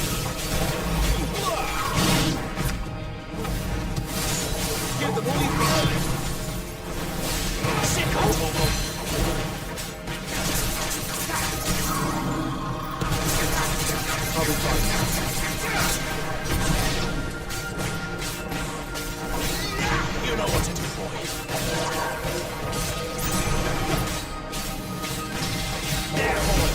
Speaker 6: Give them all you've got. Sicko, Togo! I'll be fine. You know what to do, boy. There, boy.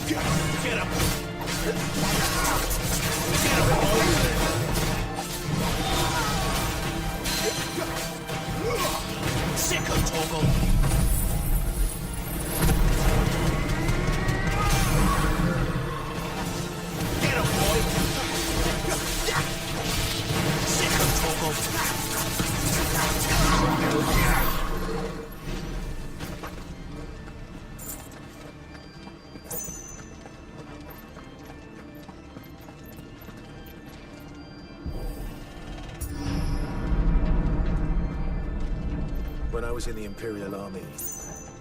Speaker 6: Get him. Get him, boy. Sicko, Togo.
Speaker 1: When I was in the Imperial Army,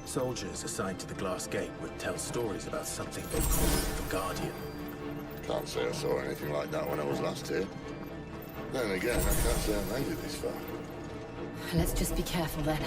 Speaker 1: soldiers assigned to the Glass Gate would tell stories about something they called the Guardian.
Speaker 22: Can't say I saw anything like that when I was last here. Then again, I can't say I made it this far.
Speaker 9: Let's just be careful then.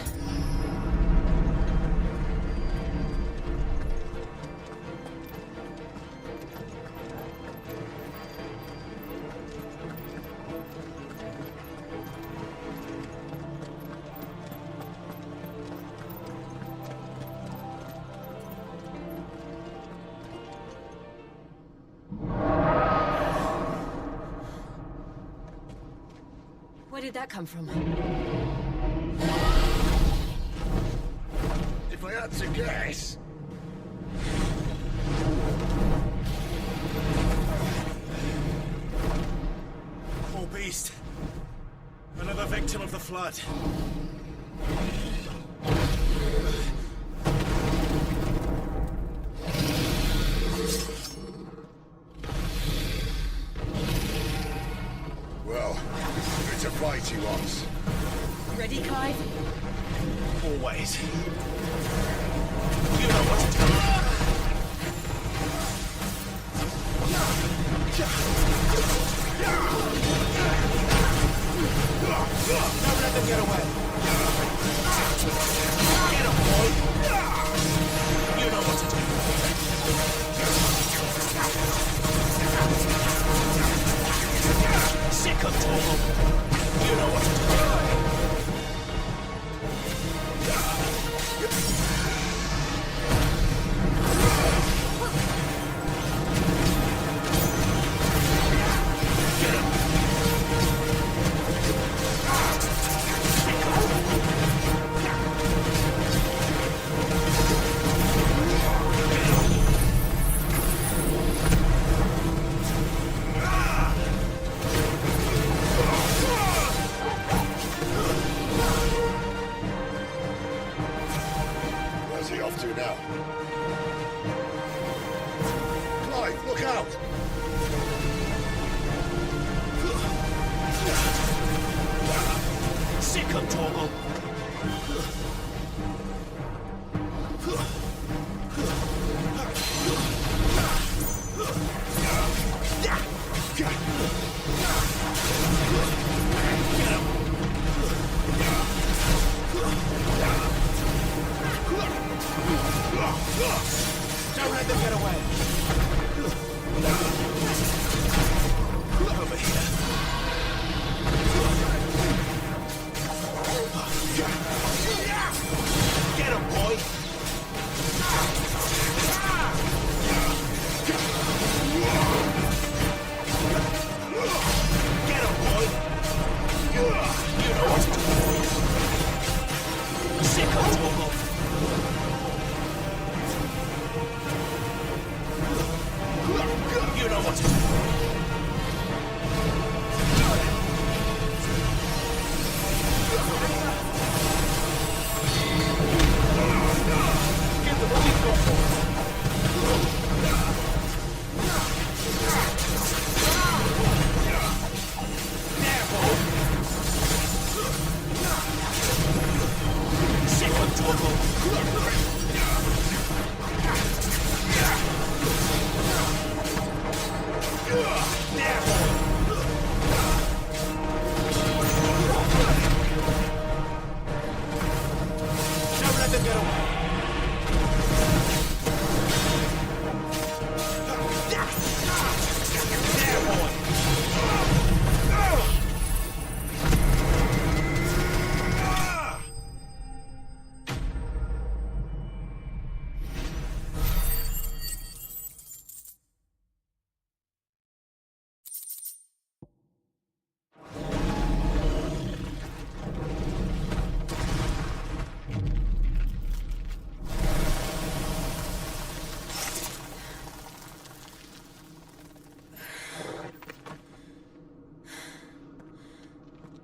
Speaker 9: Where did that come from?
Speaker 22: If I had to guess...
Speaker 1: Poor beast. Another victim of the flood.
Speaker 22: Well, it's a fight he wants.
Speaker 9: Ready, Clive?
Speaker 1: Always. You know what to do. Don't let them get away. Get him, boy. You know what to do. Sick of Togo. You know what to do.
Speaker 22: Where's he off to now? Clive, look out!
Speaker 1: Sick of Togo. Don't let them get away. Over here.
Speaker 6: You know what to do. Give them what we've got for them.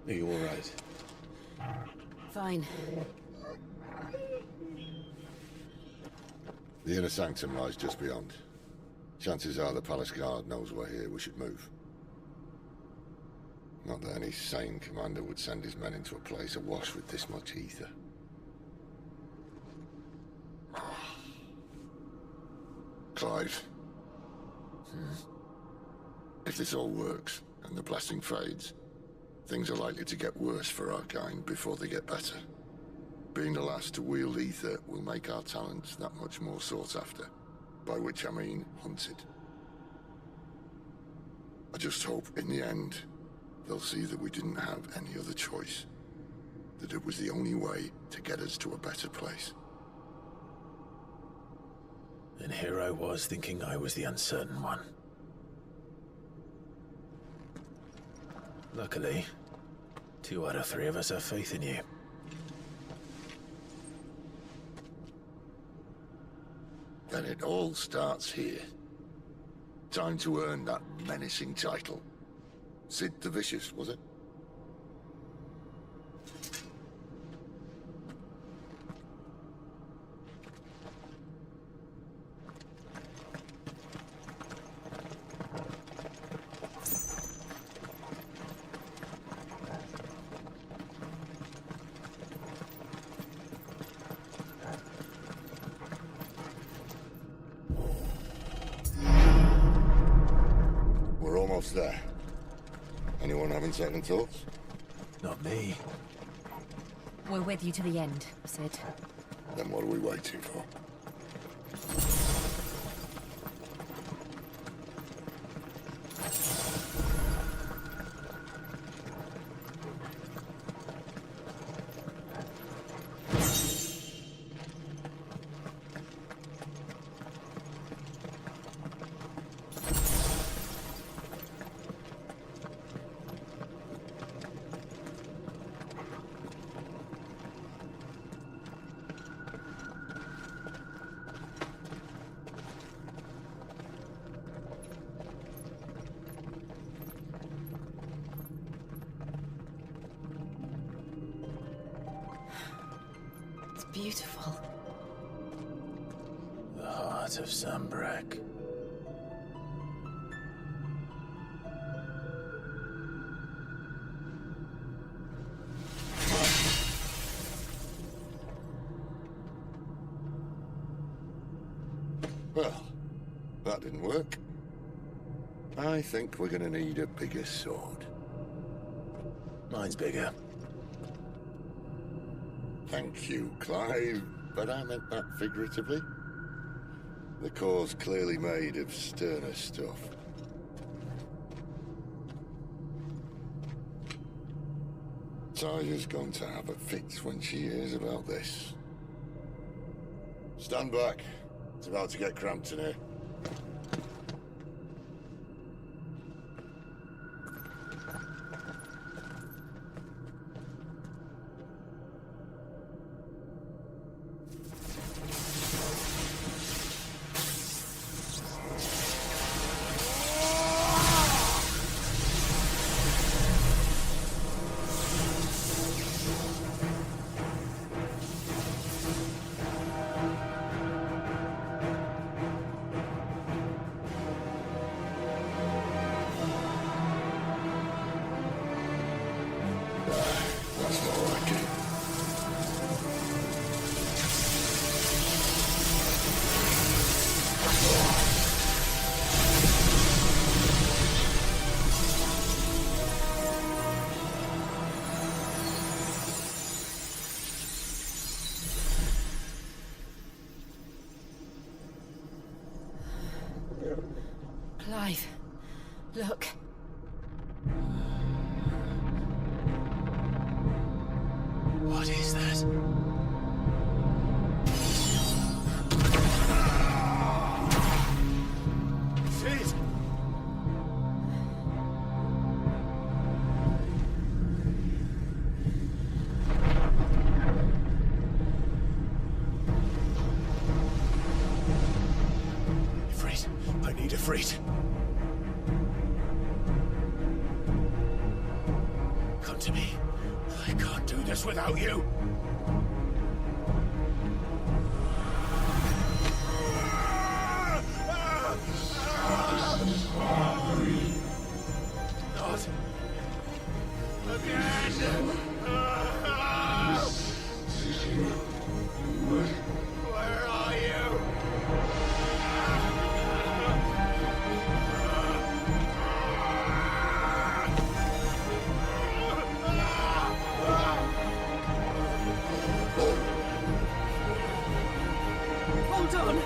Speaker 1: Are you all right?
Speaker 9: Fine.
Speaker 22: The inner sanctum lies just beyond. Chances are the palace guard knows we're here. We should move. Not that any sane commander would send his men into a place awash with this much ether. Clive. If this all works, and the blessing fades, things are likely to get worse for our kind before they get better. Being the last to wield ether will make our talents that much more sought after. By which I mean hunted. I just hope, in the end, they'll see that we didn't have any other choice. That it was the only way to get us to a better place.
Speaker 1: And here I was thinking I was the uncertain one. Luckily, 2 out of 3 of us have faith in you.
Speaker 22: Then it all starts here. Time to earn that menacing title. Sid the Vicious, was it? We're almost there. Anyone having second thoughts?
Speaker 1: Not me.
Speaker 9: We're with you to the end, Sid.
Speaker 22: Then what are we waiting for?
Speaker 9: Beautiful.
Speaker 1: The heart of Sambrek.
Speaker 22: Well, that didn't work. I think we're gonna need a bigger sword.
Speaker 1: Mine's bigger.
Speaker 22: Thank you, Clive, but I meant that figuratively. The core's clearly made of sterner stuff. Tyler's going to have a fit when she hears about this. Stand back. It's about to get cramped in here.
Speaker 19: alive. Look.
Speaker 1: What is that?
Speaker 5: Sid!
Speaker 1: Ifrit, I need Ifrit. Come to me. I can't do this without you. Not again. Where are you?
Speaker 2: Hold on.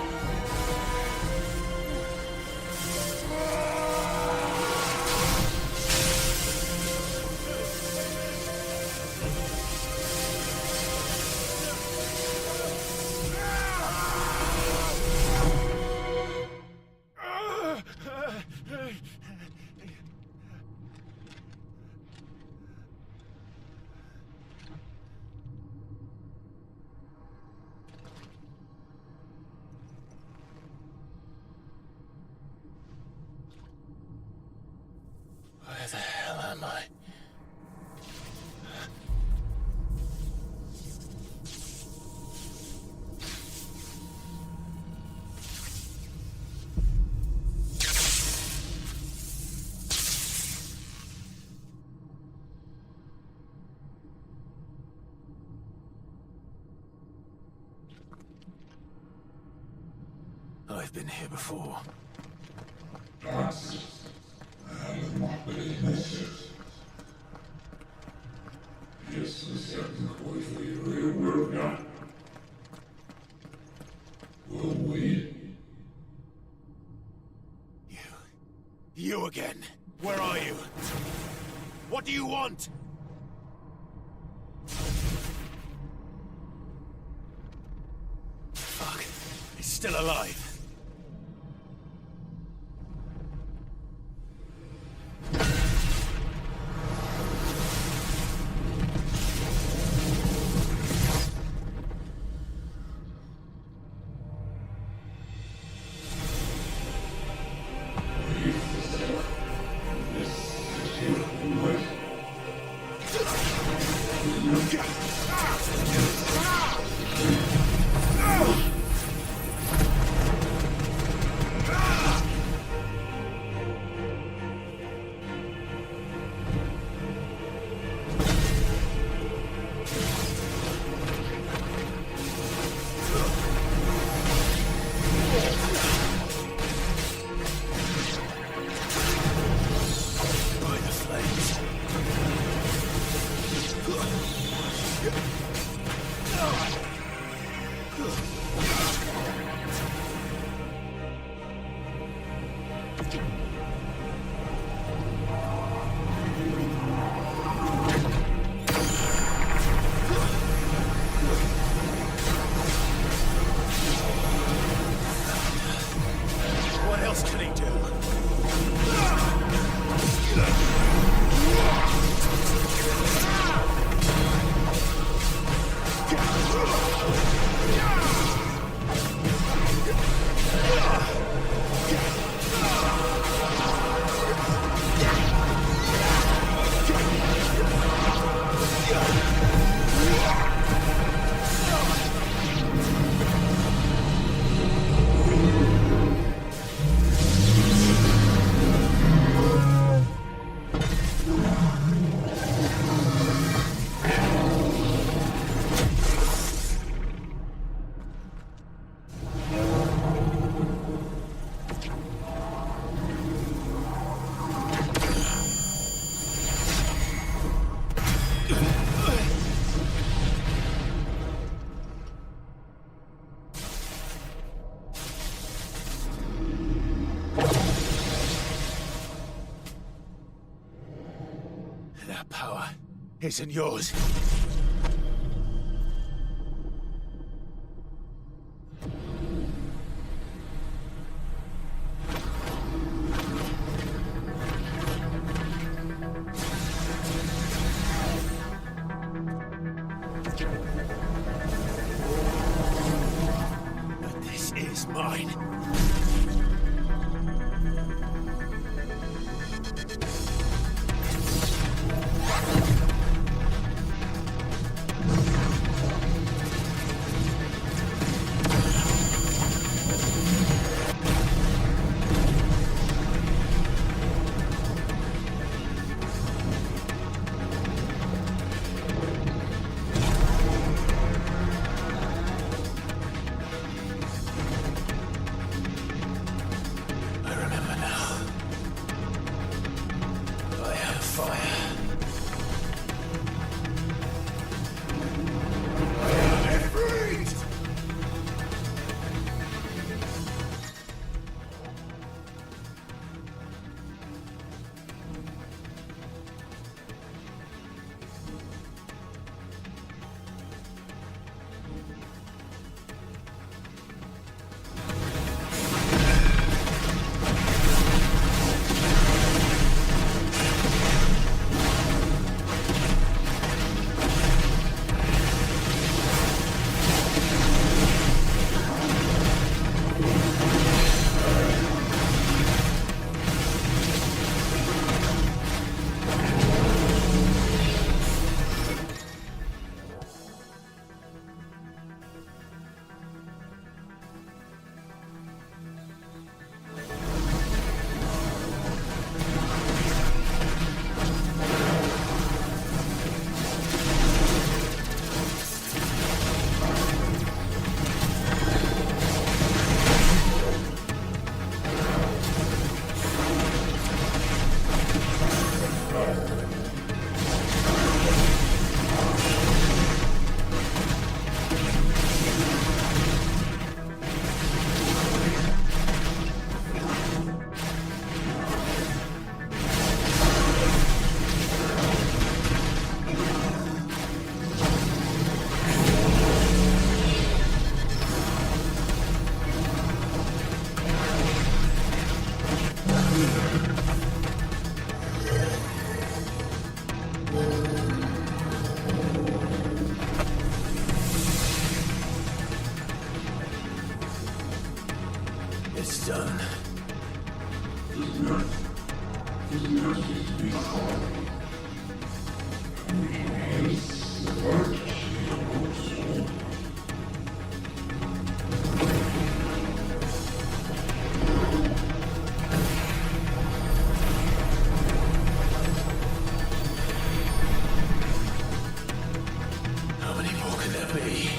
Speaker 1: Where the hell am I? I've been here before. You again. Where are you? What do you want? Fuck. He's still alive. That power isn't yours. But this is mine. I remember now. I have fire. It's done. How many more can there be?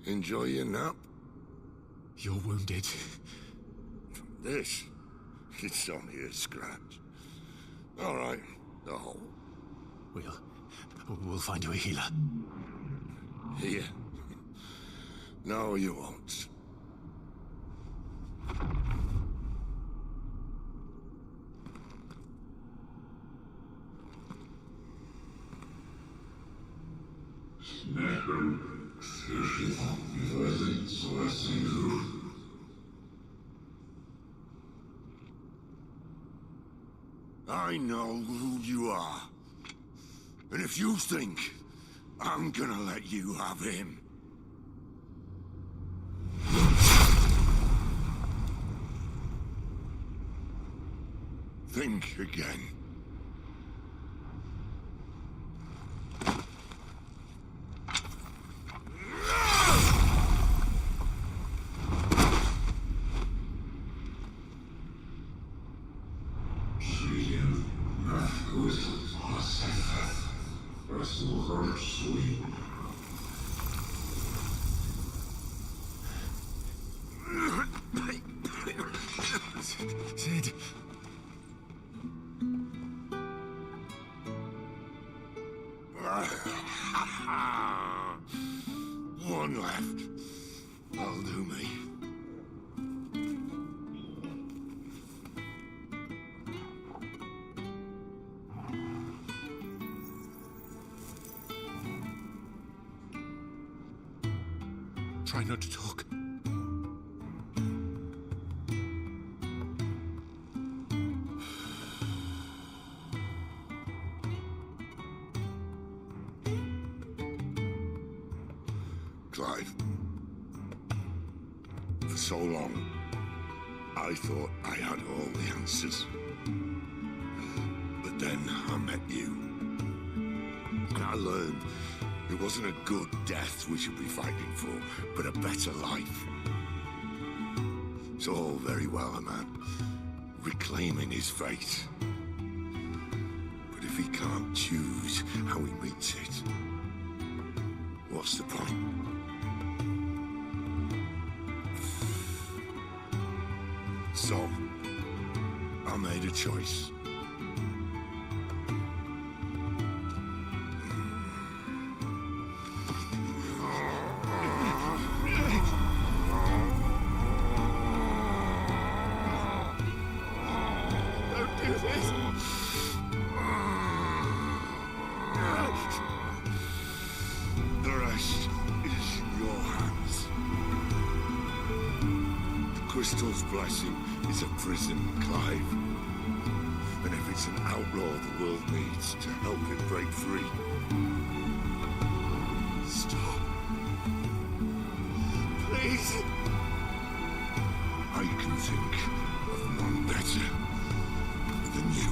Speaker 22: Enjoy your nap?
Speaker 1: You're wounded.
Speaker 22: This? It's only a scratch. All right, the hole.
Speaker 1: We'll find you a healer.
Speaker 22: Here? No, you won't. I know who you are. And if you think I'm gonna let you have him... think again.
Speaker 1: Sid.
Speaker 22: One left. That'll do me.
Speaker 1: Try not to talk.
Speaker 22: Clive. For so long, I thought I had all the answers. But then I met you. And I learned it wasn't a good death we should be fighting for, but a better life. It's all very well, a man reclaiming his fate. But if he can't choose how he meets it, what's the point? So, I made a choice.
Speaker 1: Don't do this!
Speaker 22: The rest is in your hands. The Crystal's blessing is a prison, Clive. And if it's an outlaw the world needs to help it break free... Stop. Please. I can think of none better than you.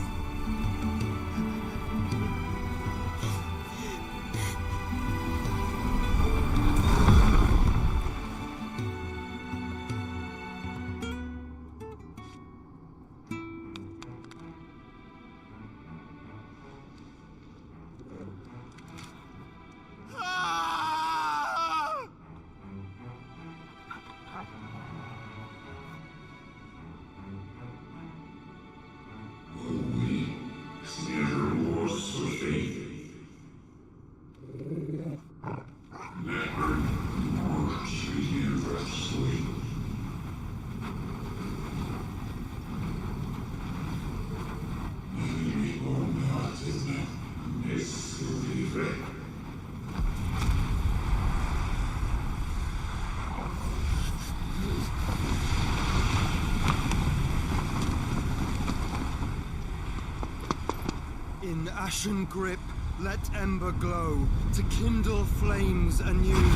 Speaker 16: In ashen grip, let ember glow, to kindle flames anew.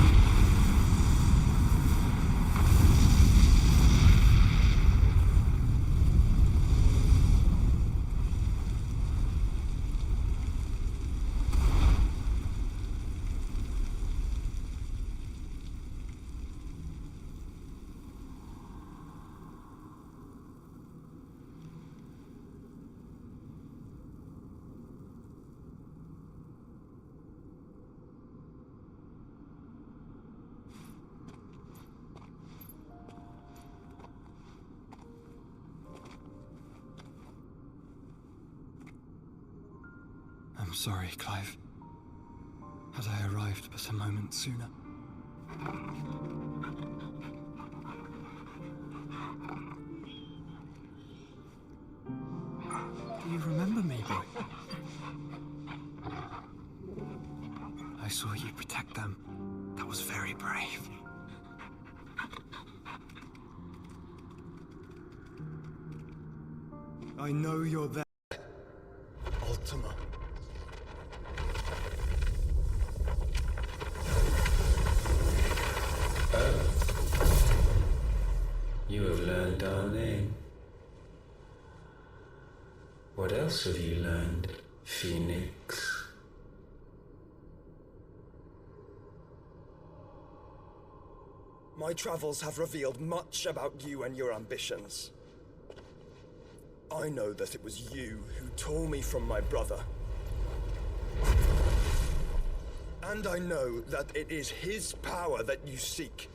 Speaker 16: sorry, Clive. Had I arrived but a moment sooner. Do you remember me, boy? I saw you protect them. That was very brave. I know you're there, Ultima.
Speaker 12: You have learned our name. What else have you learned, Phoenix?
Speaker 14: My travels have revealed much about you and your ambitions. I know that it was you who tore me from my brother. And I know that it is his power that you seek.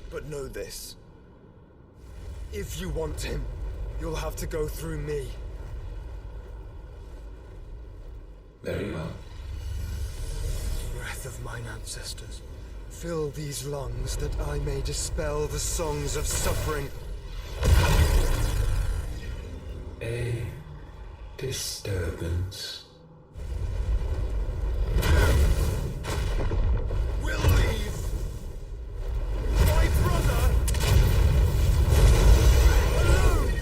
Speaker 14: But know this. If you want him, you'll have to go through me.
Speaker 12: Very well.
Speaker 14: Breath of mine ancestors, fill these lungs that I may dispel the songs of suffering.
Speaker 12: A disturbance.
Speaker 14: We'll leave. My brother alone.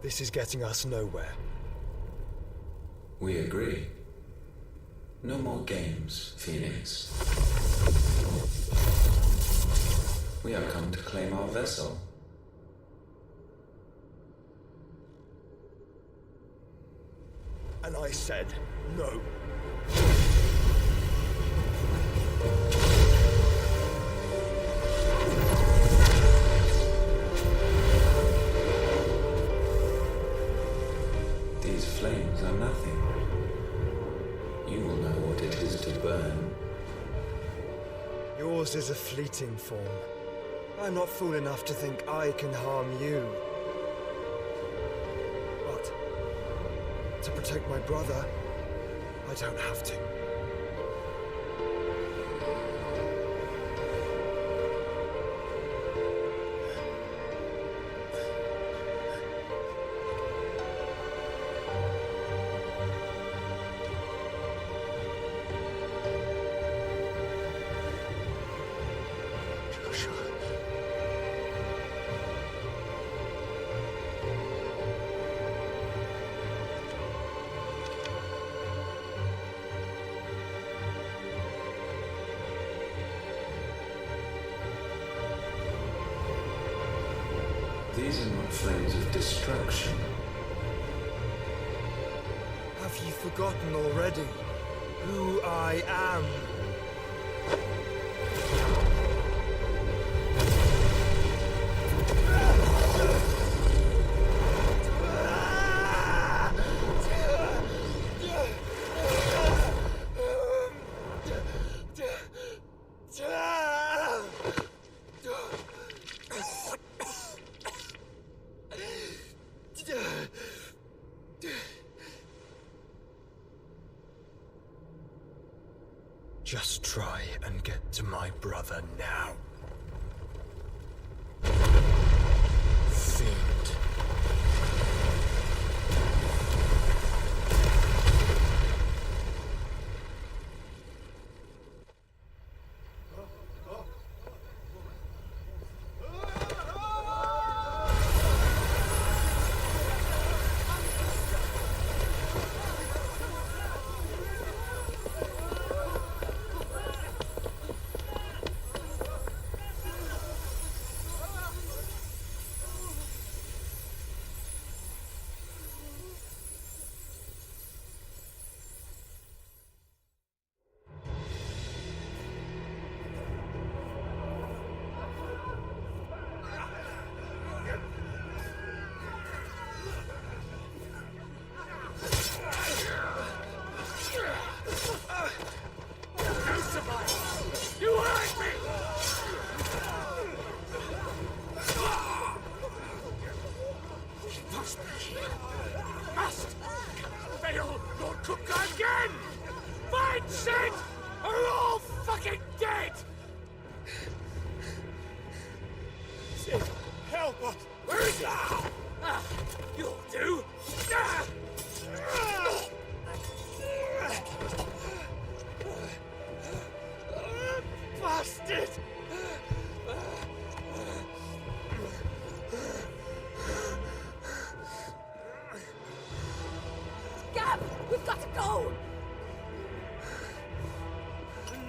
Speaker 14: This is getting us nowhere.
Speaker 12: We agree. No more games, Phoenix. We have come to claim our vessel.
Speaker 14: And I said no.
Speaker 12: These flames are nothing. You will know what it is to burn.
Speaker 14: Yours is a fleeting form. I'm not fool enough to think I can harm you. But to protect my brother, I don't have to.
Speaker 12: These are not flames of destruction.
Speaker 14: Have you forgotten already who I am? Just try and get to my brother now. Fiend.
Speaker 10: must be here. Must! Fail Lord Cook again! Find Sid! Or we're all fucking dead! Sid, help us! Where is he? You'll do! Bastard!
Speaker 15: Gab, we've got to go!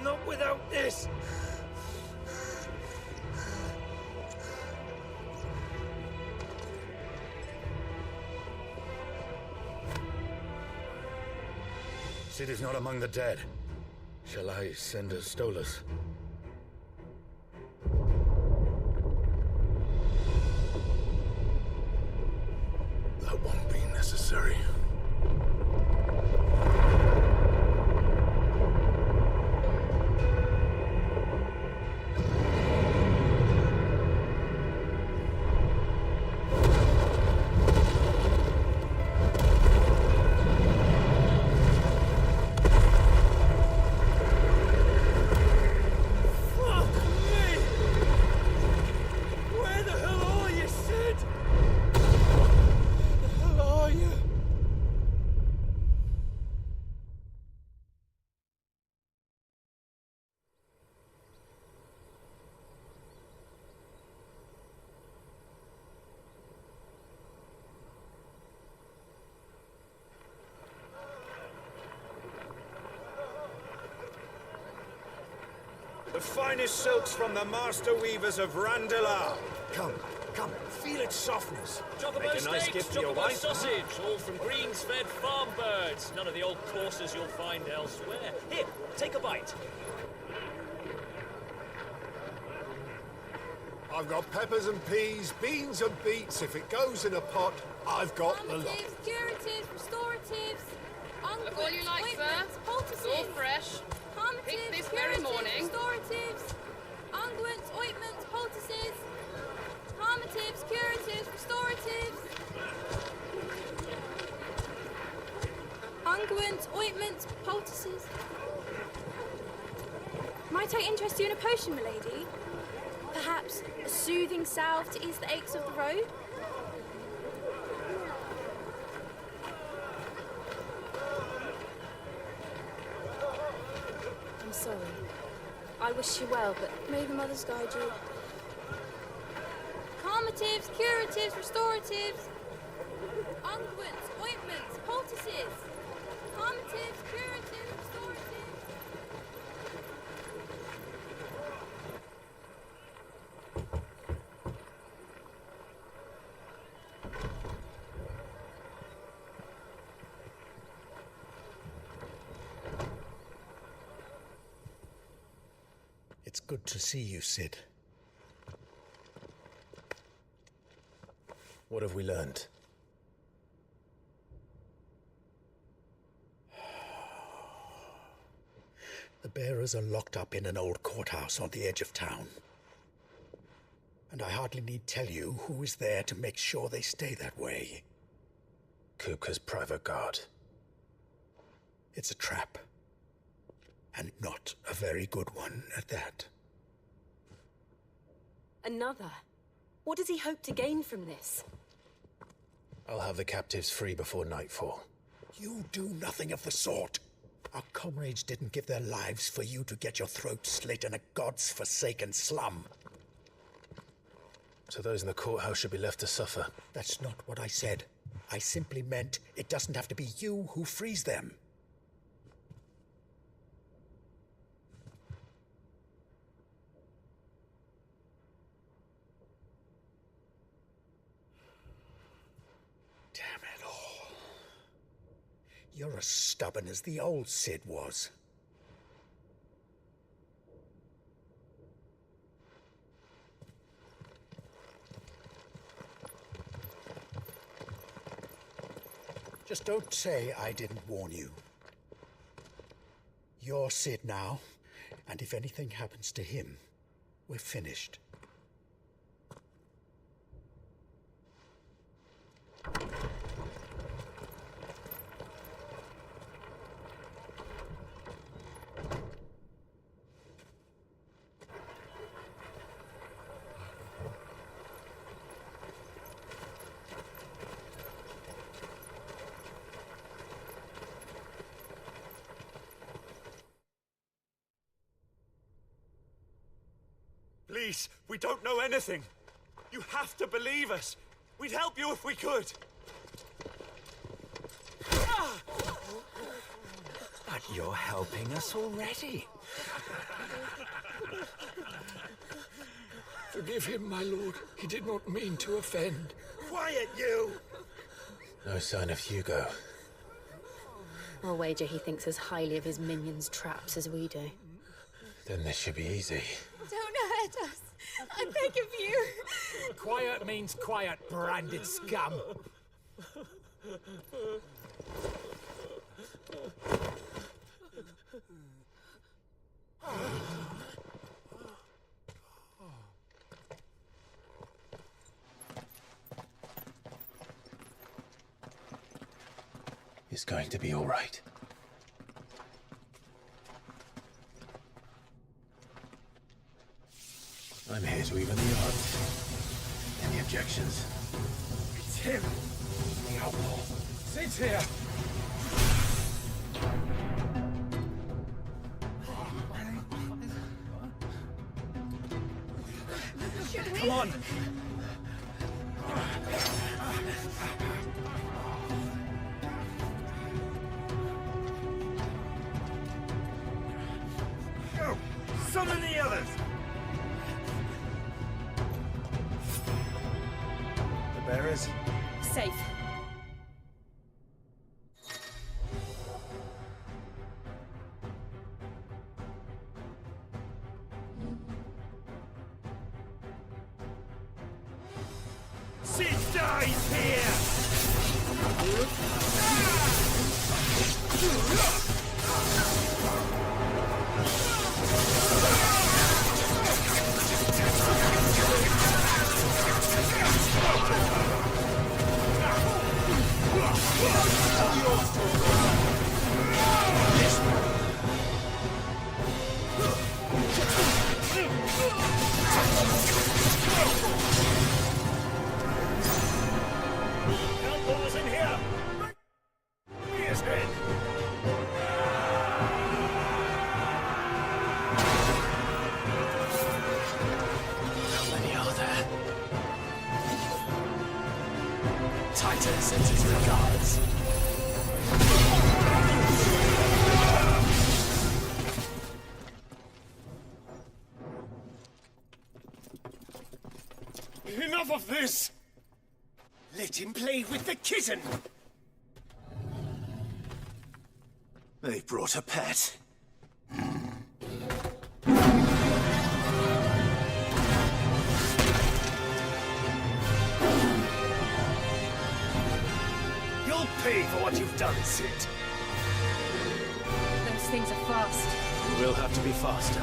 Speaker 10: Not without this!
Speaker 13: Sid is not among the dead. Shall I send a Stolas?
Speaker 7: That won't be necessary.
Speaker 10: Fuck me! Where the hell are you, Sid? Where the hell are you?
Speaker 14: The finest silks from the master weavers of Randalar. Come, come, feel its softness.
Speaker 17: Chocobo
Speaker 14: Make a nice
Speaker 17: steaks,
Speaker 14: gift for your
Speaker 17: chocobo
Speaker 14: wife.
Speaker 17: sausage, all from greens-fed farm birds. None of the old courses you'll find elsewhere. Here, take a bite.
Speaker 5: I've got peppers and peas, beans and beets. If it goes in a pot, I've got the lot.
Speaker 23: Curatives, restoratives,
Speaker 24: Look all you like, sir. It's all fresh. Picked this very morning.
Speaker 23: Restoratives, unguents, ointments, poultices, harmatives, curatives, restoratives. Unguents, ointments, poultices. Might I interest you in a potion, milady? Perhaps a soothing salve to ease the aches of the road? I'm sorry. I wish you well, but may the mothers guide you. Calmatives, curatives, restoratives, unguents, ointments, poultices. Calmatives, curatives, restoratives.
Speaker 25: It's good to see you, Sid. What have we learned? The bearers are locked up in an old courthouse on the edge of town. And I hardly need tell you who is there to make sure they stay that way. Kupka's private guard. It's a trap. And not a very good one at that.
Speaker 26: Another? What does he hope to gain from this?
Speaker 25: I'll have the captives free before nightfall. You do nothing of the sort. Our comrades didn't give their lives for you to get your throat slit in a god's forsaken slum.
Speaker 1: So those in the courthouse should be left to suffer.
Speaker 25: That's not what I said. I simply meant it doesn't have to be you who frees them. Damn it all. You're as stubborn as the old Sid was. Just don't say I didn't warn you. You're Sid now, and if anything happens to him, we're finished.
Speaker 14: Please, we don't know anything. You have to believe us. We'd help you if we could.
Speaker 13: But you're helping us already.
Speaker 3: Forgive him, my lord. He did not mean to offend.
Speaker 14: Quiet, you!
Speaker 1: No sign of Hugo.
Speaker 9: I'll wager he thinks as highly of his minions' traps as we do.
Speaker 1: Then this should be easy.
Speaker 23: Don't hurt us. I beg of you.
Speaker 3: Quiet means quiet, branded scum.
Speaker 1: It's going to be all right. I'm here to even the odds. Any objections?
Speaker 3: It's him, the outlaw. Sit here.
Speaker 14: Come on! Go! Summon the others! The bearers?
Speaker 9: Safe.
Speaker 14: Sid dies here! What was in here? His head.
Speaker 1: How many are there?
Speaker 3: Titan sends his regards.
Speaker 14: Enough of this! Let him play with the kitten!
Speaker 1: They brought a pet.
Speaker 14: You'll pay for what you've done, Sid.
Speaker 9: Those things are fast.
Speaker 1: We'll have to be faster.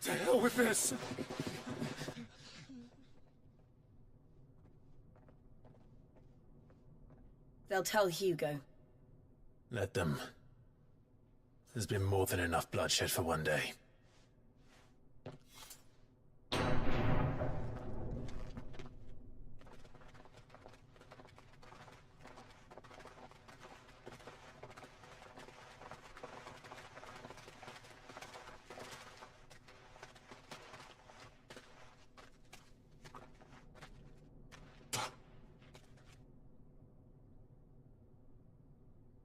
Speaker 3: To hell with this!
Speaker 26: They'll tell Hugo.
Speaker 1: Let them. There's been more than enough bloodshed for one day.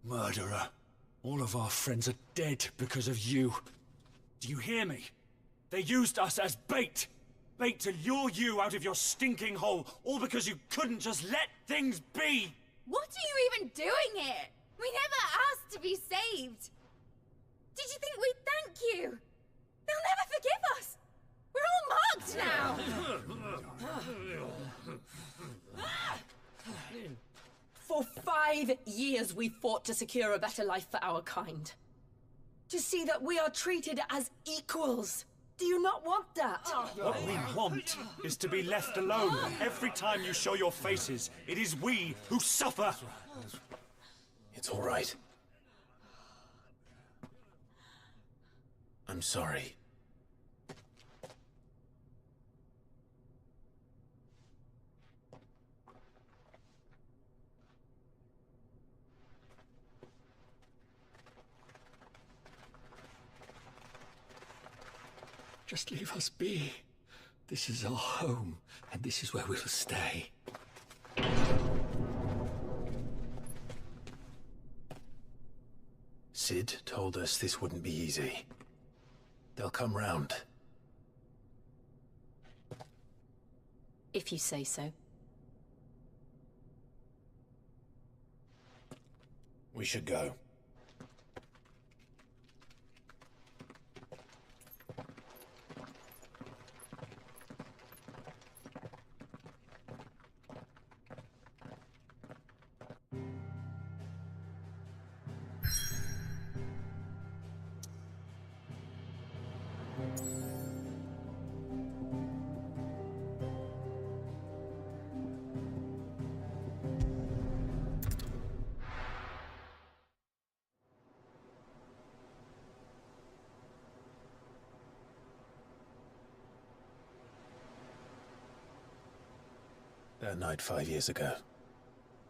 Speaker 3: Murderer. All of our friends are dead because of you. Do you hear me? They used us as bait. Bait to lure you out of your stinking hole, all because you couldn't just let things be.
Speaker 4: What are you even doing here? We never asked to be saved. Did you think we'd thank you? They'll never forgive us. We're all marked now.
Speaker 26: For 5 years we fought to secure a better life for our kind. To see that we are treated as equals. Do you not want that?
Speaker 3: What we want is to be left alone. Every time you show your faces, it is we who suffer.
Speaker 1: It's all right. I'm sorry.
Speaker 3: Just leave us be. This is our home, and this is where we'll stay.
Speaker 1: Sid told us this wouldn't be easy. They'll come round.
Speaker 9: If you say so.
Speaker 1: We should go. That night 5 years ago,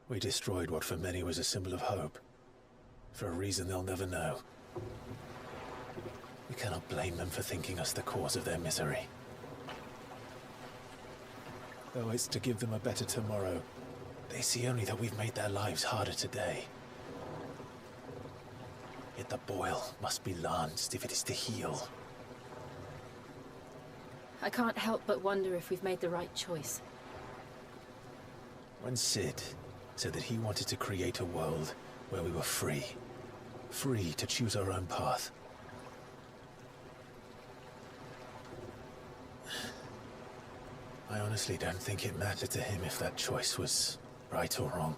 Speaker 1: we destroyed what for many was a symbol of hope. For a reason they'll never know. We cannot blame them for thinking us the cause of their misery. Though it's to give them a better tomorrow, they see only that we've made their lives harder today. Yet the boil must be lanced if it is to heal.
Speaker 9: I can't help but wonder if we've made the right choice.
Speaker 1: When Sid said that he wanted to create a world where we were free. Free to choose our own path. I honestly don't think it mattered to him if that choice was right or wrong.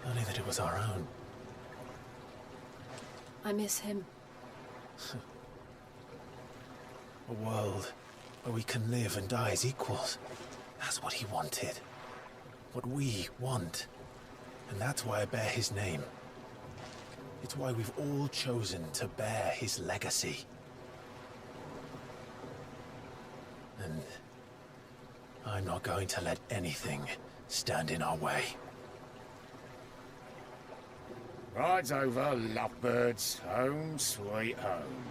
Speaker 1: Only that it was our own.
Speaker 9: I miss him.
Speaker 1: A world where we can live and die as equals. That's what he wanted. What we want. And that's why I bear his name. It's why we've all chosen to bear his legacy. And I'm not going to let anything stand in our way.
Speaker 10: Ride's over, lovebirds. Home sweet home.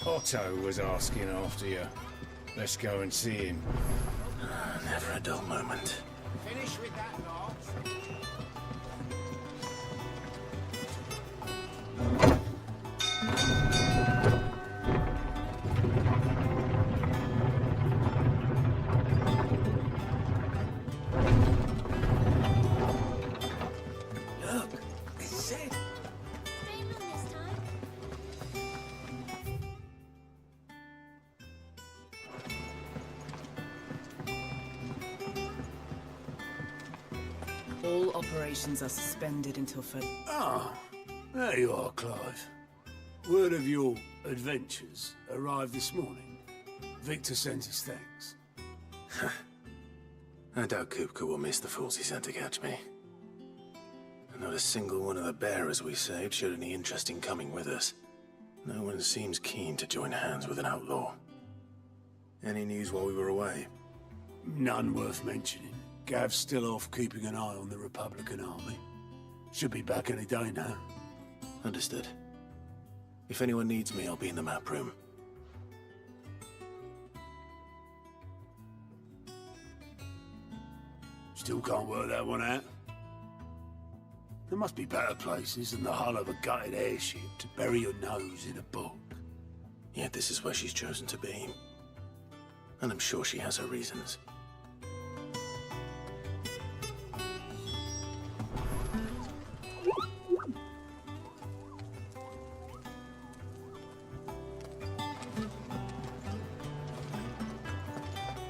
Speaker 10: Otto was asking after you. Let's go and see him.
Speaker 1: Never a dull moment.
Speaker 10: Finish with that lot.
Speaker 2: operations are suspended until further.
Speaker 5: Ah, there you are, Clive. Word of your adventures arrived this morning. Victor sends his thanks.
Speaker 1: I doubt Kupka will miss the fools he sent to catch me. And not a single one of the bearers we saved showed any interest in coming with us. No one seems keen to join hands with an outlaw. Any news while we were away?
Speaker 5: None worth mentioning. Gav's still off keeping an eye on the Republican army. Should be back any day now.
Speaker 1: Understood. If anyone needs me, I'll be in the map room.
Speaker 5: Still can't work that one out. There must be better places than the hull of a gutted airship to bury your nose in a book.
Speaker 1: Yet this is where she's chosen to be. And I'm sure she has her reasons.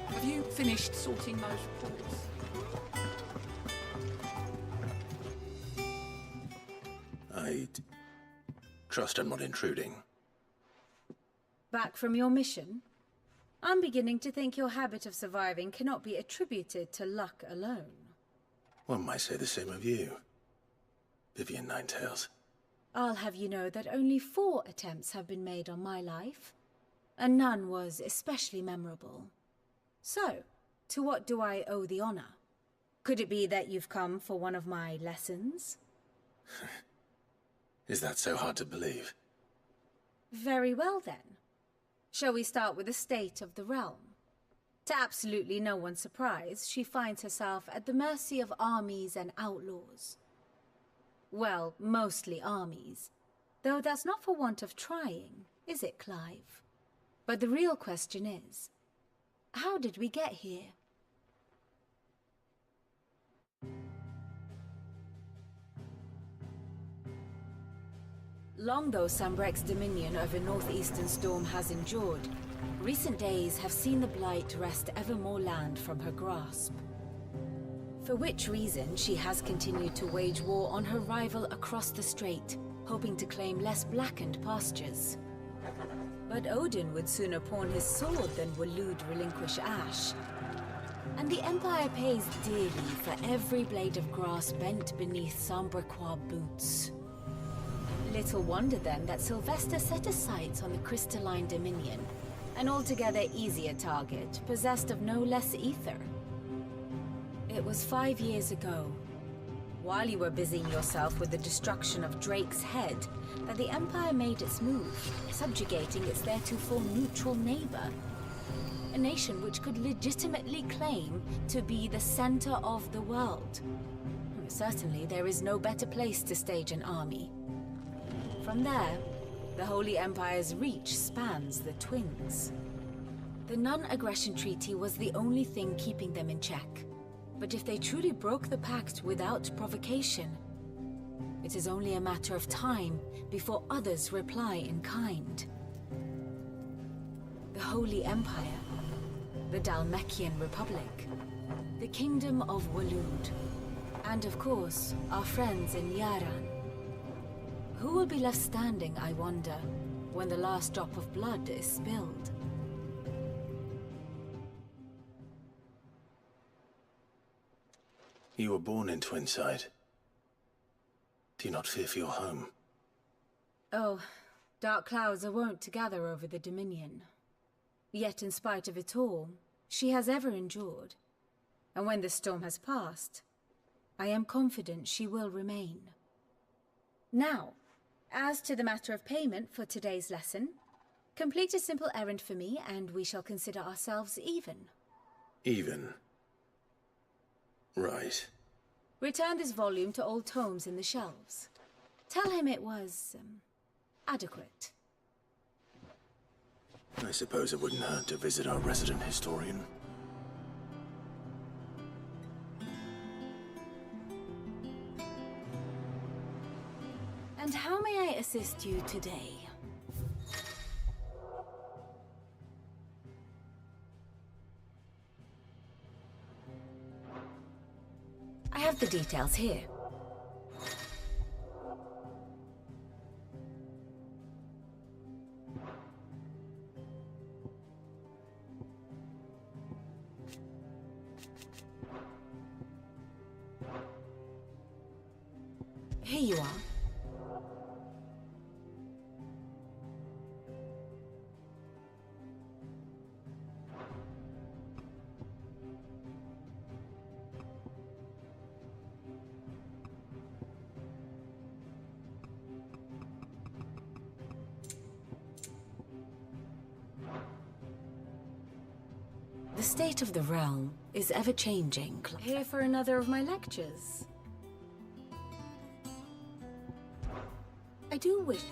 Speaker 6: Have you finished sorting those reports?
Speaker 1: I trust I'm not intruding.
Speaker 19: Back from your mission? I'm beginning to think your habit of surviving cannot be attributed to luck alone.
Speaker 1: One might say the same of you, Vivian Ninetails.
Speaker 19: I'll have you know that only 4 attempts have been made on my life, and none was especially memorable. So, to what do I owe the honor? Could it be that you've come for one of my lessons?
Speaker 1: Is that so hard to believe?
Speaker 19: Very well then. Shall we start with the state of the realm? To absolutely no one's surprise, she finds herself at the mercy of armies and outlaws. Well, mostly armies. Though that's not for want of trying, is it, Clive? But the real question is, how did we get here? Long though Sambrek's dominion over northeastern storm has endured, recent days have seen the Blight wrest ever more land from her grasp. For which reason she has continued to wage war on her rival across the strait, hoping to claim less blackened pastures. But Odin would sooner pawn his sword than Waloed relinquish Ash. And the Empire pays dearly for every blade of grass bent beneath Sambrequois boots. Little wonder then that Sylvester set his sights on the crystalline dominion, an altogether easier target, possessed of no less ether. It was 5 years ago, while you were busying yourself with the destruction of Drake's head, that the Empire made its move, subjugating its theretofore neutral neighbor. A nation which could legitimately claim to be the center of the world. Certainly, there is no better place to stage an army. From there, the Holy Empire's reach spans the Twins. The non-aggression treaty was the only thing keeping them in check. But if they truly broke the pact without provocation, it is only a matter of time before others reply in kind. The Holy Empire, the Dhalmekian Republic, the Kingdom of Waloed, and of course, our friends in Yaran. Who will be left standing, I wonder, when the last drop of blood is spilled?
Speaker 1: You were born in Twinside. Do you not fear for your home?
Speaker 19: Oh, dark clouds are wont to gather over the Dominion. Yet in spite of it all, she has ever endured. And when the storm has passed, I am confident she will remain. Now, as to the matter of payment for today's lesson, complete a simple errand for me and we shall consider ourselves even.
Speaker 1: Even? Right.
Speaker 19: Return this volume to old tomes in the shelves. Tell him it was, adequate.
Speaker 1: I suppose it wouldn't hurt to visit our resident historian.
Speaker 19: And how may I assist you today? I have
Speaker 15: have the details here. Here you are. The state of the realm is ever-changing. Here for another of my lectures. I do wish...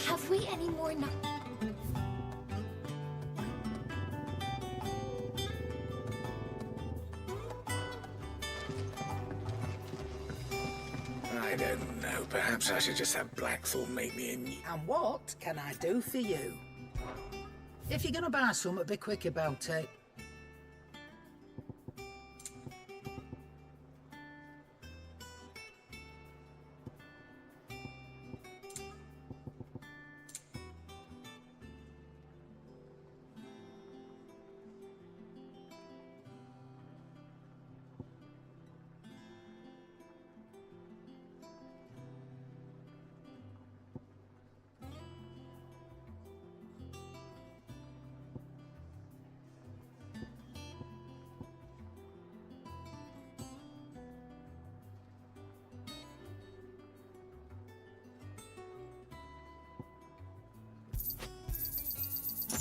Speaker 4: Have we any more nu-
Speaker 10: I don't know. Perhaps I should just have Blackthorn make me a new...
Speaker 8: And what can I do for you? If you're gonna buy something, be quick about it.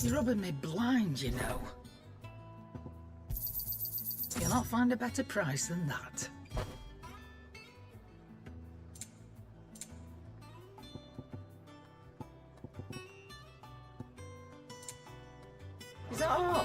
Speaker 8: You're rubbing me blind, you know. You'll not find a better price than that. Is that all?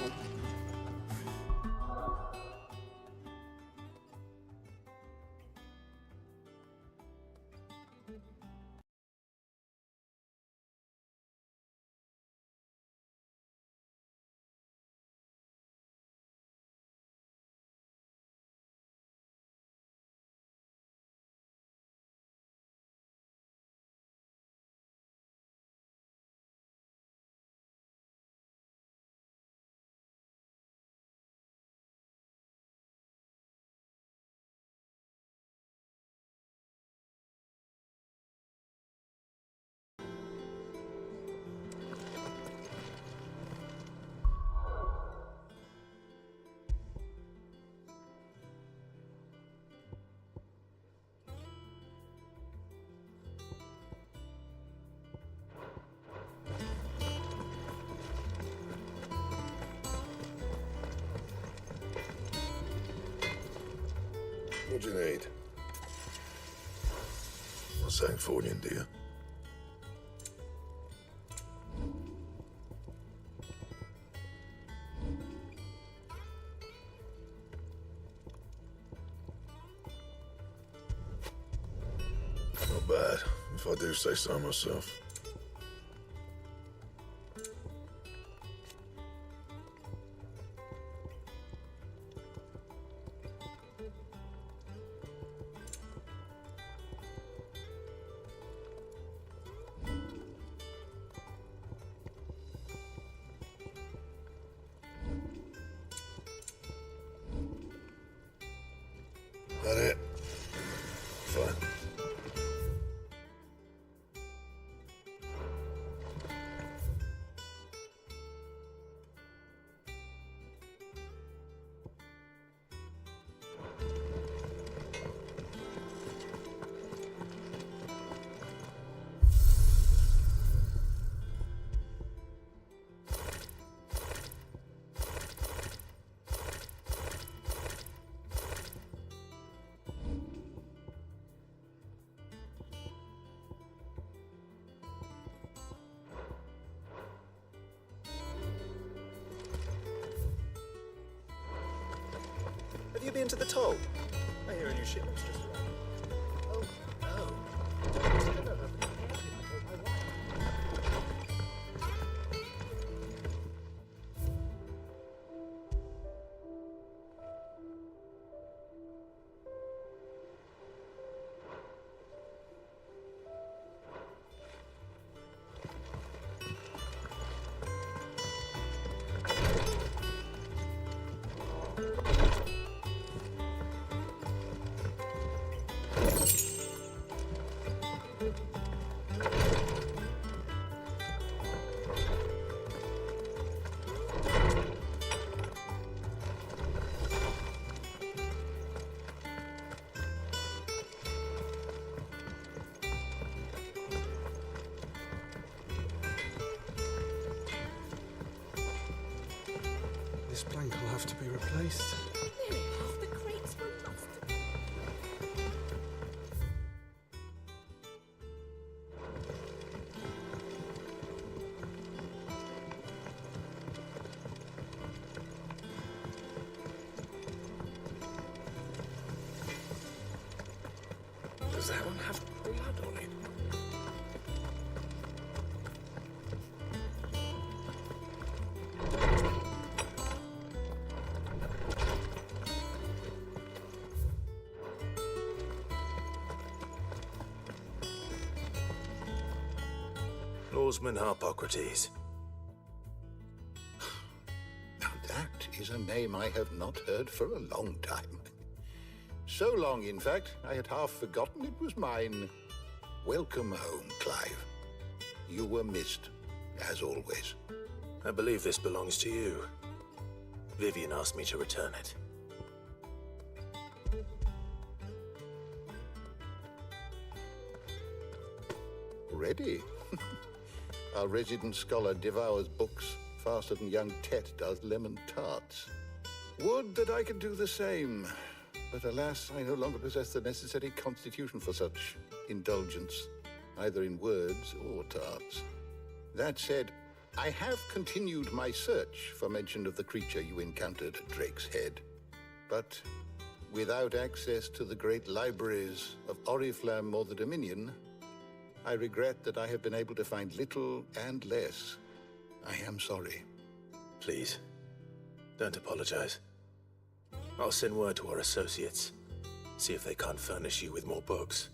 Speaker 7: What do you need? Not saying fortune, do you? Not bad, if I do say so myself. That it? Fine.
Speaker 14: get me into the toll? I hear a new shipment's just arrived. Oh, no.
Speaker 1: This plank will have to be replaced.
Speaker 15: Nearly half the crates were lost.
Speaker 13: Does that one have blood on it?
Speaker 11: Norseman Harpocrates.
Speaker 7: Now that is a name I have not heard for a long time. So long, in fact, I had half forgotten it was mine. Welcome home, Clive. You were missed, as always.
Speaker 11: I believe this belongs to you. Vivian asked me to return it.
Speaker 7: Ready? Our resident scholar devours books faster than young Tet does lemon tarts. Would that I could do the same. But alas, I no longer possess the necessary constitution for such indulgence, either in words or tarts. That said, I have continued my search for mention of the creature you encountered at Drake's Head. But without access to the great libraries of Oriflamme or the Dominion, I regret that I have been able to find little and less. I am sorry.
Speaker 11: Please, don't apologize. I'll send word to our associates. See if they can't furnish you with more books.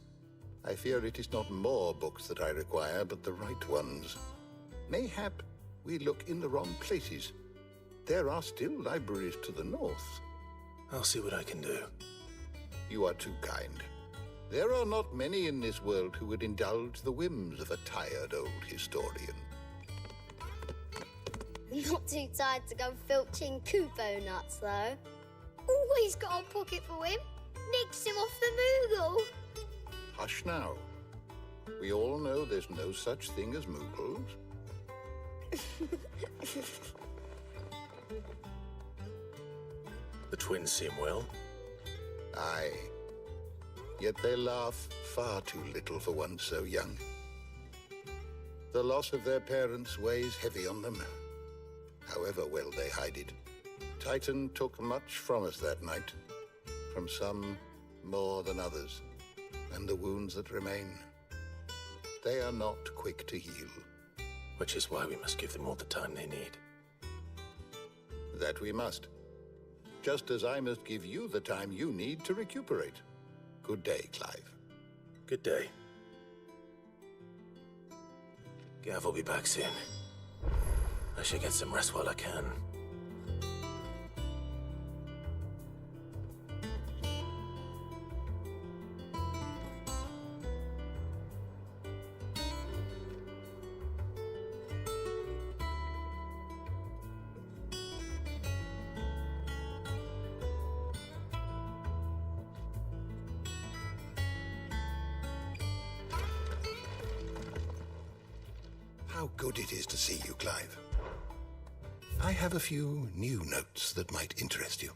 Speaker 7: I fear it is not more books that I require, but the right ones. Mayhap we look in the wrong places. There are still libraries to the north.
Speaker 11: I'll see what I can do.
Speaker 7: You are too kind. There are not many in this world who would indulge the whims of a tired old historian.
Speaker 16: Not too tired to go filching Kupo nuts, though. Always got a pocket for him. Nicks him off the Moogle.
Speaker 7: Hush now. We all know there's no such thing as Moogles.
Speaker 11: The twins seem well.
Speaker 7: Aye. Yet they laugh far too little for one so young. The loss of their parents weighs heavy on them, however well they hide it. Titan took much from us that night, from some more than others, and the wounds that remain, they are not quick to heal.
Speaker 11: Which is why we must give them all the time they need.
Speaker 7: That we must. Just as I must give you the time you need to recuperate. Good day, Clive.
Speaker 11: Good day. Gav will be back soon. I should get some rest while I can.
Speaker 7: How good it is to see you, Clive. I have a few new notes that might interest you.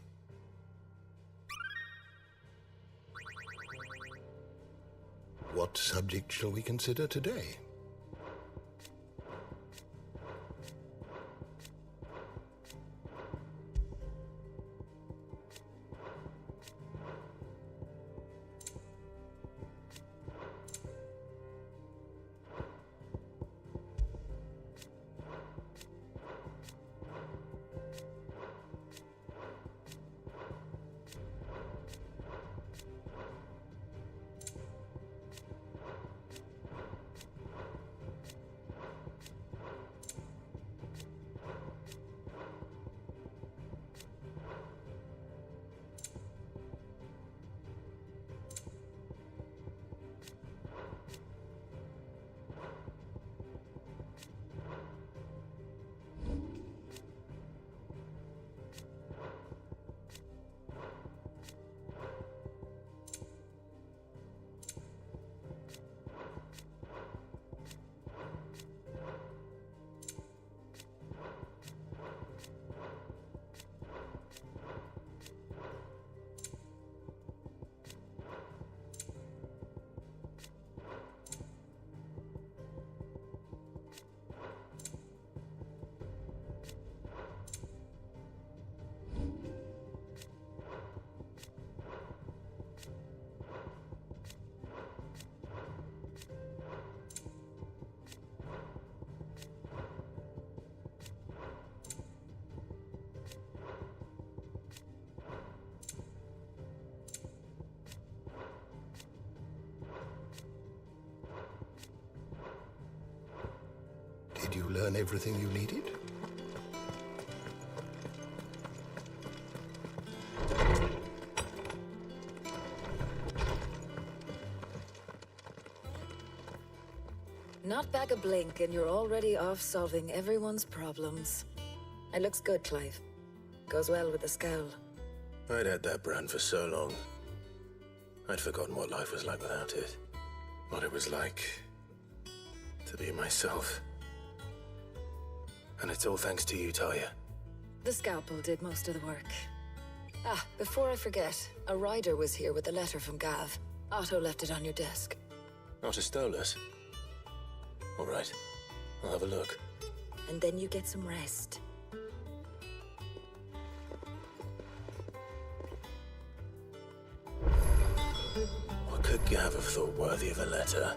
Speaker 7: What subject shall we consider today? learn everything you needed?
Speaker 12: Not back a blink, and you're already off solving everyone's problems. It looks good, Clive. Goes well with the scowl.
Speaker 11: I'd had that brand for so long. I'd forgotten what life was like without it. What it was like to be myself. And it's all thanks to you, Talia.
Speaker 12: The scalpel did most of the work. Ah, before I forget, a rider was here with a letter from Gav. Otto left it on your desk.
Speaker 11: Not a Stolas. All right, I'll have a look.
Speaker 12: And then you get some rest.
Speaker 11: What could Gav have thought worthy of a letter?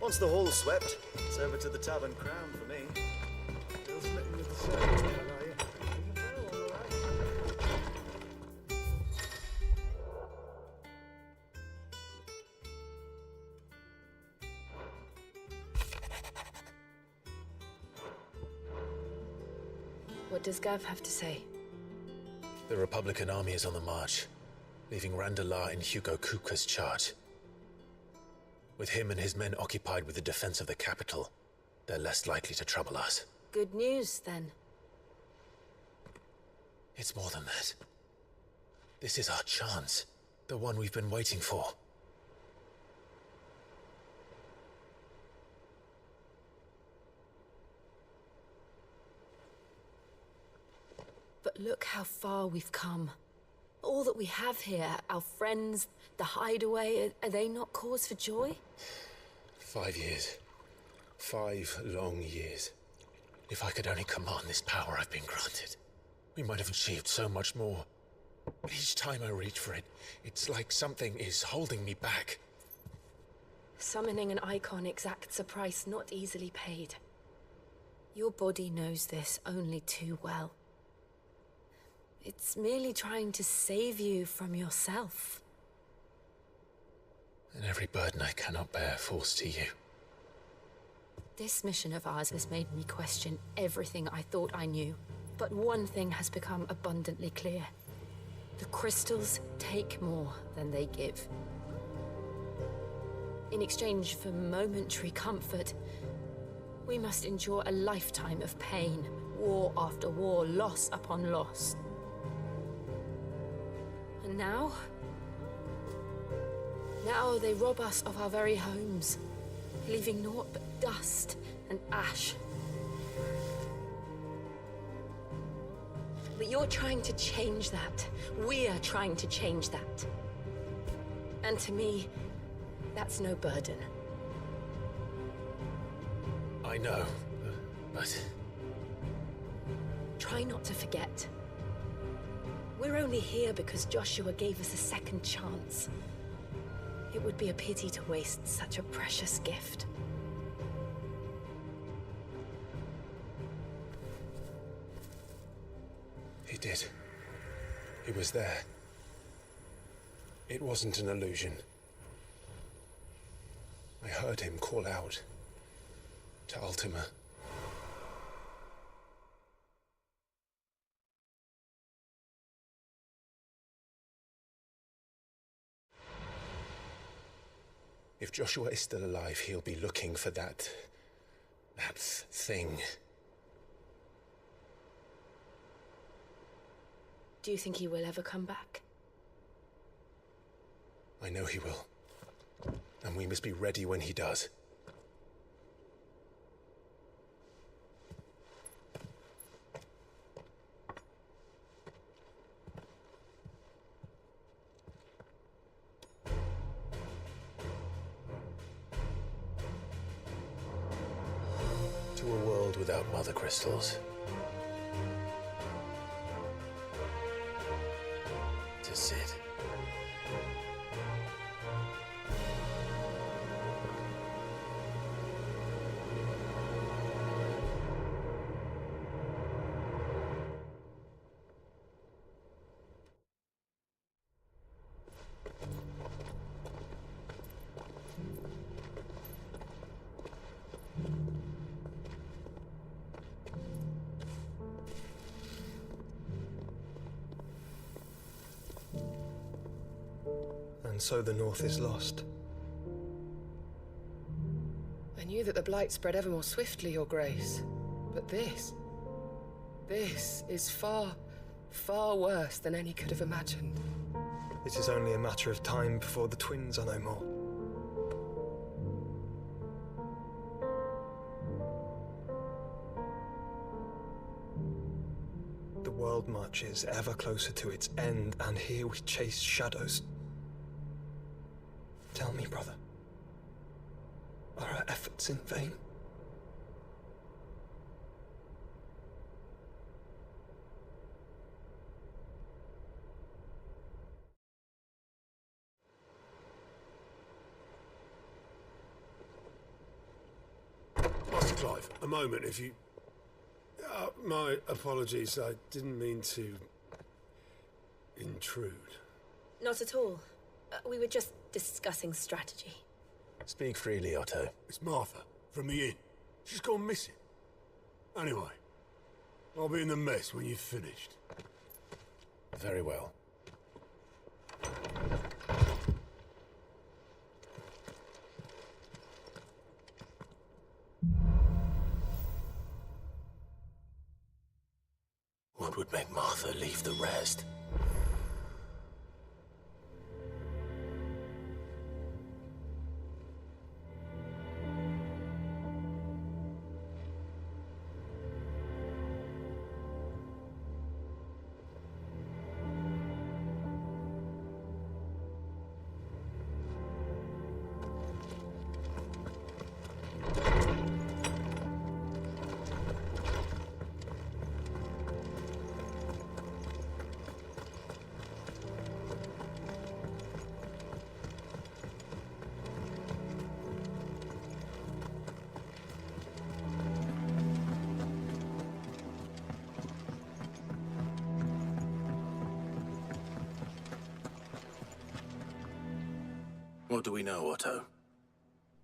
Speaker 14: Once the hall's swept, it's over to the Tavern Crown for me. Still smitten with the service, are you?
Speaker 12: What does Gav have to say?
Speaker 11: The Republican army is on the march, leaving Randalar in Hugo Kupka's charge. With him and his men occupied with the defense of the capital, they're less likely to trouble us.
Speaker 12: Good news, then.
Speaker 11: It's more than that. This is our chance, the one we've been waiting for.
Speaker 12: But look how far we've come. All that we have here, our friends, the hideaway, are they not cause for joy?
Speaker 11: 5 years. 5 long years. If I could only command this power I've been granted, we might have achieved so much more. But each time I reach for it, it's like something is holding me back.
Speaker 12: Summoning an icon exacts a price not easily paid. Your body knows this only too well. It's merely trying to save you from yourself.
Speaker 11: And every burden I cannot bear falls to you.
Speaker 12: This mission of ours has made me question everything I thought I knew. But one thing has become abundantly clear. The crystals take more than they give. In exchange for momentary comfort, we must endure a lifetime of pain, war after war, loss upon loss. And now they rob us of our very homes, leaving naught but dust and ash. But you're trying to change that. We're trying to change that. And to me, that's no burden.
Speaker 11: I know, but...
Speaker 12: Try not to forget. We're only here because Joshua gave us a second chance. It would be a pity to waste such a precious gift.
Speaker 11: He did. He was there. It wasn't an illusion. I heard him call out to Ultima. If Joshua is still alive, he'll be looking for that thing.
Speaker 12: Do you think he will ever come back?
Speaker 11: I know he will. And we must be ready when he does. To a world without mother crystals. To Sid.
Speaker 14: so the North is lost.
Speaker 17: I knew that the Blight spread ever more swiftly, Your Grace. But this is far, far worse than any could have imagined.
Speaker 14: It is only a matter of time before the twins are no more. The world marches ever closer to its end, and here we chase shadows. Tell me, brother, are our efforts in vain?
Speaker 5: Master Clive, a moment, if you... my apologies, I didn't mean to... intrude.
Speaker 12: Not at all. We were just discussing strategy.
Speaker 11: Speak freely, Otto.
Speaker 5: It's Martha, from the inn. She's gone missing. Anyway, I'll be in the mess when you've finished.
Speaker 11: Very well. What would make Martha leave the rest?
Speaker 1: What do we know, Otto?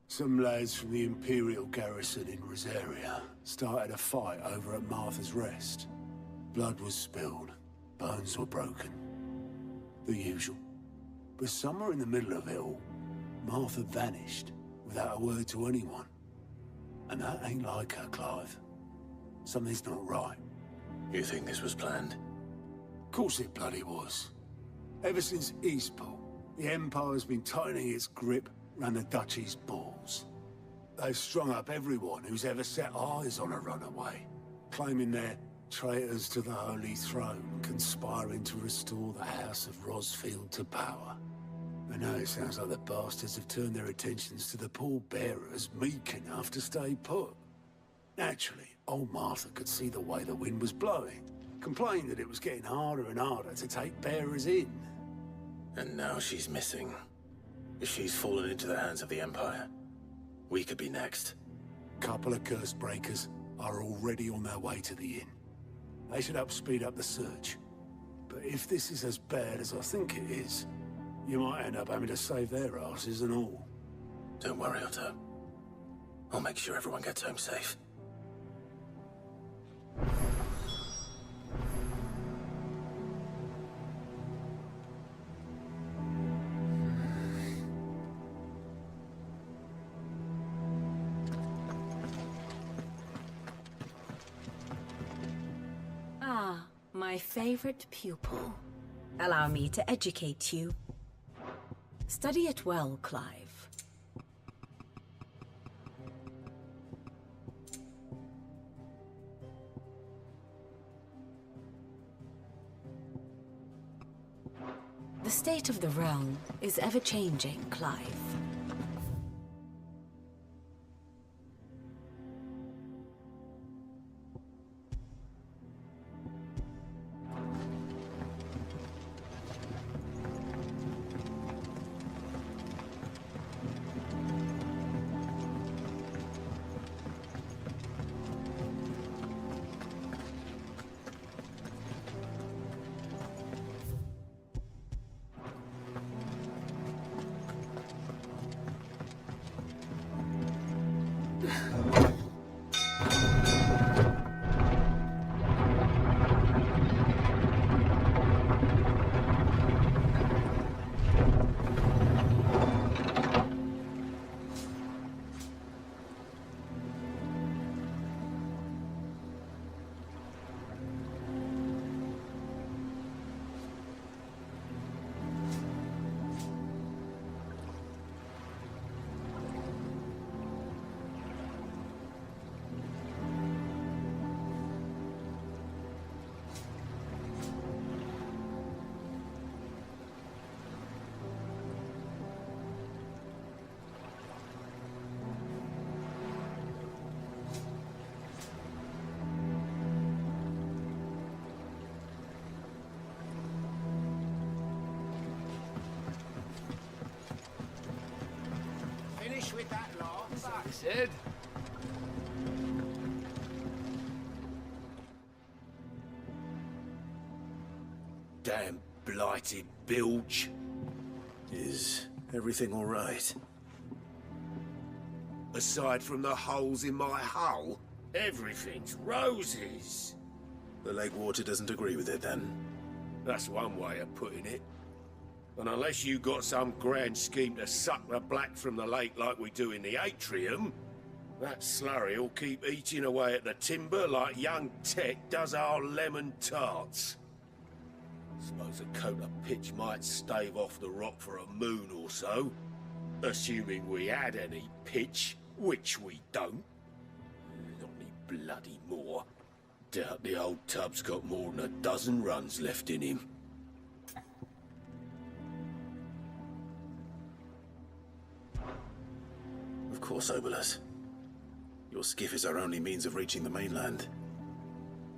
Speaker 5: Some lads from the Imperial garrison in Rosaria started a fight over at Martha's Rest. Blood was spilled, bones were broken. The usual. But somewhere in the middle of it all, Martha vanished without a word to anyone. And that ain't like her, Clive. Something's not right.
Speaker 1: You think this was planned?
Speaker 5: Of course it bloody was. Ever since Eastport, the Empire's been tightening its grip round the Duchy's balls. They've strung up everyone who's ever set eyes on a runaway, claiming they're traitors to the Holy Throne, conspiring to restore the House of Rosfield to power. And now it sounds like the bastards have turned their attentions to the pallbearers meek enough to stay put. Naturally, old Martha could see the way the wind was blowing, complained that it was getting harder and harder to take bearers in.
Speaker 1: And now she's missing. If she's fallen into the hands of the Empire, we could be next.
Speaker 5: Couple of curse breakers are already on their way to the inn. They should help speed up the search. But if this is as bad as I think it is, you might end up having to save their asses and all.
Speaker 1: Don't worry, Otto. I'll make sure everyone gets home safe.
Speaker 18: My favorite pupil. Allow me to educate you. Study it well, Clive. The state of the realm is ever-changing, Clive.
Speaker 10: said. Damn blighted bilge.
Speaker 1: Is everything all right?
Speaker 10: Aside from the holes in my hull, everything's roses.
Speaker 1: The lake water doesn't agree with it, then?
Speaker 10: That's one way of putting it. And unless you got some grand scheme to suck the black from the lake like we do in the atrium, that slurry will keep eating away at the timber like young Tech does our lemon tarts. Suppose a coat of pitch might stave off the rock for a moon or so. Assuming we had any pitch, which we don't. Not any bloody more. Doubt the old tub's got more than a dozen runs left in him.
Speaker 1: Of course, Obolus. Your skiff is our only means of reaching the mainland.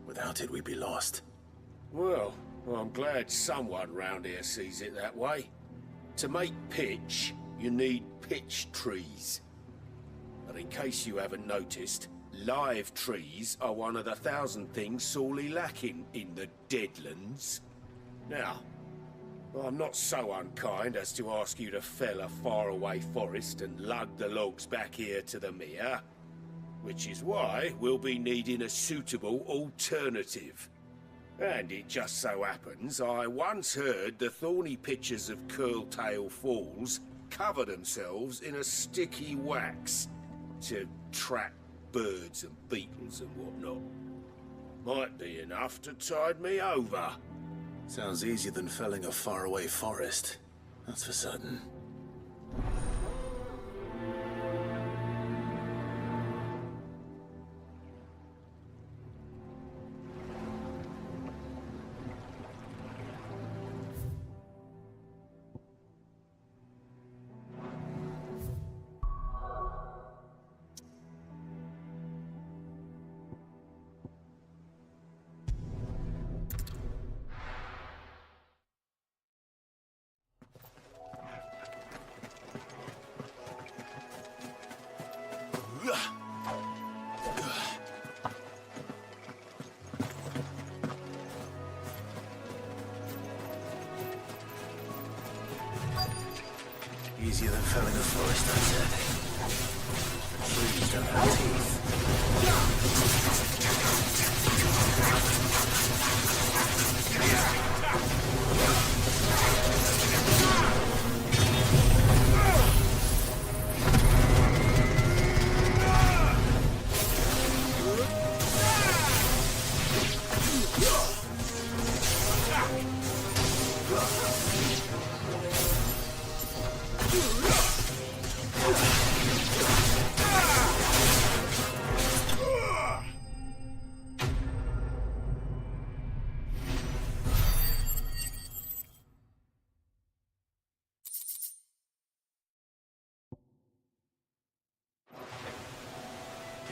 Speaker 1: Without it, we'd be lost.
Speaker 10: Well, I'm glad someone round here sees it that way. To make pitch, you need pitch trees. But in case you haven't noticed, live trees are one of the 1,000 things sorely lacking in the Deadlands. Now, I'm not so unkind as to ask you to fell a faraway forest and lug the logs back here to the mere, which is why we'll be needing a suitable alternative. And it just so happens I once heard the thorny pitchers of Curltail Falls cover themselves in a sticky wax to trap birds and beetles and whatnot. Might be enough to tide me over.
Speaker 1: Sounds easier than felling a faraway forest. That's for certain. Easier than felling a forest, I said. Trees don't have teeth.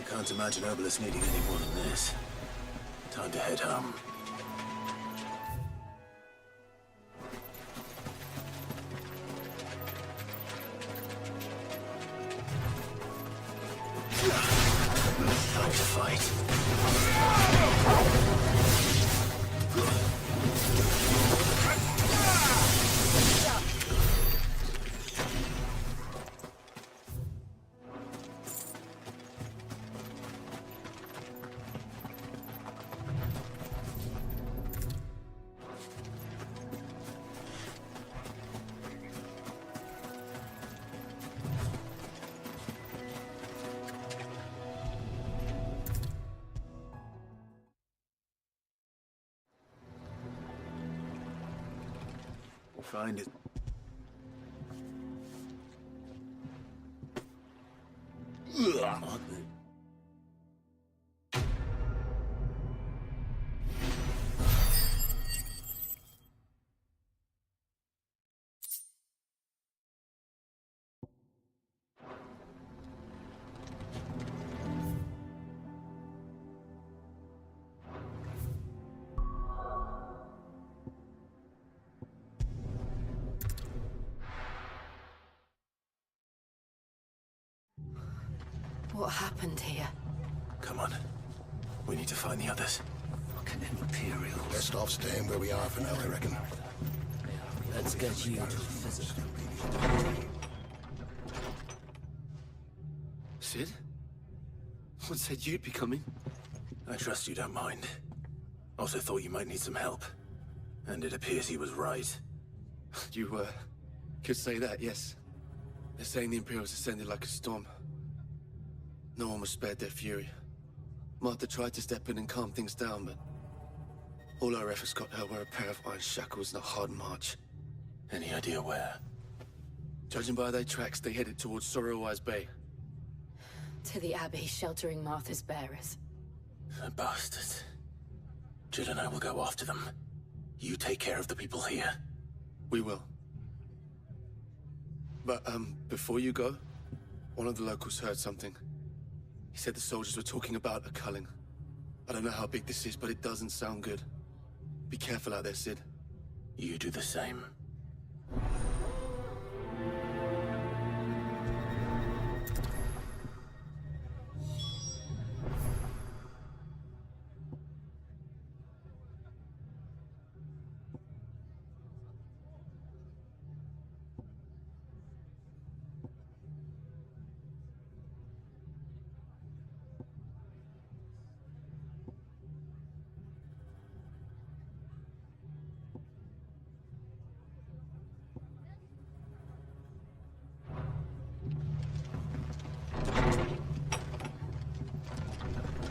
Speaker 1: I can't imagine Obolus needing any more than this. Time to head home. Time to fight. Find it. Ugh.
Speaker 12: happened here?
Speaker 1: Come on. We need to find the others.
Speaker 10: Fucking Imperials.
Speaker 7: Best off staying where we are for now, I reckon.
Speaker 15: Let's get you to physical.
Speaker 20: Sid? What said you'd be coming?
Speaker 1: I trust you don't mind. Also thought you might need some help. And it appears he was right.
Speaker 20: You, could say that, yes. They're saying the Imperials ascended like a storm. No one was spared their fury. Martha tried to step in and calm things down, but all our efforts got her were a pair of iron shackles and a hard march.
Speaker 1: Any idea where?
Speaker 20: Judging by their tracks, they headed towards Sorrowwise Bay.
Speaker 12: To the Abbey, sheltering Martha's bearers.
Speaker 1: The bastards. Jill and I will go after them. You take care of the people here.
Speaker 20: We will. But, before you go, one of the locals heard something. He said the soldiers were talking about a culling. I don't know how big this is, but it doesn't sound good. Be careful out there, Sid.
Speaker 1: You do the same.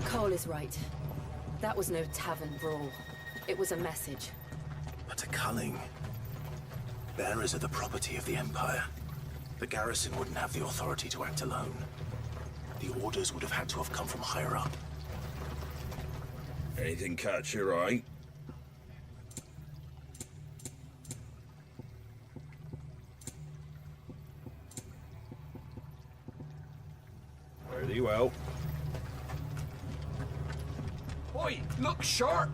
Speaker 12: Cole is right. That was no tavern brawl. It was a message.
Speaker 1: But a culling. Bearers are the property of the Empire. The garrison wouldn't have the authority to act alone. The orders would have had to have come from higher up.
Speaker 21: Anything catch your eye? Very well.
Speaker 10: Oi, look sharp!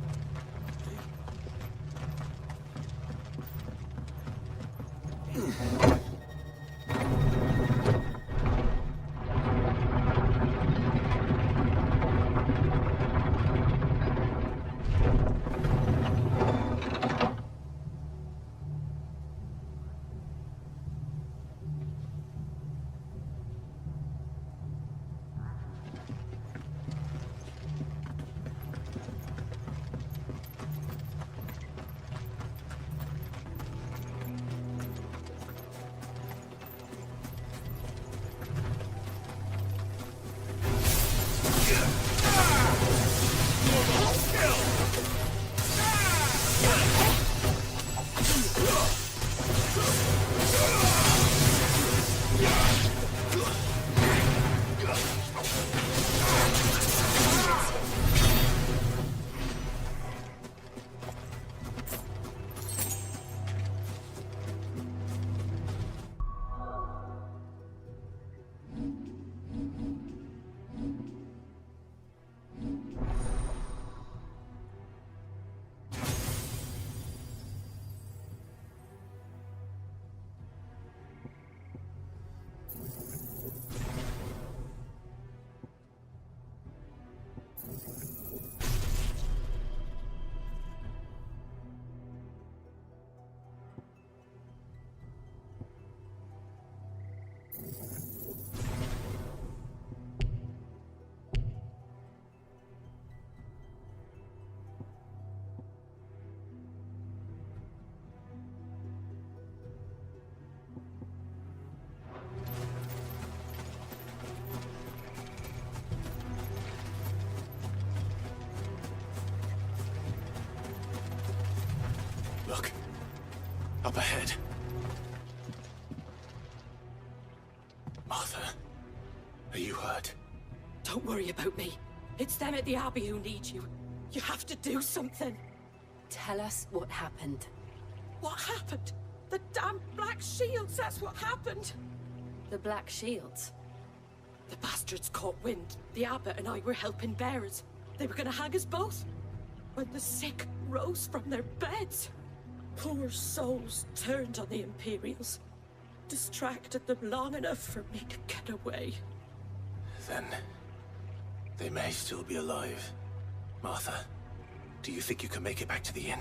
Speaker 1: Look. Up ahead. Martha, are you hurt?
Speaker 26: Don't worry about me. It's them at the Abbey who need you. You have to do something.
Speaker 12: Tell us what happened.
Speaker 26: What happened? The damn Black Shields, that's what happened.
Speaker 12: The Black Shields?
Speaker 26: The bastards caught wind. The Abbot and I were helping bearers. They were gonna hang us both. When the sick rose from their beds, poor souls turned on the Imperials. Distracted them long enough for me to get away.
Speaker 1: Then They may still be alive. Martha, do you think you can make it back to the inn?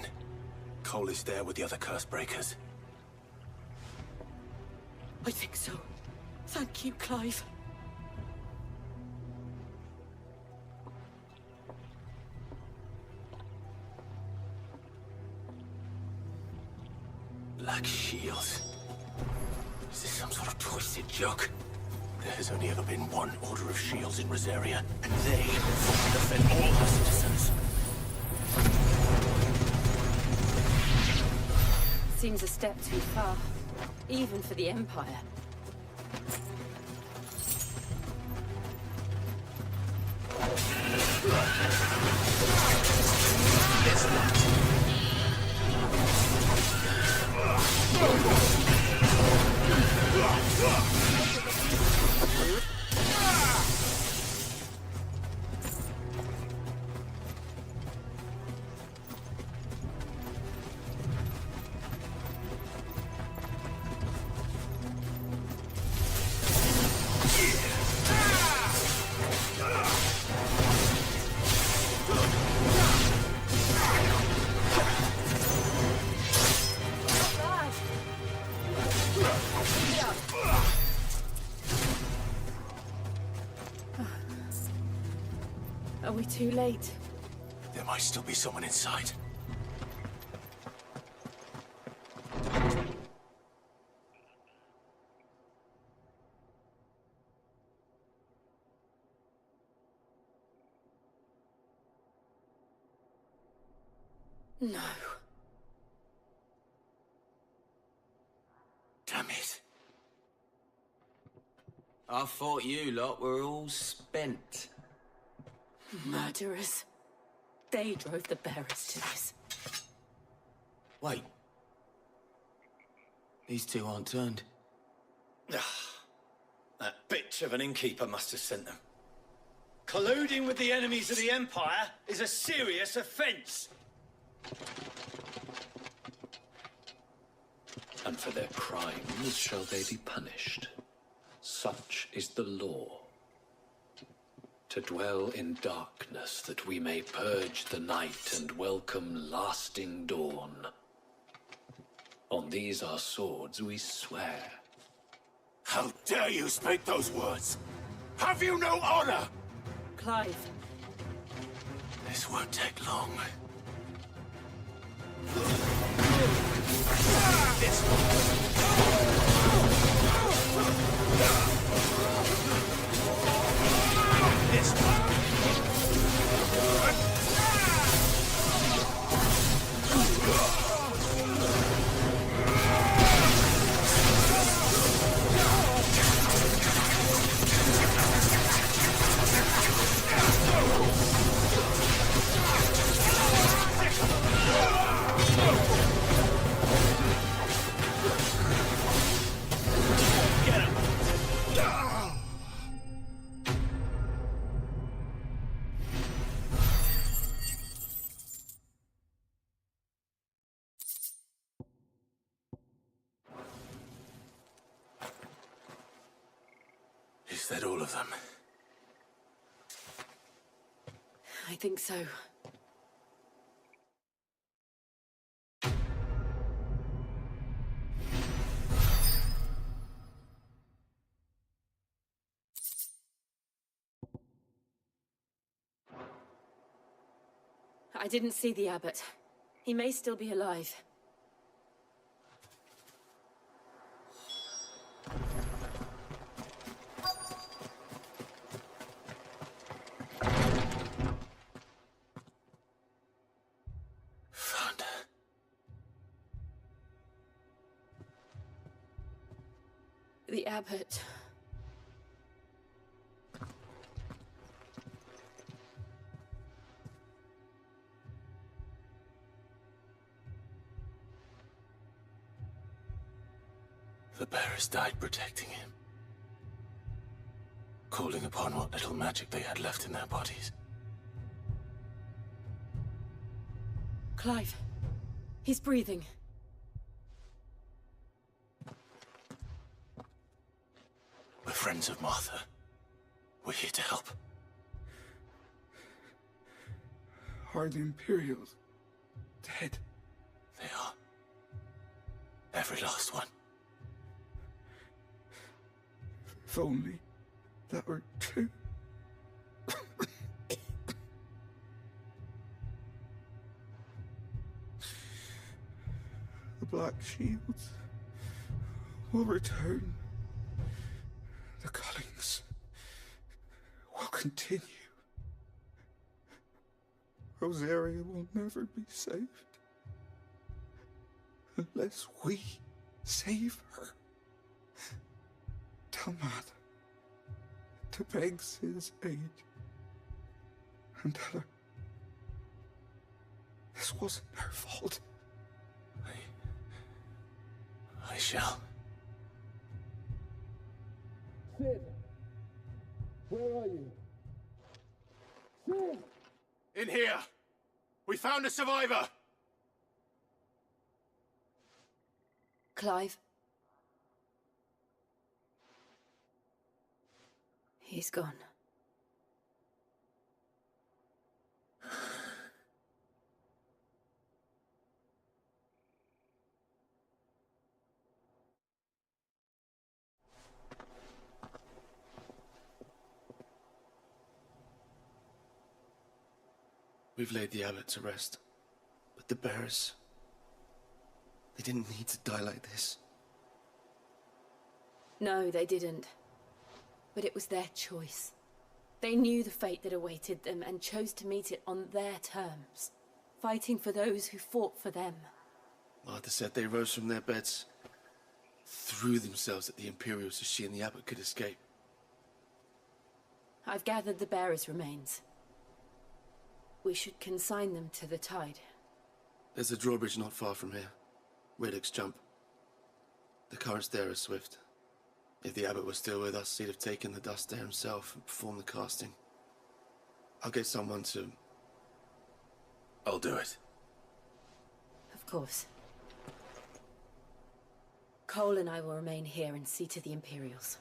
Speaker 1: Cole is there with the other curse breakers.
Speaker 26: I think so. Thank you, Clive.
Speaker 1: Black shields. Is this some sort of twisted joke? There has only ever been one order of shields in Rosaria, and they fought to defend all her citizens.
Speaker 12: Seems a step too far, even for the Empire. Are we too late?
Speaker 1: There might still be someone inside.
Speaker 12: No.
Speaker 1: Damn it.
Speaker 3: I thought you lot were all spent.
Speaker 12: Murderers. They drove the bearers to this.
Speaker 3: Wait. These two aren't turned.
Speaker 13: That bitch of an innkeeper must have sent them. Colluding with the enemies of the Empire is a serious offense.
Speaker 9: And for their crimes shall they be punished. Such is the law. To dwell in darkness that we may purge the night and welcome lasting dawn. On these our swords we swear.
Speaker 1: How dare you speak those words? Have you no honor?
Speaker 12: Clive.
Speaker 1: This won't take long. Is that all of them?
Speaker 12: I think so. I didn't see the abbot. He may still be alive. The abbot.
Speaker 1: The bearers died protecting him. Calling upon what little magic they had left in their bodies.
Speaker 12: Clive. He's breathing.
Speaker 1: We're friends of Martha. We're here to help.
Speaker 5: Are the Imperials dead?
Speaker 1: They are. Every last one.
Speaker 5: If only that were true. The Black Shields will return. The cullings will continue. Rosaria will never be saved unless we save her. Tell Matt to beg his aid and tell her this wasn't her fault.
Speaker 1: I shall.
Speaker 5: Sid, where are you? Sid!
Speaker 2: In here! We found a survivor!
Speaker 12: Clive? He's gone.
Speaker 20: We've laid the abbot to rest. But the bearers... they didn't need to die like this.
Speaker 12: No, they didn't. But it was their choice. They knew the fate that awaited them and chose to meet it on their terms, fighting for those who fought for them.
Speaker 20: Martha said they rose from their beds, threw themselves at the Imperials so she and the abbot could escape.
Speaker 12: I've gathered the bearers' remains. We should consign them to the tide.
Speaker 20: There's a drawbridge not far from here. Reddick's Jump. The currents there are swift. If the abbot was still with us, he'd have taken the dust there himself and performed the casting. I'll get someone to...
Speaker 1: I'll do it.
Speaker 12: Of course. Cole and I will remain here and see to the Imperials.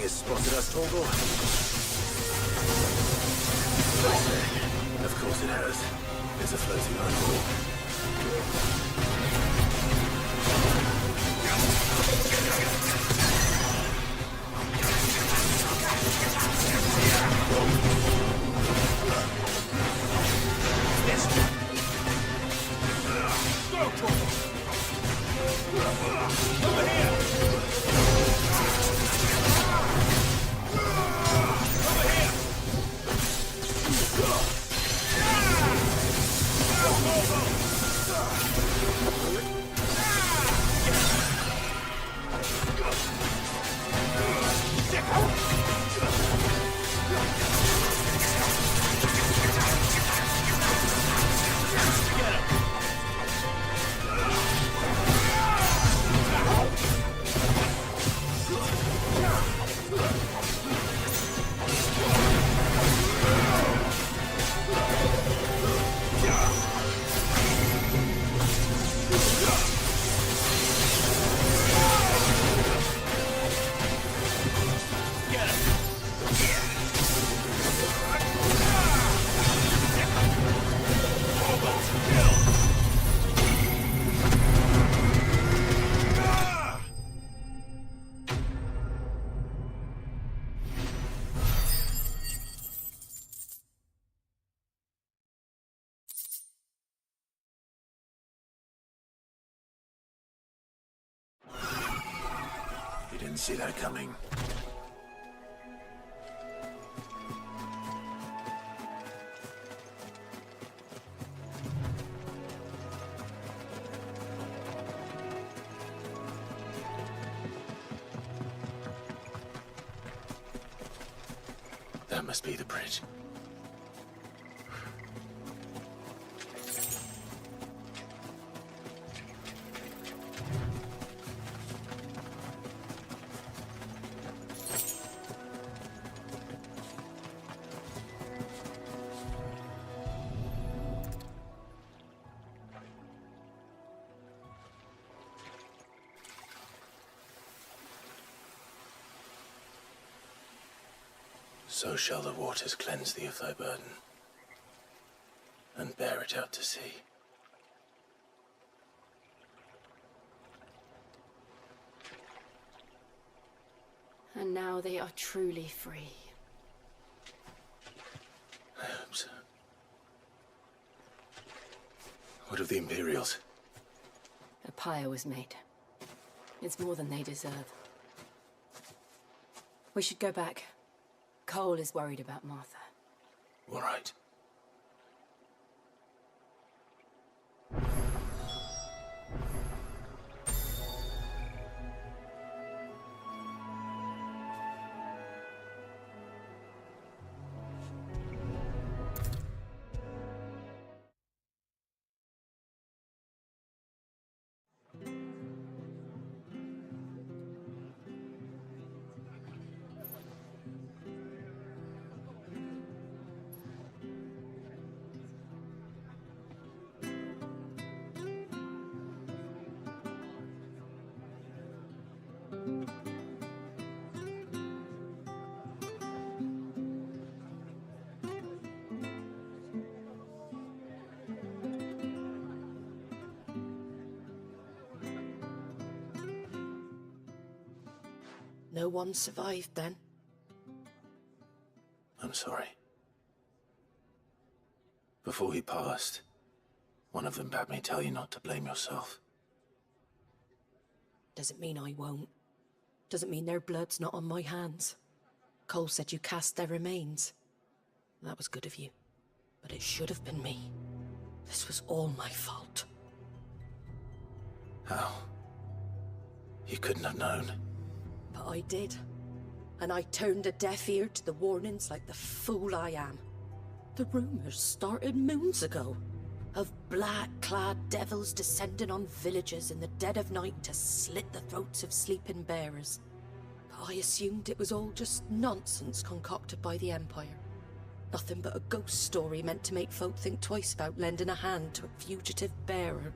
Speaker 1: Spotted us, Torgal? Of course it has. It's a floating eyeball.
Speaker 2: Go!
Speaker 1: see that coming. That must be the bridge. So shall the waters cleanse thee of thy burden, and bear it out to sea.
Speaker 12: And now they are truly free.
Speaker 1: I hope so. What of the Imperials?
Speaker 12: A pyre was made. It's more than they deserve. We should go back. Cole is worried about Martha.
Speaker 1: All right.
Speaker 15: No one survived then?
Speaker 1: I'm sorry. Before he passed, one of them bade me tell you not to blame yourself.
Speaker 15: Doesn't mean I won't. Doesn't mean their blood's not on my hands. Cole said you cast their remains. That was good of you. But it should have been me. This was all my fault.
Speaker 1: How? You couldn't have known.
Speaker 15: But I did. And I turned a deaf ear to the warnings like the fool I am. The rumors started moons ago. Of black-clad devils descending on villages in the dead of night to slit the throats of sleeping bearers. But I assumed it was all just nonsense concocted by the Empire. Nothing but a ghost story meant to make folk think twice about lending a hand to a fugitive bearer.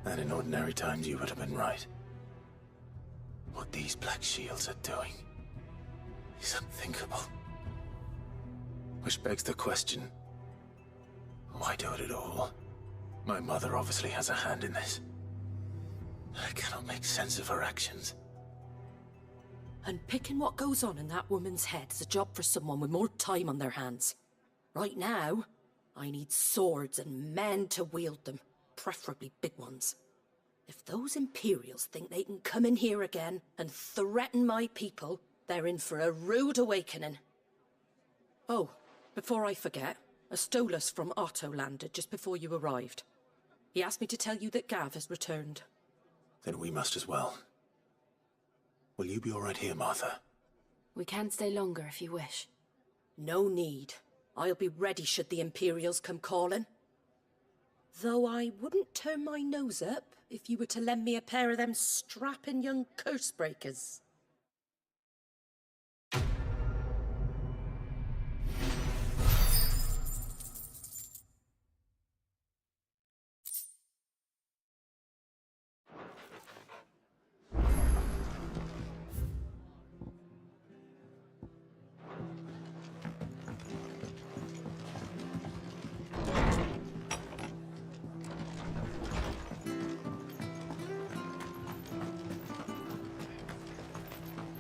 Speaker 1: And in ordinary times you would have been right. What these Black Shields are doing is unthinkable. Which begs the question, why do it at all? My mother obviously has a hand in this. I cannot make sense of her actions.
Speaker 15: And picking what goes on in that woman's head is a job for someone with more time on their hands. Right now, I need swords and men to wield them, preferably big ones. If those Imperials think they can come in here again and threaten my people, they're in for a rude awakening. Oh, before I forget, a Stolas from Otto landed just before you arrived. He asked me to tell you that Gav has returned.
Speaker 1: Then we must as well. Will you be all right here, Martha?
Speaker 12: We can stay longer if you wish.
Speaker 15: No need. I'll be ready should the Imperials come calling. Though I wouldn't turn my nose up if you were to lend me a pair of them strapping young curse-breakers.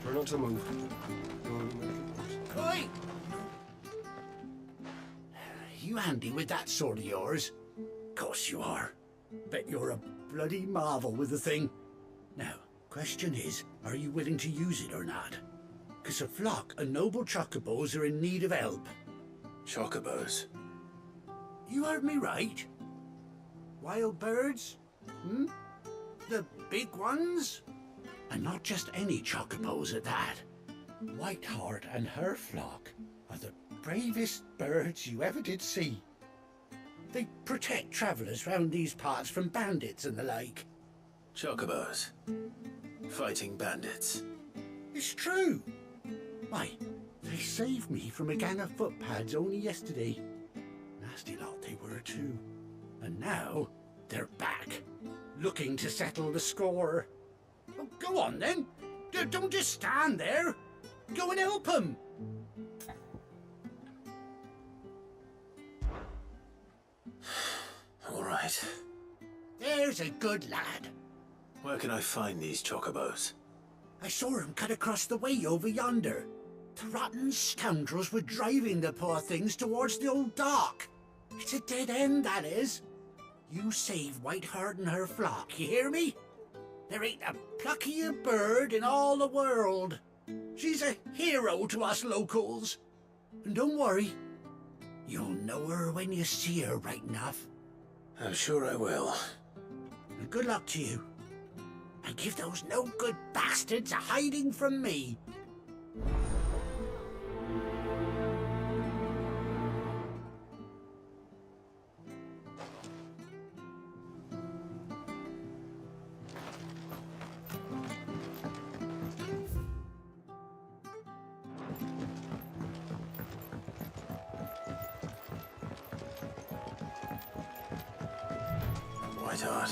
Speaker 14: Try not to move.
Speaker 10: Oi! You handy with that sword of yours? Course you are. Bet you're a bloody marvel with the thing. Now,
Speaker 6: Question is, are you willing to use it or not? Because a flock of noble chocobos are in need of help.
Speaker 1: Chocobos?
Speaker 6: You heard me right. Wild birds? Hmm? The big ones? And not just any chocobos at that. Whiteheart and her flock are the bravest birds you ever did see. They protect travellers round these parts from bandits and the like.
Speaker 1: Chocobos? Fighting bandits?
Speaker 6: It's true. Why, they saved me from a gang of footpads only yesterday. Nasty lot they were too. And now, they're back, looking to settle the score. Oh, go on then. Don't just stand there. Go and help them.
Speaker 1: All right.
Speaker 6: There's a good lad.
Speaker 1: Where can I find these chocobos?
Speaker 6: I saw him cut across the way over yonder. The rotten scoundrels were driving the poor things towards the old dock. It's a dead end, that is. You save Whiteheart and her flock, you hear me? There ain't a pluckier bird in all the world. She's a hero to us locals. And don't worry, you'll know her when you see her right enough.
Speaker 1: I'm sure I will.
Speaker 6: And good luck to you. And give those no-good bastards a hiding from me.
Speaker 1: Whiteheart.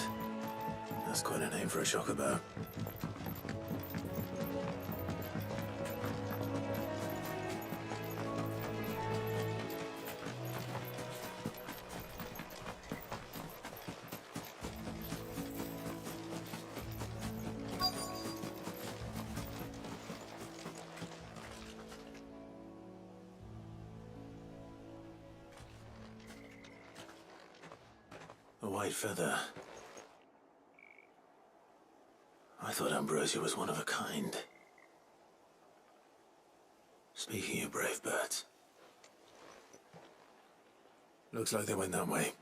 Speaker 1: That's quite a name for a chocobo. A white feather. I thought Ambrosia was one of a kind. Speaking of brave birds. Looks like they went that way.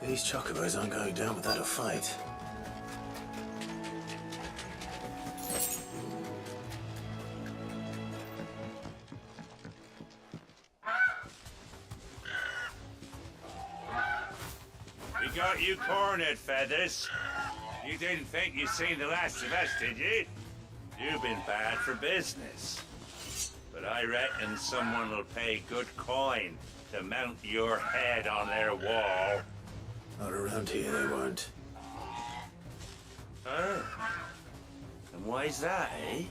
Speaker 1: These chocobos aren't going down without a fight.
Speaker 19: We got you cornered, Feathers. You didn't think you'd seen the last of us, did you? You've been bad for business. But I reckon someone will pay good coin to mount your head on their wall.
Speaker 1: Not around here, they won't.
Speaker 19: Huh? And why's that, eh?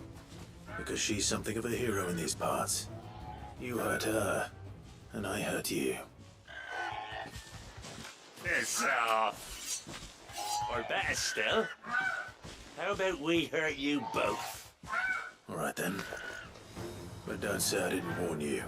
Speaker 1: Because she's something of a hero in these parts. You hurt her, and I hurt you.
Speaker 19: Piss off. Or better still, how about we hurt you both?
Speaker 1: All right then. But don't say I didn't warn you.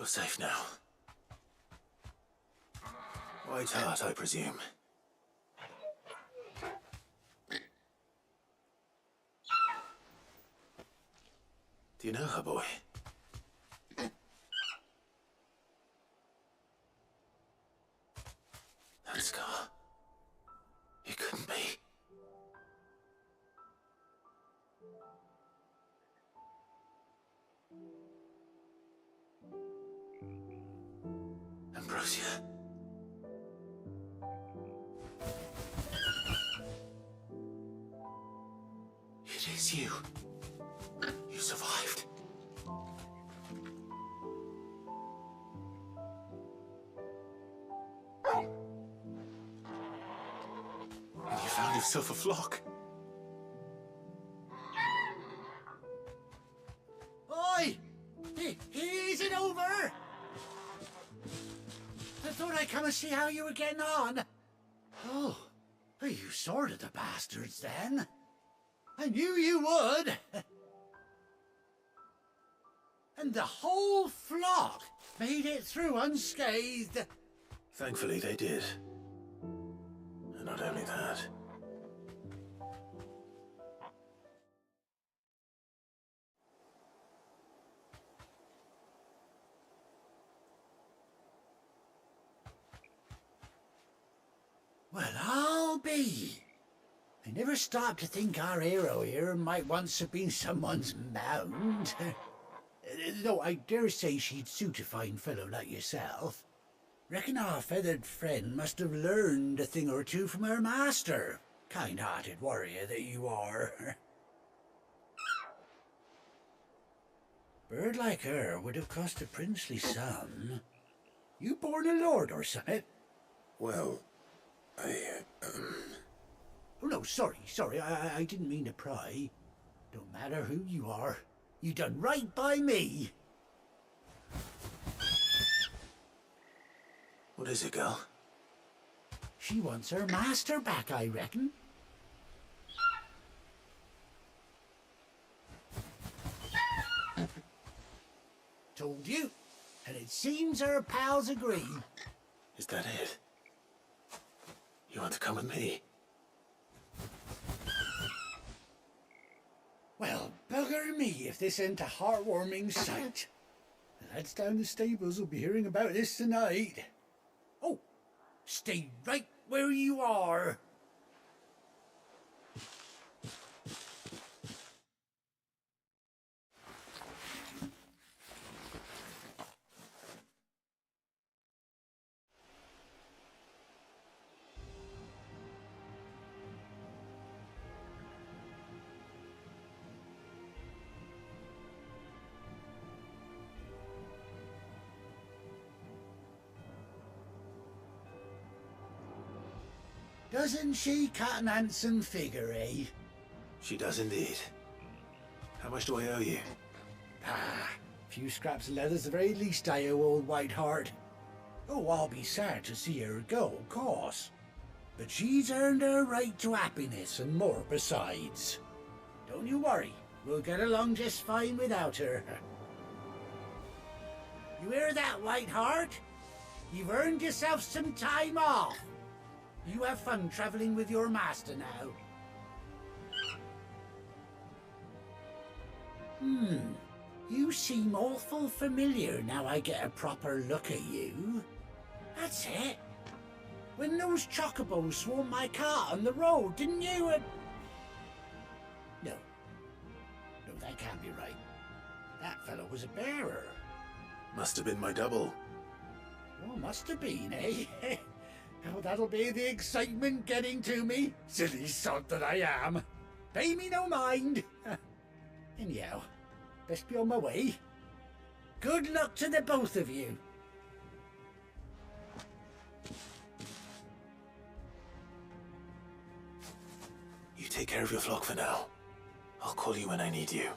Speaker 1: You're safe now. White Hart, I presume. Do you know her, boy? That scar. It couldn't be. Ambrosia. It is you. You survived. And you found yourself a flock.
Speaker 6: Oi! Is it over? I thought I'd come and see how you were getting on. Oh, you sorted the bastards then. I knew you would. And the whole flock made it through unscathed.
Speaker 1: Thankfully, they did. And not only that.
Speaker 6: Well, I'll be. I never stopped to think our hero here might once have been someone's mound. Though I dare say she'd suit a fine fellow like yourself. Reckon our feathered friend must have learned a thing or two from her master. Kind-hearted warrior that you are. Bird like her would have cost a princely sum. You born a lord or something?
Speaker 1: Well,
Speaker 6: Oh, no, sorry. I didn't mean to pry. Don't matter who you are. You done right by me.
Speaker 1: What is it, girl?
Speaker 6: She wants her master back, I reckon. Told you. And it seems her pals agree.
Speaker 1: Is that it? You want to come with me?
Speaker 6: Well, bugger me if this ain't a heartwarming sight. The lads down the stables will be hearing about this tonight. Oh, stay right where you are. Doesn't she cut an handsome figure, eh?
Speaker 1: She does indeed. How much do I owe you?
Speaker 6: Ah, a few scraps of leather's the very least I owe old White Hart. Oh, I'll be sad to see her go, of course. But she's earned her right to happiness and more besides. Don't you worry, we'll get along just fine without her. You hear that, White Hart? You've earned yourself some time off. You have fun traveling with your master now. You seem awful familiar now I get a proper look at you. That's it. When those chocobos swarmed my car on the road, didn't you? No, that can't be right. That fellow was a bearer.
Speaker 1: Must have been my double.
Speaker 6: Oh, must have been, eh? Oh, that'll be the excitement getting to me. Silly sod that I am. Pay me no mind. Anyhow, best be on my way. Good luck to the both of you.
Speaker 1: You take care of your flock for now. I'll call you when I need you.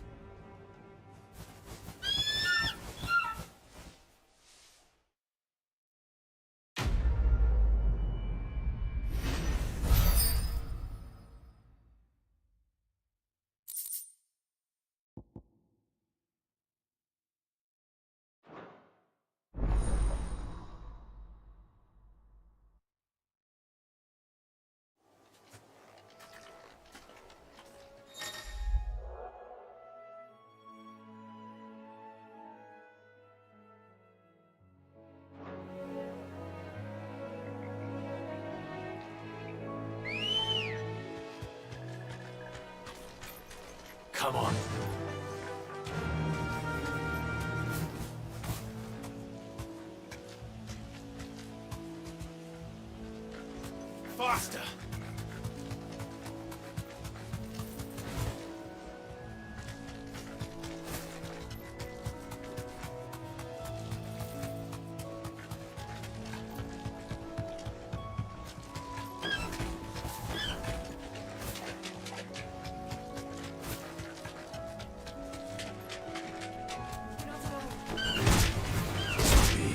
Speaker 1: Come on.
Speaker 2: Faster!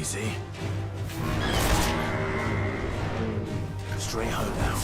Speaker 1: Easy. Straight home now.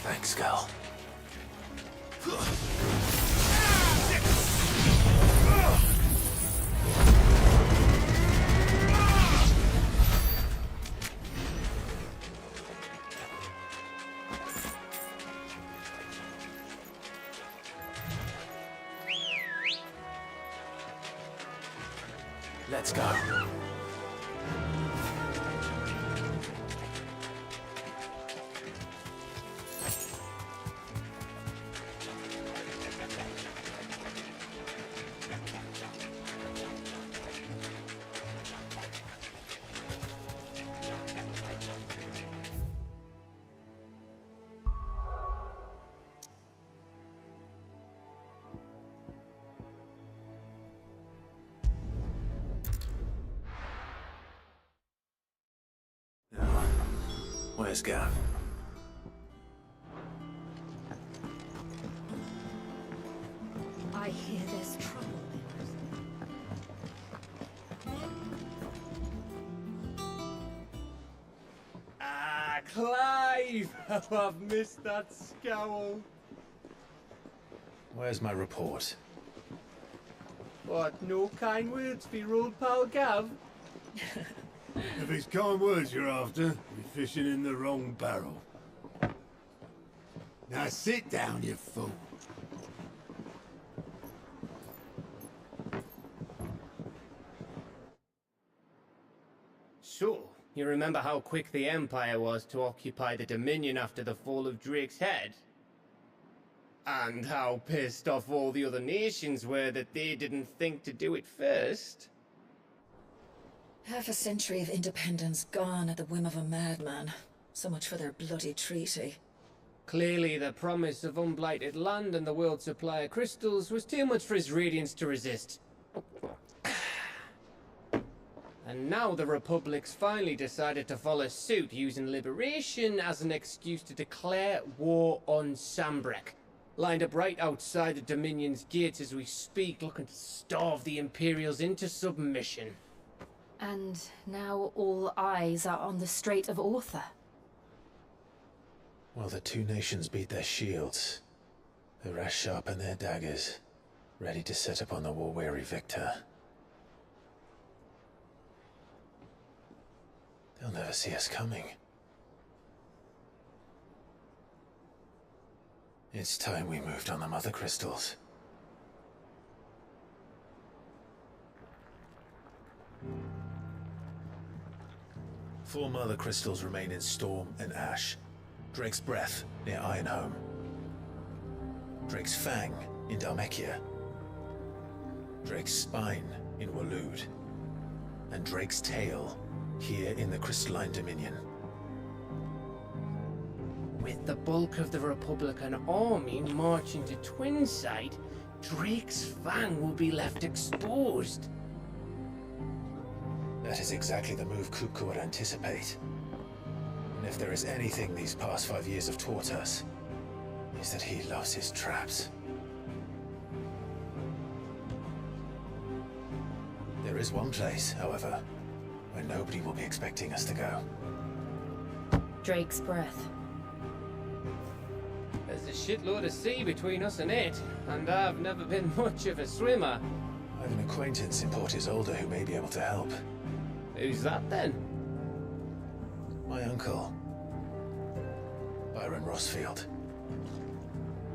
Speaker 1: Thanks, girl. Let's go. Where's Gav?
Speaker 18: I hear there's trouble.
Speaker 4: Ah, Clive! Oh, I've missed that scowl.
Speaker 1: Where's my report?
Speaker 4: What, no kind words for your old pal Gav?
Speaker 5: If it's kind words you're after, you're fishing in the wrong barrel. Now sit down, you fool.
Speaker 4: So, you remember how quick the Empire was to occupy the Dominion after the fall of Drake's Head? And how pissed off all the other nations were that they didn't think to do it first.
Speaker 8: Half a century of independence gone at the whim of a madman. So much for their bloody treaty.
Speaker 4: Clearly, the promise of unblighted land and the world's supply of crystals was too much for his radiance to resist. And now the Republic's finally decided to follow suit, using liberation as an excuse to declare war on Sambrek. Lined up right outside the Dominion's gates as we speak, looking to starve the Imperials into submission.
Speaker 18: And now all eyes are on the Strait of Author.
Speaker 1: While the two nations beat their shields, the rest sharpen their daggers, ready to set upon the war-weary victor. They'll never see us coming. It's time we moved on the Mother Crystals. Four Mother Crystals remain in Storm and Ash. Drake's Breath near Ironhome. Drake's Fang in Dhalmekia. Drake's Spine in Waloed. And Drake's Tail here in the Crystalline Dominion.
Speaker 4: With the bulk of the Republican army marching to Twinside, Drake's Fang will be left exposed.
Speaker 1: That is exactly the move Kupka would anticipate. And if there is anything these past 5 years have taught us, is that he loves his traps. There is one place, however, where nobody will be expecting us to go.
Speaker 18: Drake's Breath.
Speaker 4: There's a shitload of sea between us and it, and I've never been much of a swimmer.
Speaker 1: I have an acquaintance in Port Isolde who may be able to help.
Speaker 4: Who's that then?
Speaker 1: My uncle, Byron Rossfield.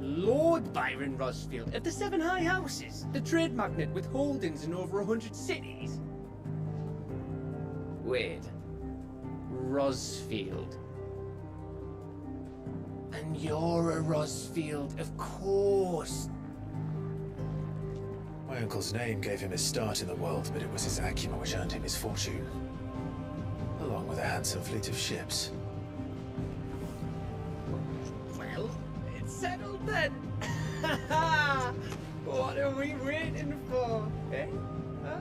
Speaker 4: Lord Byron Rossfield of the Seven High Houses, the trade magnate with holdings in over 100 cities. Wait, Rossfield. And you're a Rossfield, of course.
Speaker 1: My uncle's name gave him his start in the world, but it was his acumen which earned him his fortune, along with a handsome fleet of ships.
Speaker 4: Well, it's settled then. What are we waiting for, eh? Huh?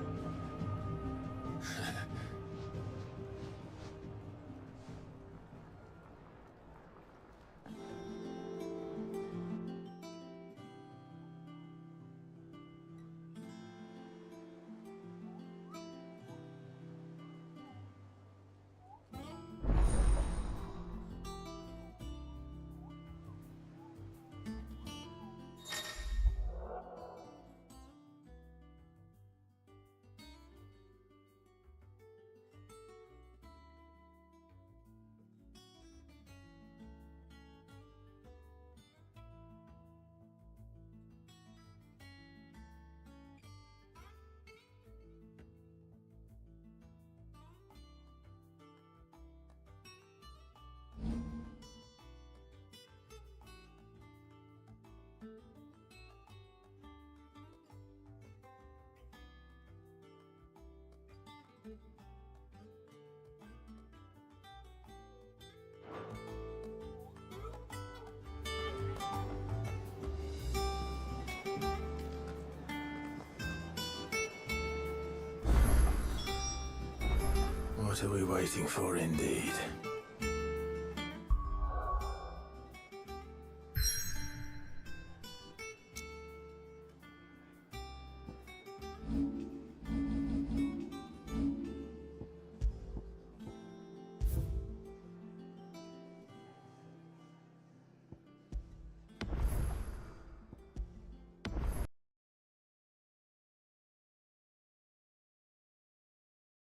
Speaker 1: What are we waiting for, indeed?